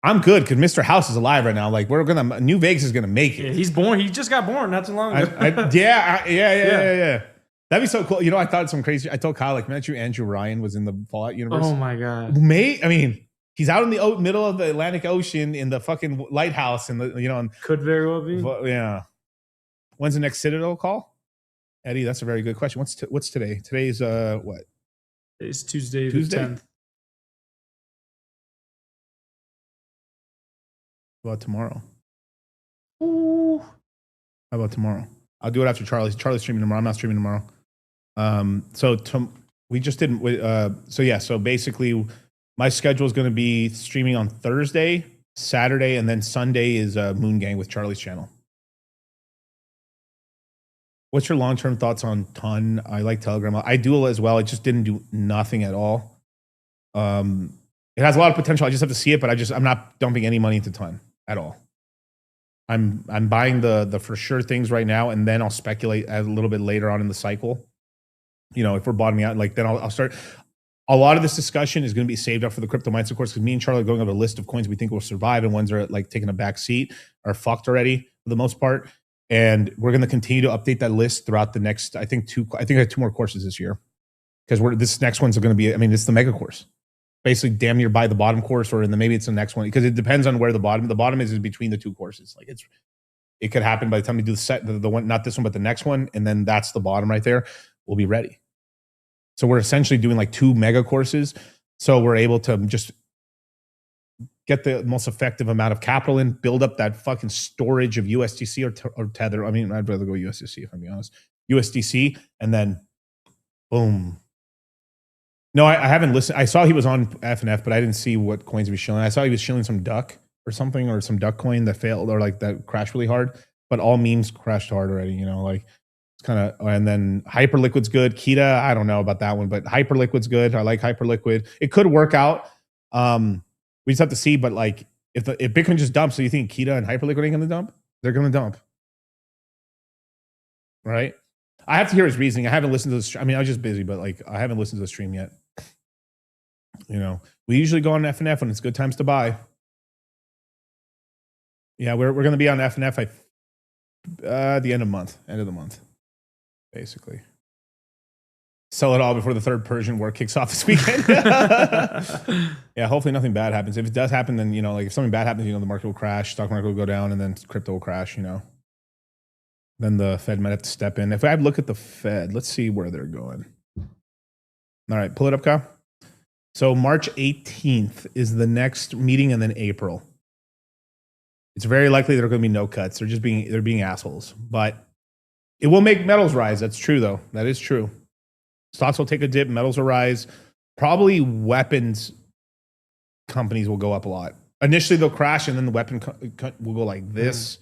Speaker 1: I'm good because Mr. House is alive right now. Like, New Vegas is gonna make it.
Speaker 13: Yeah, he's born. He just got born not too long ago.
Speaker 1: Yeah. That'd be so cool. You know, I thought some crazy. I told Kyle, like, man, Andrew Ryan was in the Fallout universe.
Speaker 13: Oh my God.
Speaker 1: Mate, I mean, he's out in the middle of the Atlantic Ocean in the fucking lighthouse, and
Speaker 13: could very well be.
Speaker 1: Yeah. When's the next Citadel call? Eddie, that's a very good question. What's today? Today's what?
Speaker 13: It's Tuesday the 10th.
Speaker 1: How about tomorrow?
Speaker 13: Ooh.
Speaker 1: How about tomorrow? I'll do it after Charlie's streaming tomorrow. I'm not streaming tomorrow. So We just didn't. So basically, my schedule is going to be streaming on Thursday, Saturday, and then Sunday is Moon Gang with Charlie's channel. What's your long-term thoughts on Ton? I like Telegram. I do as well. It just didn't do nothing at all. It has a lot of potential. I just have to see it, but I'm not dumping any money into Ton at all. I'm buying the for sure things right now, and then I'll speculate a little bit later on in the cycle. You know, if we're bottoming out, like then I'll start. A lot of this discussion is going to be saved up for the crypto mindset course because me and Charlie are going over a list of coins we think will survive and ones that are like taking a back seat are fucked already for the most part. And we're going to continue to update that list throughout the next. I think I have 2 more courses this year because this next one's going to be. I mean, it's the mega course, basically damn near by the bottom course, or maybe it's the next one because it depends on where the bottom is between the 2 courses. Like it could happen by the time we do the one, not this one, but the next one, and then that's the bottom right there. We'll be ready. So we're essentially doing like 2 mega courses. So we're able to just get the most effective amount of capital in, build up that fucking storage of USDC or Tether. I mean, I'd rather go USDC if I'm being honest. USDC, and then boom. No, I haven't listened. I saw he was on FNF, but I didn't see what coins he was shilling. I saw he was shilling some duck or something, or some duck coin that failed or like that crashed really hard. But all memes crashed hard already, you know, like it's kind of. And then Hyperliquid's good. Kita, I don't know about that one, but Hyperliquid's good. I like Hyperliquid. It could work out. We just have to see. But like, if Bitcoin just dumps, so you think Kita and Hyperliquid ain't gonna dump? They're gonna dump, right? I have to hear his reasoning. I haven't listened to this. I mean, I was just busy, but like, I haven't listened to the stream yet. You know, we usually go on FNF when it's good times to buy. Yeah, we're going to be on FNF the end of the month, basically. Sell it all before the 3rd Persian War kicks off this weekend. Yeah, hopefully nothing bad happens. If it does happen, then, you know, like if something bad happens, you know, the market will crash, stock market will go down, and then crypto will crash, you know. Then the Fed might have to step in. If I look at the Fed, let's see where they're going. All right, pull it up, Kyle. So March 18th is the next meeting, and then April. It's very likely there are going to be no cuts. They're being assholes. But it will make metals rise. That's true, though. That is true. Stocks will take a dip. Metals will rise. Probably weapons companies will go up a lot. Initially, they'll crash, and then the weapon will go like this.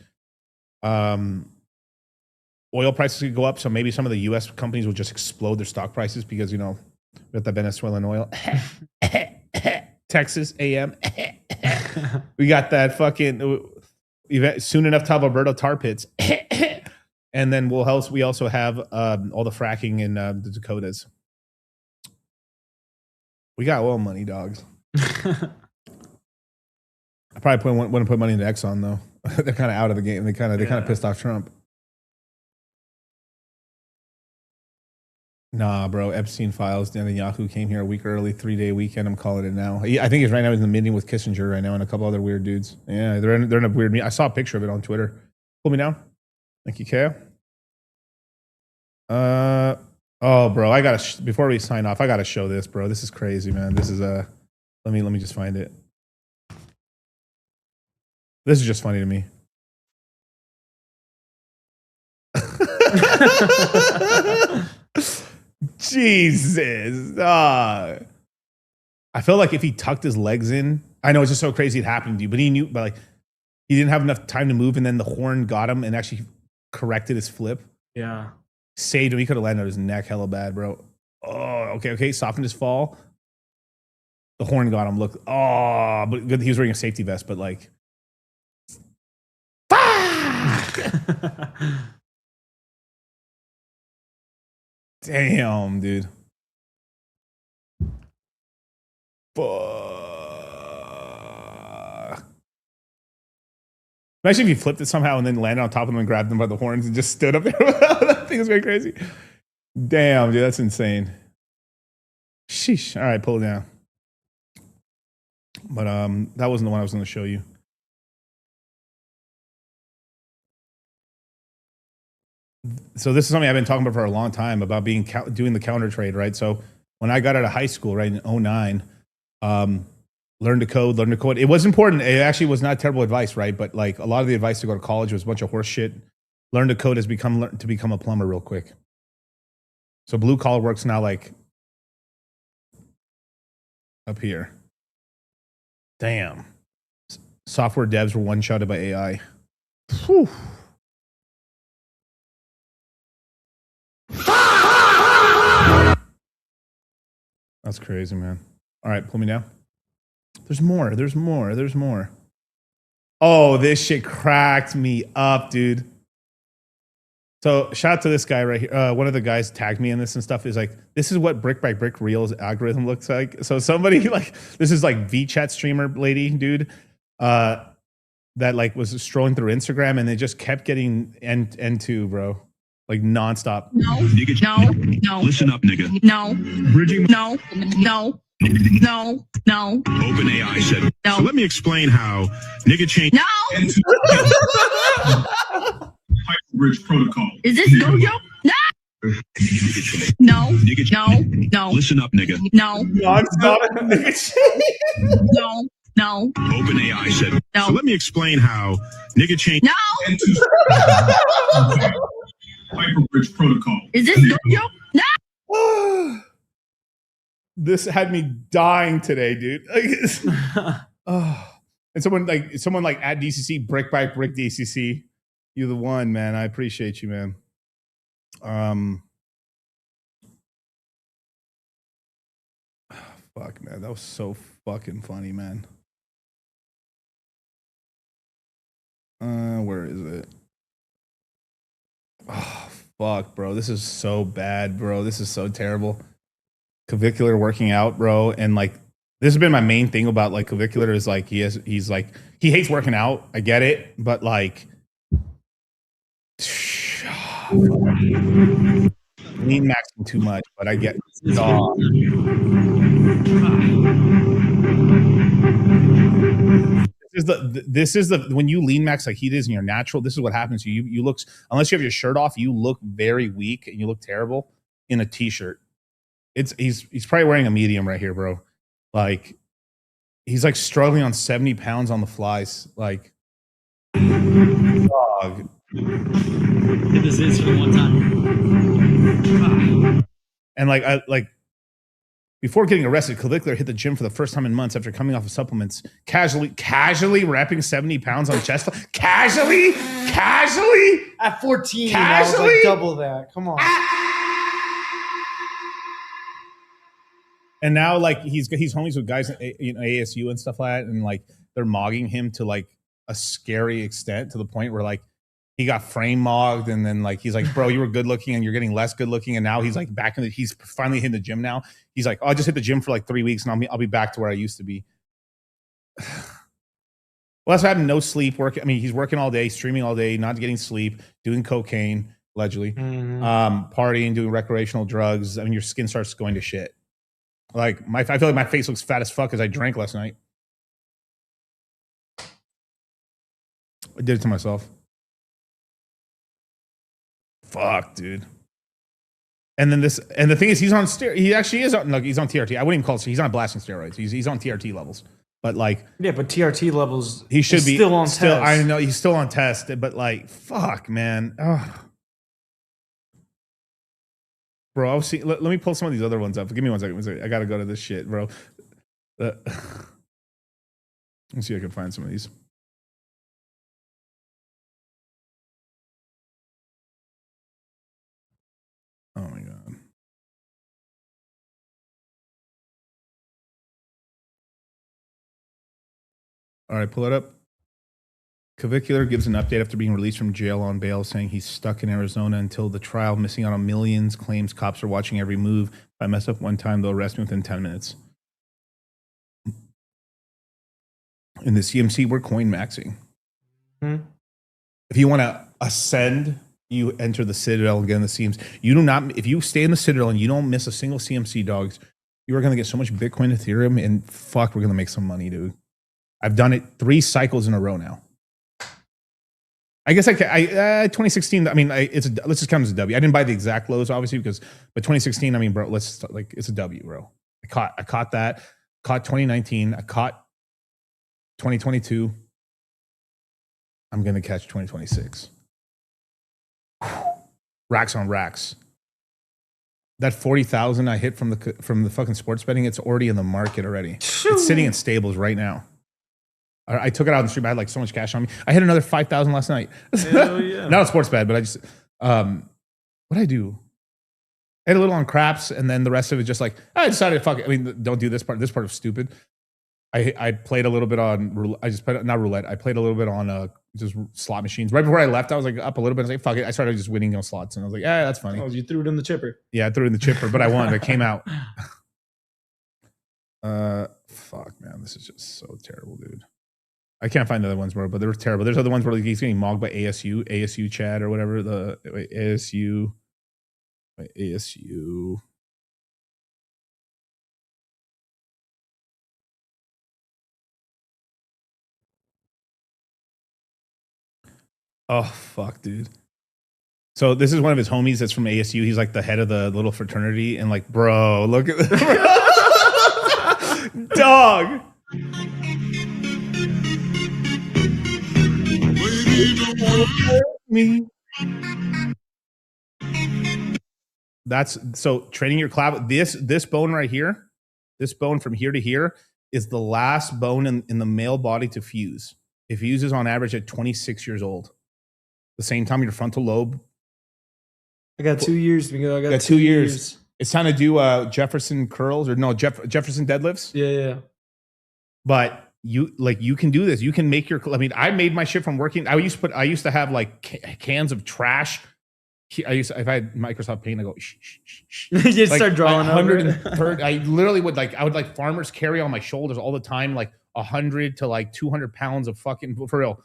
Speaker 1: Oil prices could go up, so maybe some of the U.S. companies will just explode their stock prices because, you know, with the Venezuelan oil. Texas AM. We got that fucking event soon enough to have Alberta tar pits. And then we also have all the fracking in the Dakotas. We got oil money, dogs. I probably wouldn't put money into Exxon, though. They're kind of out of the game. They kind of pissed off Trump. Nah, bro. Epstein files. Netanyahu came here a week early, 3-day weekend. I'm calling it now. I think he's right now in the meeting with Kissinger right now and a couple other weird dudes. Yeah, they're in a weird meeting. I saw a picture of it on Twitter. Pull me down. Thank you, Kale. Oh, bro. I gotta before we sign off, I gotta show this, bro. This is crazy, man. This is let me just find it. This is just funny to me. Jesus. I felt like if he tucked his legs in, I know it's just so crazy it happened to you, but he knew, but like he didn't have enough time to move, and then the horn got him and actually corrected his flip.
Speaker 13: Yeah.
Speaker 1: Saved him. He could have landed on his neck hella bad, bro. Oh, okay. Softened his fall. The horn got him. Look. Oh, but good. He was wearing a safety vest, but like. Damn, dude. Fuck. Imagine if you flipped it somehow and then landed on top of them and grabbed them by the horns and just stood up there. That thing is going crazy. Damn, dude, that's insane. Sheesh. All right, pull it down. But that wasn't the one I was going to show you. So this is something I've been talking about for a long time about doing the counter trade, right? So when I got out of high school, right, in 2009, learn to code. It was important. It actually was not terrible advice, right? But like a lot of the advice to go to college was a bunch of horse shit. Learn to code has become a plumber real quick. So blue collar work's now like up here. Damn. Software devs were one-shotted by AI. Whew. That's crazy, man. All right, pull me down. There's more. There's more. There's more. Oh, this shit cracked me up, dude. So shout out to this guy right here. One of the guys tagged me in this and stuff. Is like, this is what brick by brick Reels algorithm looks like. So somebody like, this is like VChat streamer lady, dude, that like was strolling through Instagram and they just kept getting N2, bro. Like nonstop.
Speaker 6: No, nigga, no. Listen up, nigga. No. Bridging. No. OpenAI said. No. So let me explain how nigga changed. No. Hyperbridge protocol. Is this Gojo? No. No. Nigga, no. Listen up, nigga. No. No. OpenAI said. No. So let me explain how nigga changed. No. Hyperbridge protocol. Is this Gojo? No.
Speaker 1: This had me dying today, dude. And someone like at DCC, brick by brick DCC. You're the one, man. I appreciate you, man. Fuck, man. That was so fucking funny, man. Where is it? Oh, fuck, bro. This is so bad, bro. This is so terrible. Clavicular working out, bro. And like, this has been my main thing about like Clavicular is like, he's like, he hates working out. I get it. But like, lean maxing too much, but I get This is the when you lean max like he is in your natural, this is what happens to you. You look, unless you have your shirt off, you look very weak and you look terrible in a t-shirt. He's probably wearing a medium right here, bro. Like he's like struggling on 70 pounds on the flies. Like dog.
Speaker 23: Hit this is for the one time.
Speaker 1: And like before getting arrested, Clavicular hit the gym for the first time in months after coming off of supplements. Casually wrapping 70 pounds on chest. Casually
Speaker 11: at 14.
Speaker 1: Casually?
Speaker 11: I was like double that. Come on.
Speaker 1: And now like he's homies with guys at ASU and stuff like that, and like they're mogging him to like a scary extent to the point where like he got frame mogged, and then like he's like, bro, you were good looking and you're getting less good looking, and now he's like back in the, he's finally hitting the gym now. He's like, oh, I just hit the gym for like 3 weeks and I'll be back to where I used to be. Well, that's what happened. No sleep work. I mean, he's working all day, streaming all day, not getting sleep, doing cocaine allegedly, partying, doing recreational drugs. I mean, your skin starts going to shit. Like I feel like my face looks fat as fuck because I drank last night. I did it to myself. Fuck, dude. And then this, and the thing is, he's on he actually is on, he's on TRT. I wouldn't even call it. He's not blasting steroids. He's on TRT levels. But like,
Speaker 11: yeah, but TRT levels,
Speaker 1: he should be
Speaker 11: still on test.
Speaker 1: I know he's still on test, but like, fuck, man. Ugh. Bro, I'll see. Let me pull some of these other ones up. Give me 1 second. I gotta go to this shit, bro. Let's see if I can find some of these. Oh my god. All right, pull it up. Clavicular gives an update after being released from jail on bail, saying he's stuck in Arizona until the trial, missing out on millions, claims cops are watching every move. If I mess up one time, they'll arrest me within 10 minutes. In the CMC, we're coin maxing. If you want to ascend, you enter the Citadel and get in the CMC. You do not, if you stay in the Citadel and you don't miss a single CMC, dogs, you are going to get so much Bitcoin, Ethereum, and fuck, we're going to make some money, dude. I've done it 3 cycles in a row now. I guess 2016. I mean, let's just count it as a W. I didn't buy the exact lows, obviously, but 2016. I mean, bro, it's a W, bro. I caught that. Caught 2019. I caught 2022. I'm gonna catch 2026. Racks on racks. that 40,000 I hit from the fucking sports betting, it's already in the market already. It's sitting in stables right now. I took it out on the street. I had like so much cash on me. I hit another 5,000 last night.
Speaker 13: Hell yeah.
Speaker 1: Not a sports bet, but I just what did I do? I had a little on craps, and then the rest of it just like I decided fuck it. I mean, don't do this part. This part was stupid. I played a little bit on. I just played not roulette. I played a little bit on just slot machines. Right before I left, I was like up a little bit. I was like, fuck it. I started just winning on slots, and I was like, yeah, that's funny.
Speaker 13: Oh, you threw it in the chipper.
Speaker 1: Yeah, I threw it in the chipper, but I won. It came out. Fuck, man, this is just so terrible, dude. I can't find the other ones more, but they were terrible. There's other ones where like he's getting mogged by ASU Chad or whatever. ASU. Oh, fuck, dude. So this is one of his homies that's from ASU. He's like the head of the little fraternity. And like, bro, look at this. Dog. Me. That's so training your clav. This bone right here, this bone from here to here is the last bone in the male body to fuse. It fuses on average at 26 years old. The same time your frontal lobe.
Speaker 13: I got 2 years. I got
Speaker 1: 2 years. It's time to do Jefferson curls or no Jefferson deadlifts.
Speaker 13: Yeah.
Speaker 1: But you can do this. You can make your. I mean, I made my shit from working. I used to have like cans of trash. If I had Microsoft Paint, I go.
Speaker 13: You start drawing
Speaker 1: 130. I literally would I would farmers carry on my shoulders all the time, like 100 to like 200 pounds of fucking for real.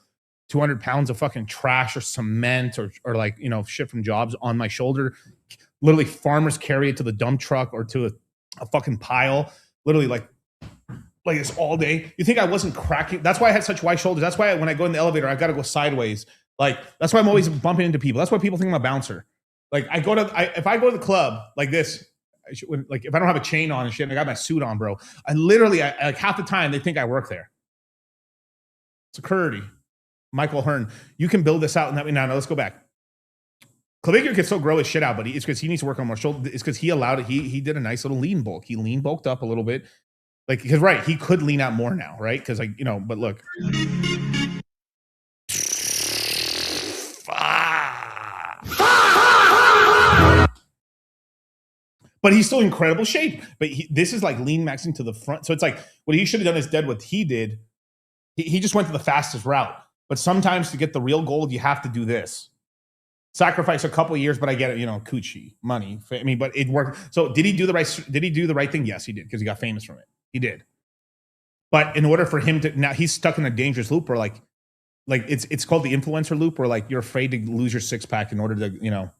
Speaker 1: 200 pounds of fucking trash or cement or like, shit from jobs on my shoulder. Literally farmers carry it to the dump truck or to a fucking pile. Literally like this all day. You think I wasn't cracking? That's why I had such wide shoulders. That's why when I go in the elevator, I got to go sideways. Like, that's why I'm always bumping into people. That's why people think I'm a bouncer. Like if I go to the club like this, if I don't have a chain on and shit, and I got my suit on, bro, I literally, like half the time they think I work there. It's a Curdy. Michael Hearn, you can build this out. And no, let's go back. Clavicular can still grow his shit out, but it's because he needs to work on more shoulder. It's because he allowed it. He did a nice little lean bulk. He lean bulked up a little bit. Like, because right, he could lean out more now, right? Because but look. But he's still in incredible shape. But this is like lean maxing to the front. So it's like what he should have done instead, what he did, he just went to the fastest route. But sometimes to get the real gold, you have to do this. Sacrifice a couple of years, but I get it, coochie, money. I mean, but it worked. So did he do the right thing? Yes, he did, because he got famous from it. He did. But in order for him to, now he's stuck in a dangerous loop where like it's called the influencer loop, where like you're afraid to lose your six pack in order to,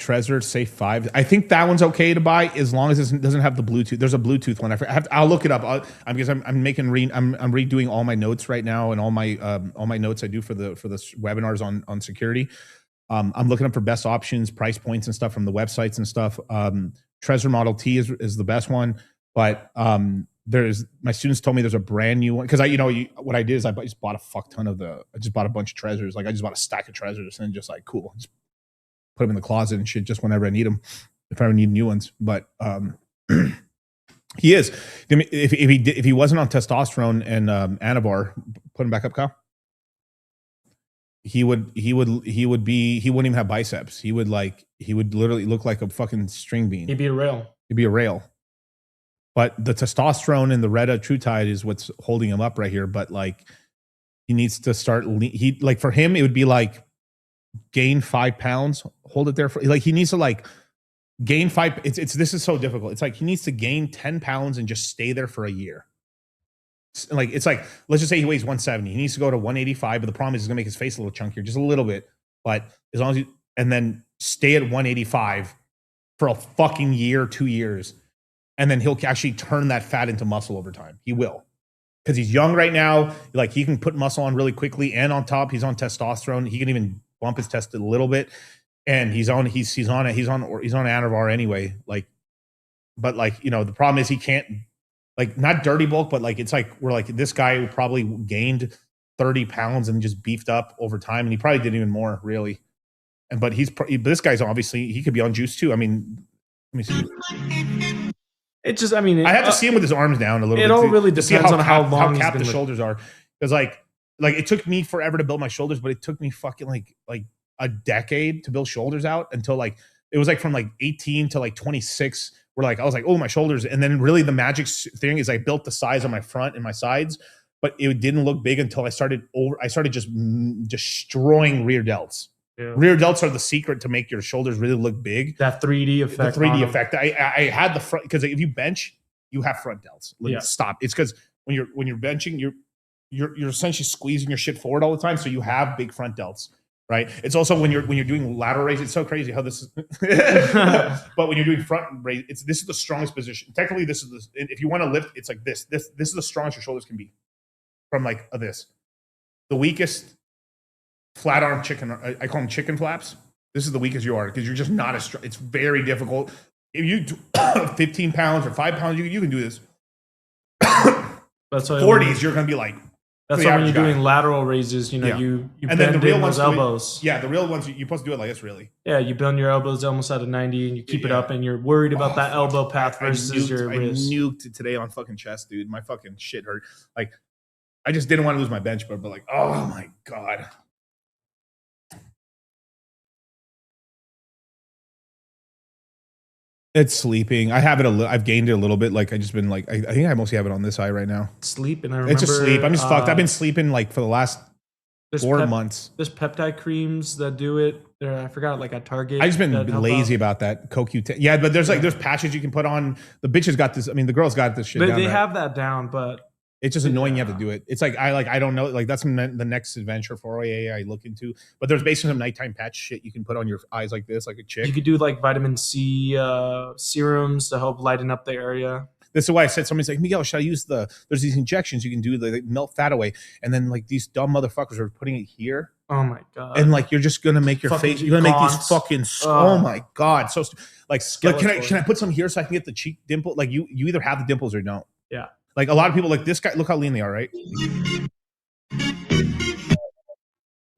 Speaker 1: Trezor Safe 5. I think that one's okay to buy as long as it doesn't have the Bluetooth. There's a Bluetooth one. I'll look it up. I'm redoing all my notes right now, and all my notes I do for the webinars on security. I'm looking up for best options, price points, and stuff from the websites and stuff. Trezor Model T is the best one, but my students told me there's a brand new one, because what I did is I just bought a fuck ton I just bought a bunch of Trezors. Like I just bought a stack of Trezors and just like cool. Just put them in the closet and shit just whenever I need them, if I ever need new ones. But he is. If he wasn't on testosterone and Anavar, put him back up, Kyle. He wouldn't even have biceps. He would literally look like a fucking string bean.
Speaker 13: He'd be a rail.
Speaker 1: But the testosterone and the Retatrutide is what's holding him up right here. But like, he needs to start. For him, it would be like, gain 5 pounds, hold it there for like, he needs to like gain 5. This is so difficult. It's like he needs to gain 10 pounds and just stay there for a year. Like, it's like, let's just say he weighs 170. He needs to go to 185, but the problem is he's gonna make his face a little chunkier, just a little bit. But as long as and then stay at 185 for a fucking year, 2 years, and then he'll actually turn that fat into muscle over time. He will. Because he's young right now. Like, he can put muscle on really quickly, and on top, he's on testosterone. He can even bump his test a little bit, and he's on Anavar anyway. Like, but like, the problem is he can't, like, not dirty bulk, but like, it's like, we're like, this guy probably gained 30 pounds and just beefed up over time. And he probably did even more, really. But this guy's obviously, he could be on juice too. I mean, let me see.
Speaker 13: It just, I mean,
Speaker 1: I have to see him with his arms down a little bit.
Speaker 13: It all really depends on how long
Speaker 1: capped the shoulders are. Because like it took me forever to build my shoulders, but it took me fucking like a decade to build shoulders out until like, it was like from like 18 to like 26. Where like, I was like, oh, my shoulders. And then really the magic thing is I built the size on my front and my sides, but it didn't look big until I started just destroying rear delts. Yeah. Rear delts are the secret to make your shoulders really look big.
Speaker 13: That 3D effect.
Speaker 1: The 3D effect. I had the front, because if you bench, you have front delts. Yeah. Stop. It's because when you're benching, you're essentially squeezing your shit forward all the time, so you have big front delts. Right. It's also when you're doing lateral raise. It's so crazy how this is. But when you're doing front raise, this is the strongest position. Technically, this is if you want to lift, it's like this. This is the strongest your shoulders can be. From like this, the weakest flat arm chicken. I call them chicken flaps. This is the weakest you are because you're just not as strong. It's very difficult. If you do 15 pounds or 5 pounds, you can do this.
Speaker 13: That's why
Speaker 1: 40s, you're going to be like.
Speaker 13: That's why when you're doing lateral raises, you
Speaker 1: and then the real ones, elbows. The real ones, you're supposed to do it like this, really.
Speaker 13: Yeah, you bend your elbows almost at a 90 and you keep it up and you're worried about that elbow path versus your wrist.
Speaker 1: I nuked it today on fucking chest, dude. My fucking shit hurt. Like, I just didn't want to lose my bench, but like, oh my God. It's sleeping. I have it I've gained it a little bit. Like I just been like, I think I mostly have it on this eye right now.
Speaker 13: Sleep, and I remember
Speaker 1: it's just sleep. I'm just fucked. I've been sleeping like for the last 4 months.
Speaker 13: There's peptide creams that do it. I forgot, like at Target.
Speaker 1: I just been lazy about that. CoQ10. Yeah, but there's patches you can put on. The bitches got this. I mean, the girls got this shit.
Speaker 13: But they have that down, but
Speaker 1: it's just annoying. You have to do it. It's like I don't know. Like that's the next adventure for OAA I look into. But there's basically some nighttime patch shit you can put on your eyes like this, like a chick.
Speaker 13: You could do like vitamin C serums to help lighten up the area.
Speaker 1: This is why I said somebody's like, Miguel, should I use there's these injections you can do that melt fat away. And then like these dumb motherfuckers are putting it here.
Speaker 13: Oh my God.
Speaker 1: And like, you're just going to make your face, you're going to make these fucking, oh my God. So like can I put some here so I can get the cheek dimple? Like you either have the dimples or don't.
Speaker 13: Yeah.
Speaker 1: Like a lot of people like this guy, look how lean they are, right?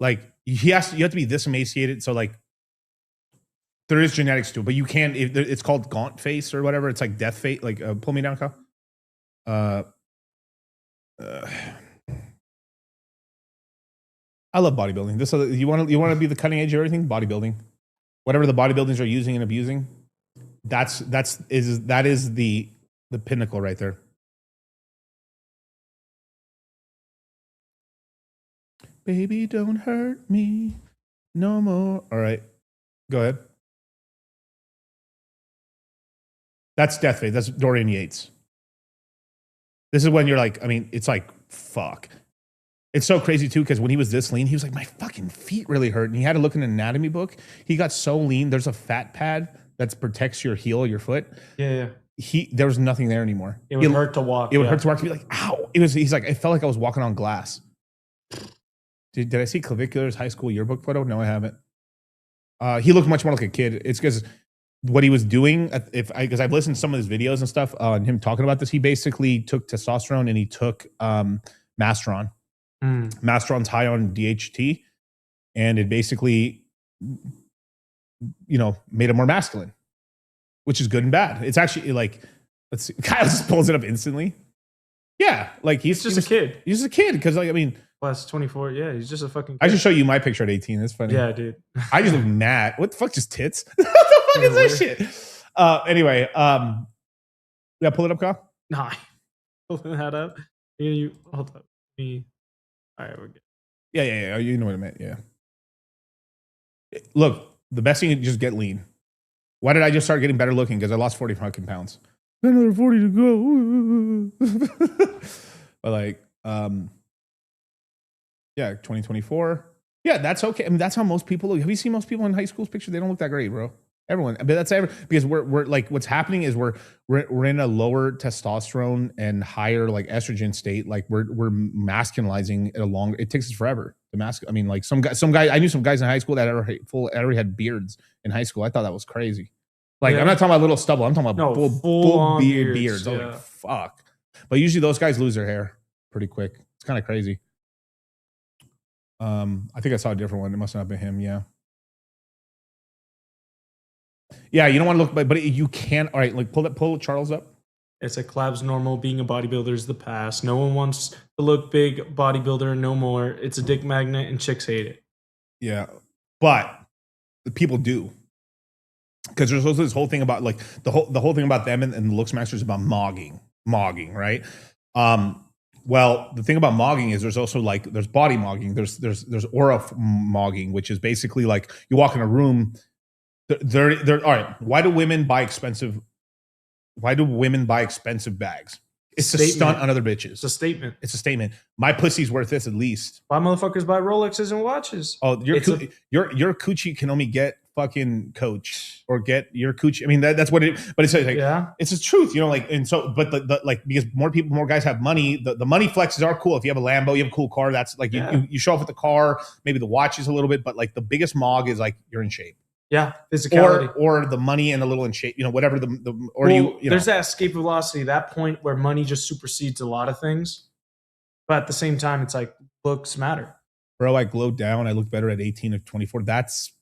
Speaker 1: Like you have to be this emaciated. So like, there is genetics to it, but you can't. It's called gaunt face or whatever. It's like death face. Like pull me down, Kyle. I love bodybuilding. You want to be the cutting edge of everything. Bodybuilding, whatever the bodybuilders are using and abusing, that is the pinnacle right there. Baby, don't hurt me no more. All right, go ahead. That's death face. That's Dorian Yates. This is when you're like, I mean, it's like, fuck. It's so crazy too, because when he was this lean, he was like, my fucking feet really hurt. And he had to look in an anatomy book. He got so lean. There's a fat pad that protects your heel of your foot.
Speaker 13: Yeah.
Speaker 1: There was nothing there anymore.
Speaker 13: It would hurt to walk.
Speaker 1: It would hurt to walk to be like, ow. He's like, I felt like I was walking on glass. Did I see Clavicular's high school yearbook photo? No, I haven't. He looked much more like a kid. It's because what he was doing, because I've listened to some of his videos and stuff on him talking about this. He basically took testosterone and he took Masteron. Masteron's high on DHT, and it basically, made him more masculine, which is good and bad. It's actually like, let's see, Kyle just pulls it up instantly. Yeah, like he's just a kid. He's just a kid because, like, I mean,
Speaker 13: plus 24. Yeah, he's just a fucking kid.
Speaker 1: I should show you my picture at 18. That's funny.
Speaker 13: Yeah, dude.
Speaker 1: I just look mad. What the fuck? Just tits? What the fuck is that shit? Anyway, yeah, pull it up, Kyle.
Speaker 13: Nah, pulling that up. You hold up. All right, we're good.
Speaker 1: Yeah. You know what I meant. Yeah. Look, the best thing is just get lean. Why did I just start getting better looking? Because I lost 40 fucking pounds. Another 40 to go. But like, yeah, 2024. Yeah, that's okay. I mean, that's how most people look. Have you seen most people in high school's pictures? They don't look that great, bro. Everyone, but that's because we're like, what's happening is we're in a lower testosterone and higher like estrogen state. Like we're masculinizing it along. It takes us forever to mask. I mean, like some guy. I knew some guys in high school that already had beards in high school. I thought that was crazy. Like I'm not talking about little stubble. I'm talking about full beards. Yeah. I'm like, fuck. But usually those guys lose their hair pretty quick. It's kind of crazy. I think I saw a different one. It must not have been him. Yeah. Yeah, you don't want to look, but you can't. All right, like pull Charles up.
Speaker 13: It's like collab's normal. Being a bodybuilder is the past. No one wants to look big, bodybuilder no more. It's a dick magnet, and chicks hate it.
Speaker 1: Yeah, but the people do, because there's also this whole thing about like the whole thing about them and the looks masters about mogging, right? Well, the thing about mogging is there's also like there's body mogging, there's aura mogging, which is basically like you walk in a room. They're all right. Why do women buy expensive bags? It's a stunt on other bitches.
Speaker 13: It's a statement.
Speaker 1: It's a statement. My pussy's worth this at least.
Speaker 13: Why motherfuckers buy Rolexes and watches?
Speaker 1: Oh, your coochie can only get fucking Coach or get your coochie. I mean that's what it. But it's like it's the truth, you know. Like and so, but the like because more guys have money. The money flexes are cool. If you have a Lambo, you have a cool car. That's like you show off with the car. Maybe the watch is a little bit, but like the biggest mog is like you're in shape.
Speaker 13: Yeah, physicality,
Speaker 1: or the money and a little in shape, you know, whatever
Speaker 13: there's that escape velocity, that point where money just supersedes a lot of things, but at the same time, it's like looks matter.
Speaker 1: Bro, I glowed down. I look better at 18 of 24. That's,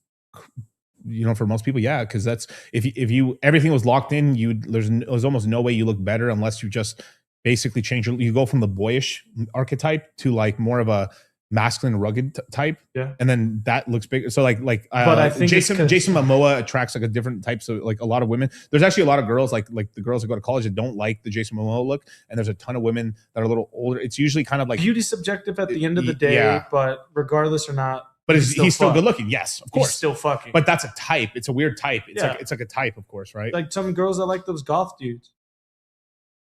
Speaker 1: you know, for most people, yeah, because that's if you everything was locked in, there's almost no way you look better unless you just basically change you go from the boyish archetype to like more of a masculine rugged type, and then that looks big. So like
Speaker 13: but I think
Speaker 1: Jason Momoa attracts like a different type. So like a lot of women, there's actually a lot of girls like the girls that go to college that don't like the Jason Momoa look, and there's a ton of women that are a little older. It's usually kind of like
Speaker 13: beauty's subjective at the end of the day, but regardless or not,
Speaker 1: but he's still good looking. Yes, of course,
Speaker 13: he's still fucking.
Speaker 1: But that's a type. It's a weird type. It's like a type, of course, right?
Speaker 13: Like some girls that like those goth dudes.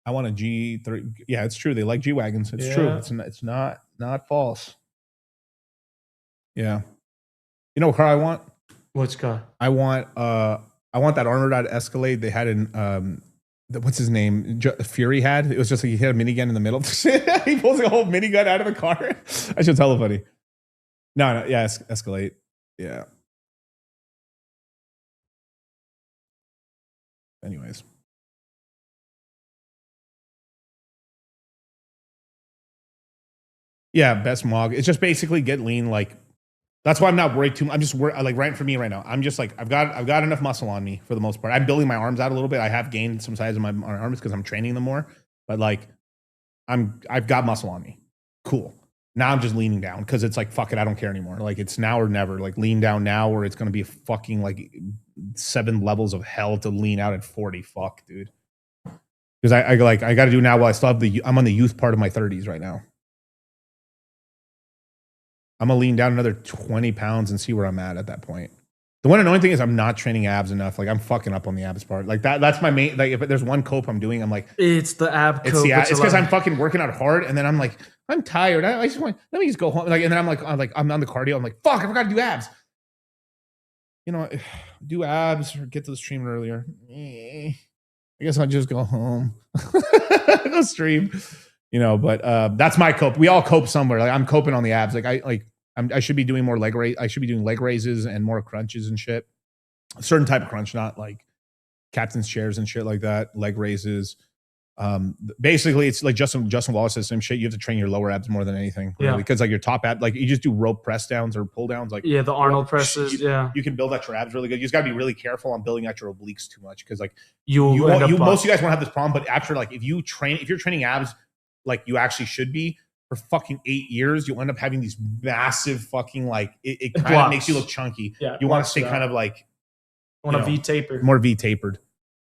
Speaker 1: I want a G3. Yeah, it's true. They like G wagons. It's true. It's not false. Yeah. You know what car I want?
Speaker 13: Which car?
Speaker 1: I want that armored out Escalade they had in what's his name? Fury had. It was just like he hit a minigun in the middle. He pulls a whole minigun out of the car. I should tell him funny. No, yeah, Escalade. Yeah. Anyways. Yeah, best mog. It's just basically get lean. Like that's why I'm not worried too much. I'm just like right for me right now. I'm just like I've got enough muscle on me for the most part. I'm building my arms out a little bit. I have gained some size in my arms because I'm training them more. But like I've got muscle on me. Cool. Now I'm just leaning down because it's like fuck it. I don't care anymore. Like it's now or never. Like lean down now, or it's gonna be a fucking like 7 levels of hell to lean out at 40. Fuck, dude. Because I got to do now while I still have I'm on the youth part of my 30s right now. I'm gonna lean down another 20 pounds and see where I'm at that point. The one annoying thing is I'm not training abs enough. Like I'm fucking up on the abs part. Like that's my main. Like if there's one cope I'm doing, I'm like
Speaker 13: it's the ab.
Speaker 1: It's because I'm fucking working out hard, and then I'm like I'm tired. I just want let me just go home. Like and then I'm on the cardio. I'm like fuck. I forgot to do abs. You know, do abs or get to the stream earlier. I guess I'll just go home. Go stream. You know, but that's my cope. We all cope somewhere. Like I'm coping on the abs. Like I should be doing more leg raise. I should be doing leg raises and more crunches and shit. A certain type of crunch, not like captain's chairs and shit like that. Leg raises. Basically, it's like Justin Wallace says same shit. You have to train your lower abs more than anything, really, because like your top ab, like you just do rope press downs or pull downs, like
Speaker 13: the Arnold presses.
Speaker 1: You can build out your abs really good. You just got to be really careful on building out your obliques too much because like
Speaker 13: you
Speaker 1: most of you guys won't have this problem, but after like if you're training abs like you actually should be for fucking 8 years, you'll end up having these massive fucking like it kind of makes you look chunky.
Speaker 13: Yeah,
Speaker 1: you want to stay kind of like
Speaker 13: V-tapered.
Speaker 1: More V-tapered.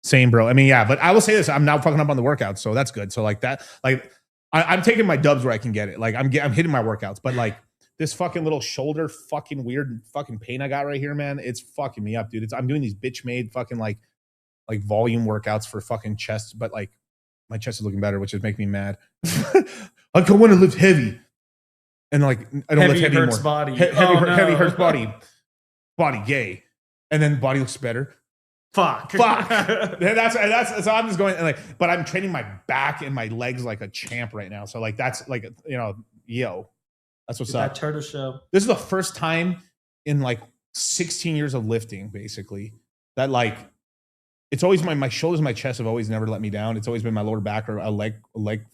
Speaker 1: Same, bro. I mean, yeah, but I will say this: I'm now fucking up on the workouts, so that's good. So like that, like I'm taking my dubs where I can get it. Like I'm hitting my workouts, but like this fucking little shoulder, fucking weird, fucking pain I got right here, man. It's fucking me up, dude. I'm doing these bitch made fucking like volume workouts for fucking chest, but like my chest is looking better, which is making me mad. I don't want to lift heavy, and like I don't lift heavy
Speaker 13: hurts
Speaker 1: anymore.
Speaker 13: Body.
Speaker 1: Heavy hurts body. Body gay, and then body looks better.
Speaker 13: Fuck.
Speaker 1: That's so I'm just going like, but I'm training my back and my legs like a champ right now. So like that's like that's what's up.
Speaker 13: That turtle show.
Speaker 1: This is the first time in like 16 years of lifting, basically, that like it's always my shoulders, my chest have always never let me down. It's always been my lower back or a leg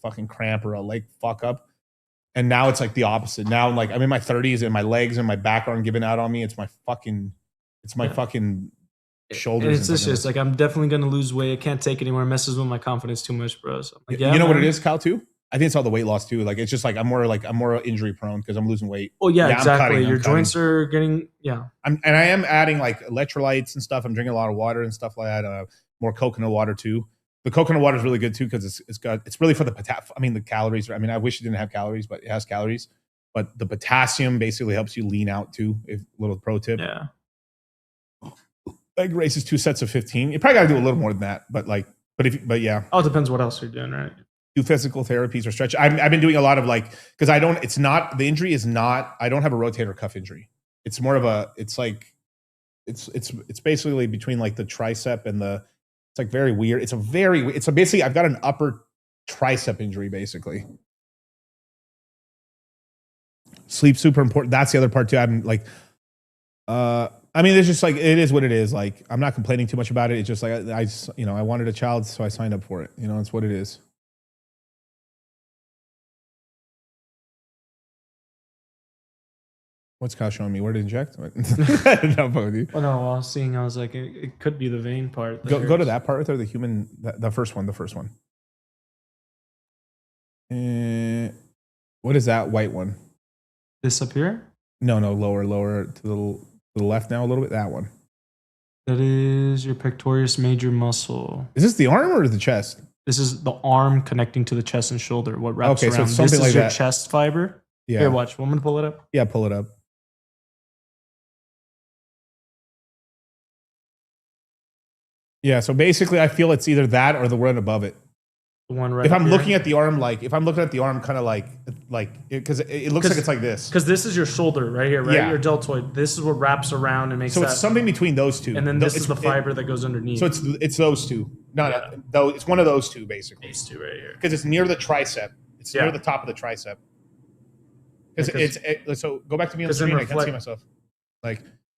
Speaker 1: fucking cramp or a leg fuck up. And now it's like the opposite. Now like I'm in my 30s and my legs and my back aren't giving out on me. It's my fucking shoulders.
Speaker 13: And it's just like I'm definitely gonna lose weight. I can't take it anymore. It messes with my confidence too much, bro. So I'm like,
Speaker 1: you know what it is, Kyle, too? I think it's all the weight loss too. Like it's just like I'm more injury prone because I'm losing weight.
Speaker 13: Oh yeah, exactly.
Speaker 1: I'm
Speaker 13: Your joints are getting
Speaker 1: and I am adding like electrolytes and stuff. I'm drinking a lot of water and stuff like that. More coconut water too. The coconut water is really good too because it's really for the the calories. I mean, I wish it didn't have calories, but it has calories. But the potassium basically helps you lean out too. Little pro tip.
Speaker 13: Yeah.
Speaker 1: Leg race is 2 sets of 15. You probably got to do a little more than that, but yeah.
Speaker 13: Oh, it depends what else you're doing, right?
Speaker 1: Do physical therapies or stretch. I've been doing a lot of like because the injury is not. I don't have a rotator cuff injury. It's more of a. It's like it's basically between like the tricep and the. It's like very weird. It's basically I've got an upper tricep injury basically. Sleep super important. That's the other part too. I'm like, I mean, it's just like it is what it is. Like I'm not complaining too much about it. It's just like I wanted a child, so I signed up for it. You know, it's what it is. What's Kyle showing me? Where to inject?
Speaker 13: Well, no, I was like, it could be the vein part.
Speaker 1: Go to that part right there, the human, the first one. What is that white one?
Speaker 13: This up here?
Speaker 1: No, lower to the left now a little bit. That one.
Speaker 13: That is your pectoris major muscle.
Speaker 1: Is this the arm or the chest?
Speaker 13: This is the arm connecting to the chest and shoulder. What wraps around?
Speaker 1: So it's something
Speaker 13: this
Speaker 1: like
Speaker 13: is your
Speaker 1: that.
Speaker 13: chest fiber.
Speaker 1: Yeah.
Speaker 13: Here, watch. Want me to pull it up?
Speaker 1: Yeah, pull it up. Yeah, so basically I feel it's either that or the one above it.
Speaker 13: The one right
Speaker 1: if I'm
Speaker 13: here.
Speaker 1: looking at the arm, kind of like because it looks like it's like this.
Speaker 13: Because this is your shoulder right here, right?
Speaker 1: Yeah.
Speaker 13: Your deltoid. This is what wraps around and makes
Speaker 1: So
Speaker 13: that.
Speaker 1: it's something between those two.
Speaker 13: And then this is the fiber that goes underneath.
Speaker 1: So it's those two. No, it's one of those two basically.
Speaker 13: These two right here.
Speaker 1: Because it's near the tricep. It's near the top of the tricep. So go back to me on the screen. I can't see myself.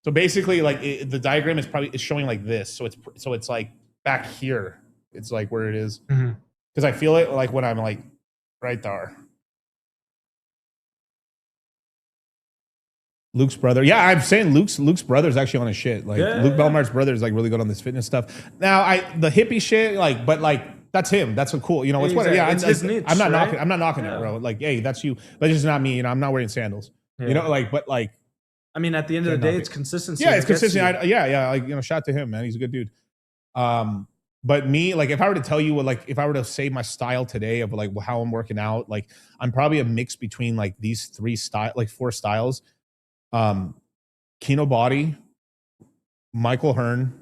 Speaker 1: So basically, the diagram is showing like this. So it's like back here. It's like where it is. Because I feel it like when I'm like right there. Luke's brother. Yeah, I'm saying Luke's brother's actually on his shit. Like Luke Belmar's brother is like really good on this fitness stuff. Now the hippie shit, but that's him. That's so cool. You know, it's what? Yeah,
Speaker 13: it's his niche.
Speaker 1: I'm not
Speaker 13: right?
Speaker 1: knocking. I'm not knocking it, bro. Like, hey, that's you. But it's just not me. You know, I'm not wearing sandals.
Speaker 13: Yeah.
Speaker 1: You know,
Speaker 13: I mean, at the end of the day, it's consistency.
Speaker 1: Yeah, it's consistency. Yeah. Like, you know, shout out to him, man. He's a good dude. But me, like, if I were to tell you, if I were to say my style today of like how I'm working out, like, I'm probably a mix between like these four styles. Kino Body, Michael Hearn,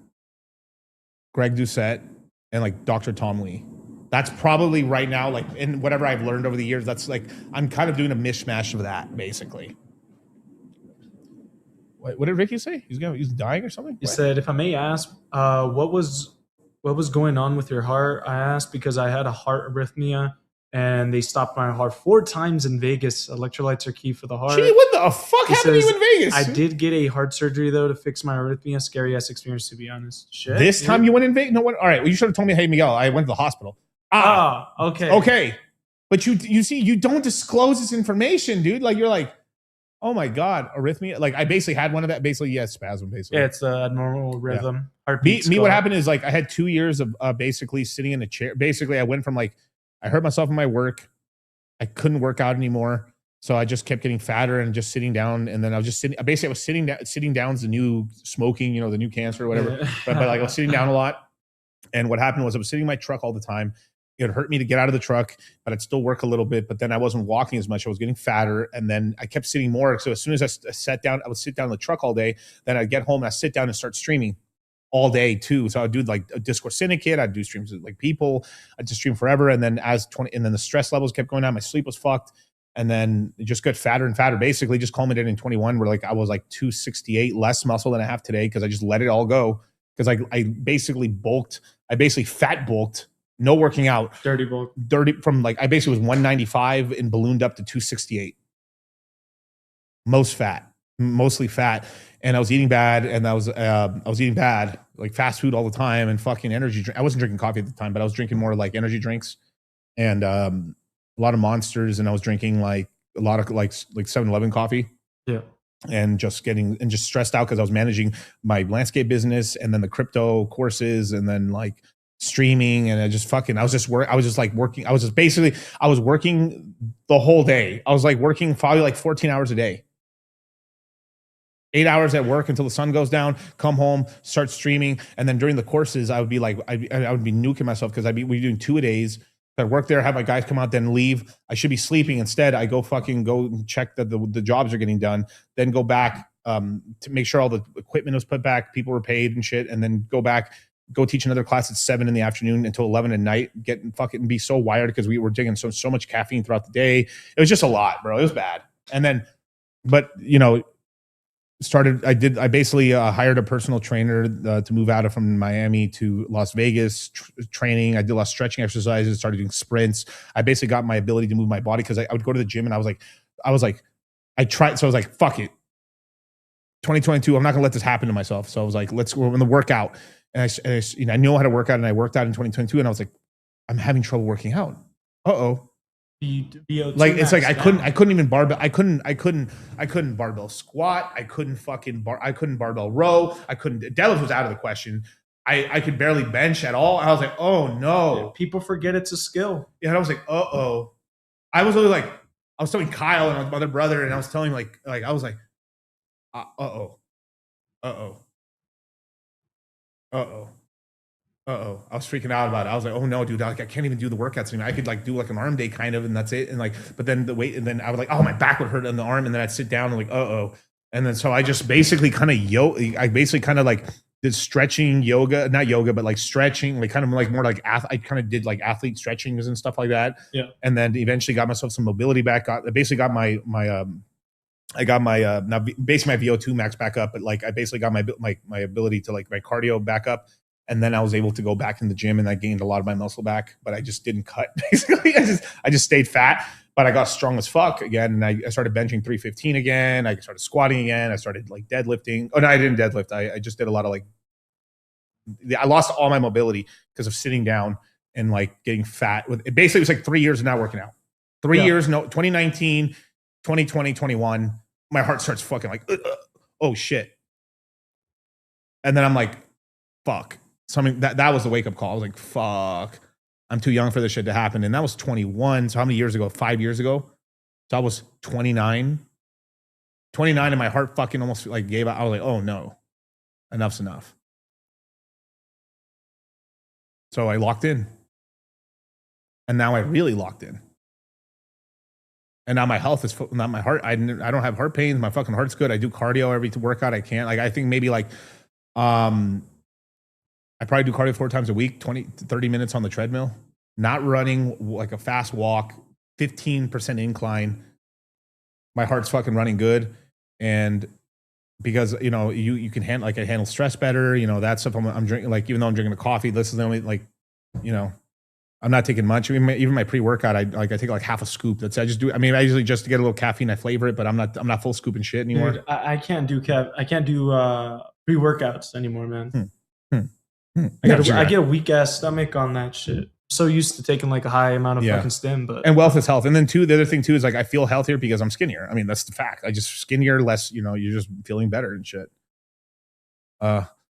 Speaker 1: Greg Doucette, and like Dr. Tom Lee. That's probably right now, like, in whatever I've learned over the years, that's like, I'm kind of doing a mishmash of that, basically. What did Ricky say? He's dying or something?
Speaker 13: He said, if I may ask, what was going on with your heart? I asked because I had a heart arrhythmia and they stopped my heart 4 times in Vegas. Electrolytes are key for the heart.
Speaker 1: Gee, what the fuck happened to you in Vegas?
Speaker 13: I did get a heart surgery though to fix my arrhythmia. Scary ass experience, to be honest. Shit.
Speaker 1: This time you went in Vegas? No one. All right. Well, you should have told me, hey Miguel, I went to the hospital.
Speaker 13: Okay.
Speaker 1: Okay. But you see, you don't disclose this information, dude. Like, you're like, oh my God, arrhythmia. Like, I basically had one of that. Basically, spasm, basically.
Speaker 13: Yeah, it's a normal rhythm.
Speaker 1: Yeah. Me, what happened is, like, I had 2 years of basically sitting in a chair. Basically, I went from like, I hurt myself in my work. I couldn't work out anymore. So I just kept getting fatter and just sitting down. And then I was just sitting. Basically, I was sitting down. Sitting down is the new smoking, the new cancer or whatever. but like, I was sitting down a lot. And what happened was I was sitting in my truck all the time. It hurt me to get out of the truck, but I'd still work a little bit. But then I wasn't walking as much. I was getting fatter. And then I kept sitting more. So as soon as I sat down, I would sit down in the truck all day. Then I'd get home and I'd sit down and start streaming all day too. So I'd do like a Discord syndicate. I'd do streams with like people. I'd just stream forever. And then and then the stress levels kept going down. My sleep was fucked. And then it just got fatter and fatter. Basically just culminated in 21 where like I was like 268 less muscle than I have today because I just let it all go. Because I basically bulked. I basically fat bulked. No working out.
Speaker 13: Dirty bulk.
Speaker 1: Dirty from like, I basically was 195 and ballooned up to 268. Mostly fat. And I was eating bad. And I was eating bad, like fast food all the time and fucking energy drink. I wasn't drinking coffee at the time, but I was drinking more like energy drinks and a lot of Monsters. And I was drinking like a lot of like 7-Eleven coffee.
Speaker 13: Yeah.
Speaker 1: And just stressed out because I was managing my landscape business and then the crypto courses and then like streaming, and I was working the whole day. I was like working probably like 14 hours a day. 8 hours at work until the sun goes down, come home, start streaming. And then during the courses, I would be like, I would be nuking myself because we'd be doing 2 a days. I'd work there, have my guys come out, then leave. I should be sleeping. Instead, I go check that the jobs are getting done, then go back to make sure all the equipment was put back, people were paid and shit, and then go teach another class at 7 in the afternoon until 11 at night, be so wired because we were taking so much caffeine throughout the day. It was just a lot, bro. It was bad. And then, but you know, I basically hired a personal trainer to move out from Miami to Las Vegas training. I did a lot of stretching exercises, started doing sprints. I basically got my ability to move my body because I would go to the gym and I was like, fuck it. 2022, I'm not gonna let this happen to myself. So I was like, we're gonna work out. And I know how to work out, and I worked out in 2022, and I was like, I'm having trouble working out. Like it's like I couldn't even barbell. I couldn't barbell squat. I couldn't barbell row. Deadlift was out of the question. I could barely bench at all. I was like, oh no.
Speaker 13: Yeah, people forget it's a skill.
Speaker 1: Yeah, and I was like, uh-oh. I was really like, I was telling Kyle and my other brother, and I was telling him like I was like, uh-oh. I was freaking out about it. I was like, oh no, dude, like I can't even do the workouts anymore. I could like do like an arm day kind of, and that's it. And like, but then the weight, and then I was like, oh, my back would hurt on the arm, and then I'd sit down and like, and then so I just basically kind of like did stretching yoga, not yoga, but like stretching, like kind of like more like I kind of did like athlete stretchings and stuff like that.
Speaker 13: Yeah.
Speaker 1: And then eventually got myself some mobility back. Basically got my now basically my VO2 max back up, but like I basically got my ability to like my cardio back up. And then I was able to go back in the gym, and I gained a lot of my muscle back, but I just didn't cut. Basically, I just stayed fat, but I got strong as fuck again. And I started benching 315 again. I started squatting again. I started like deadlifting. Oh no, I didn't deadlift. I just did a lot of like, I lost all my mobility because of sitting down and like getting fat. It basically was like 3 years of not working out. 3 years, 2019, 2020, 21. My heart starts fucking like, oh shit. And then I'm like, fuck. Something that was the wake up call. I was like, fuck, I'm too young for this shit to happen. And that was 21. So how many years ago? 5 years ago. So I was 29, and my heart fucking almost like gave out. I was like, oh no, enough's enough. So I locked in, and now I really locked in. And now my health is not my heart. I don't have heart pains. My fucking heart's good. I do cardio every workout I can. Like I think maybe like, I probably do cardio 4 times a week, 20 to 30 minutes on the treadmill, not running like a fast walk, 15% incline. My heart's fucking running good. And because, you know, you can handle, like I handle stress better, you know, that stuff I'm drinking, like, even though I'm drinking a coffee, this is the only, like, you know, I'm not taking much. Even my pre-workout, I take like half a scoop. I usually just to get a little caffeine, I flavor it, but I'm not full scooping shit anymore.
Speaker 13: Dude, I can't do pre-workouts anymore, man. I get a weak ass stomach on that shit. So used to taking like a high amount of fucking stim, and
Speaker 1: wealth is health. And then the other thing too is like I feel healthier because I'm skinnier. I mean, that's the fact. I just skinnier, less, you know, you're just feeling better and shit.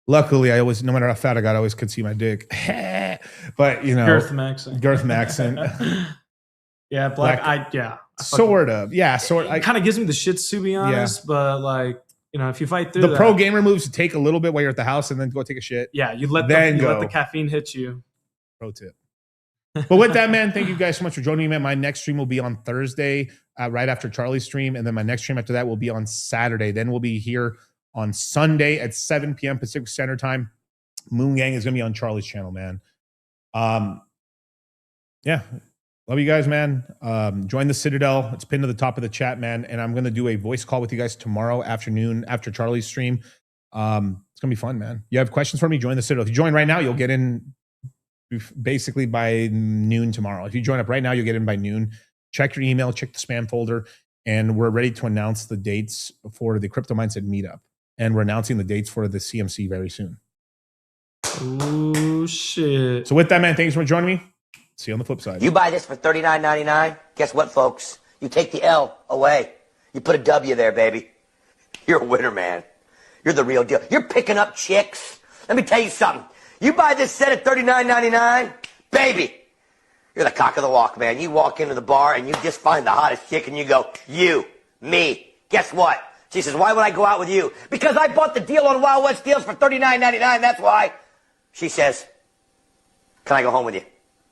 Speaker 1: Luckily, no matter how fat I got, I always could see my dick. But you know,
Speaker 13: girth maxing. Yeah, black.
Speaker 1: Sort of.
Speaker 13: It kind of gives me the shits, to be honest. But like, you know, if you fight through
Speaker 1: the pro gamer moves to take a little bit while you're at the house and then go take a shit.
Speaker 13: Yeah, you let the caffeine hit you.
Speaker 1: Pro tip. But with that, man, thank you guys so much for joining me, man. My next stream will be on Thursday, right after Charlie's stream. And then my next stream after that will be on Saturday. Then we'll be here on Sunday at 7 p.m. Pacific Standard Time. Moon Gang is going to be on Charlie's channel, man. Yeah. Love you guys, man. Join the Citadel. It's pinned to the top of the chat, man. And I'm going to do a voice call with you guys tomorrow afternoon after Charlie's stream. It's going to be fun, man. You have questions for me? Join the Citadel. If you join right now, you'll get in basically by noon tomorrow. If you join up right now, you'll get in by noon. Check your email, check the spam folder, and we're ready to announce the dates for the Crypto Mindset meetup. And we're announcing the dates for the CMC very soon.
Speaker 13: Oh, shit.
Speaker 1: So with that, man, thanks for joining me. See you on the flip side.
Speaker 14: You buy this for $39.99. Guess what, folks?
Speaker 12: You take the L away. You put a W there, baby. You're a winner, man. You're the real deal. You're picking up chicks. Let me tell you something. You buy this set at $39.99, baby. You're the cock of the walk, man. You walk into the bar and you just find the hottest chick and you go, you, me. Guess what? She says, why would I go out with you? Because I bought the deal on Wild West Deals for $39.99. That's why. She says, can I go home with you?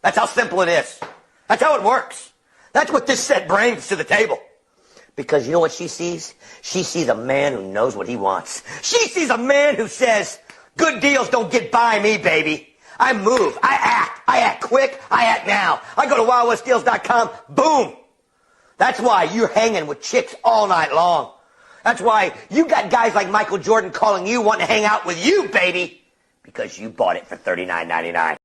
Speaker 12: That's how simple it is. That's how it works. That's what this set brings to the table. Because you know what she sees? She sees a man who knows what he wants. She sees a man who says, good deals don't get by me, baby. I move. I act quick. I act now. I go to wildwestdeals.com. Boom. That's why you're hanging with chicks all night long. That's why you got guys like Michael Jordan calling you, wanting to hang out with you, baby. Because you bought it for $39.99.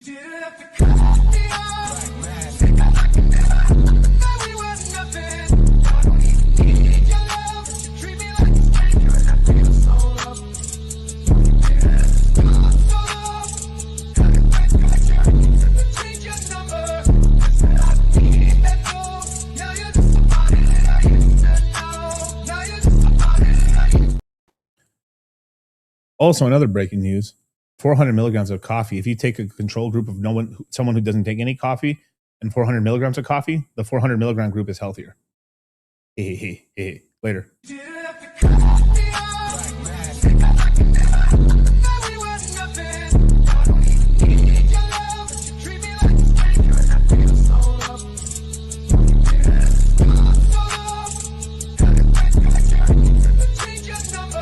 Speaker 1: Also, another breaking news: 400 milligrams of coffee. If you take a control group of someone who doesn't take any coffee, and 400 milligrams of coffee, the 400 milligram group is healthier. Later.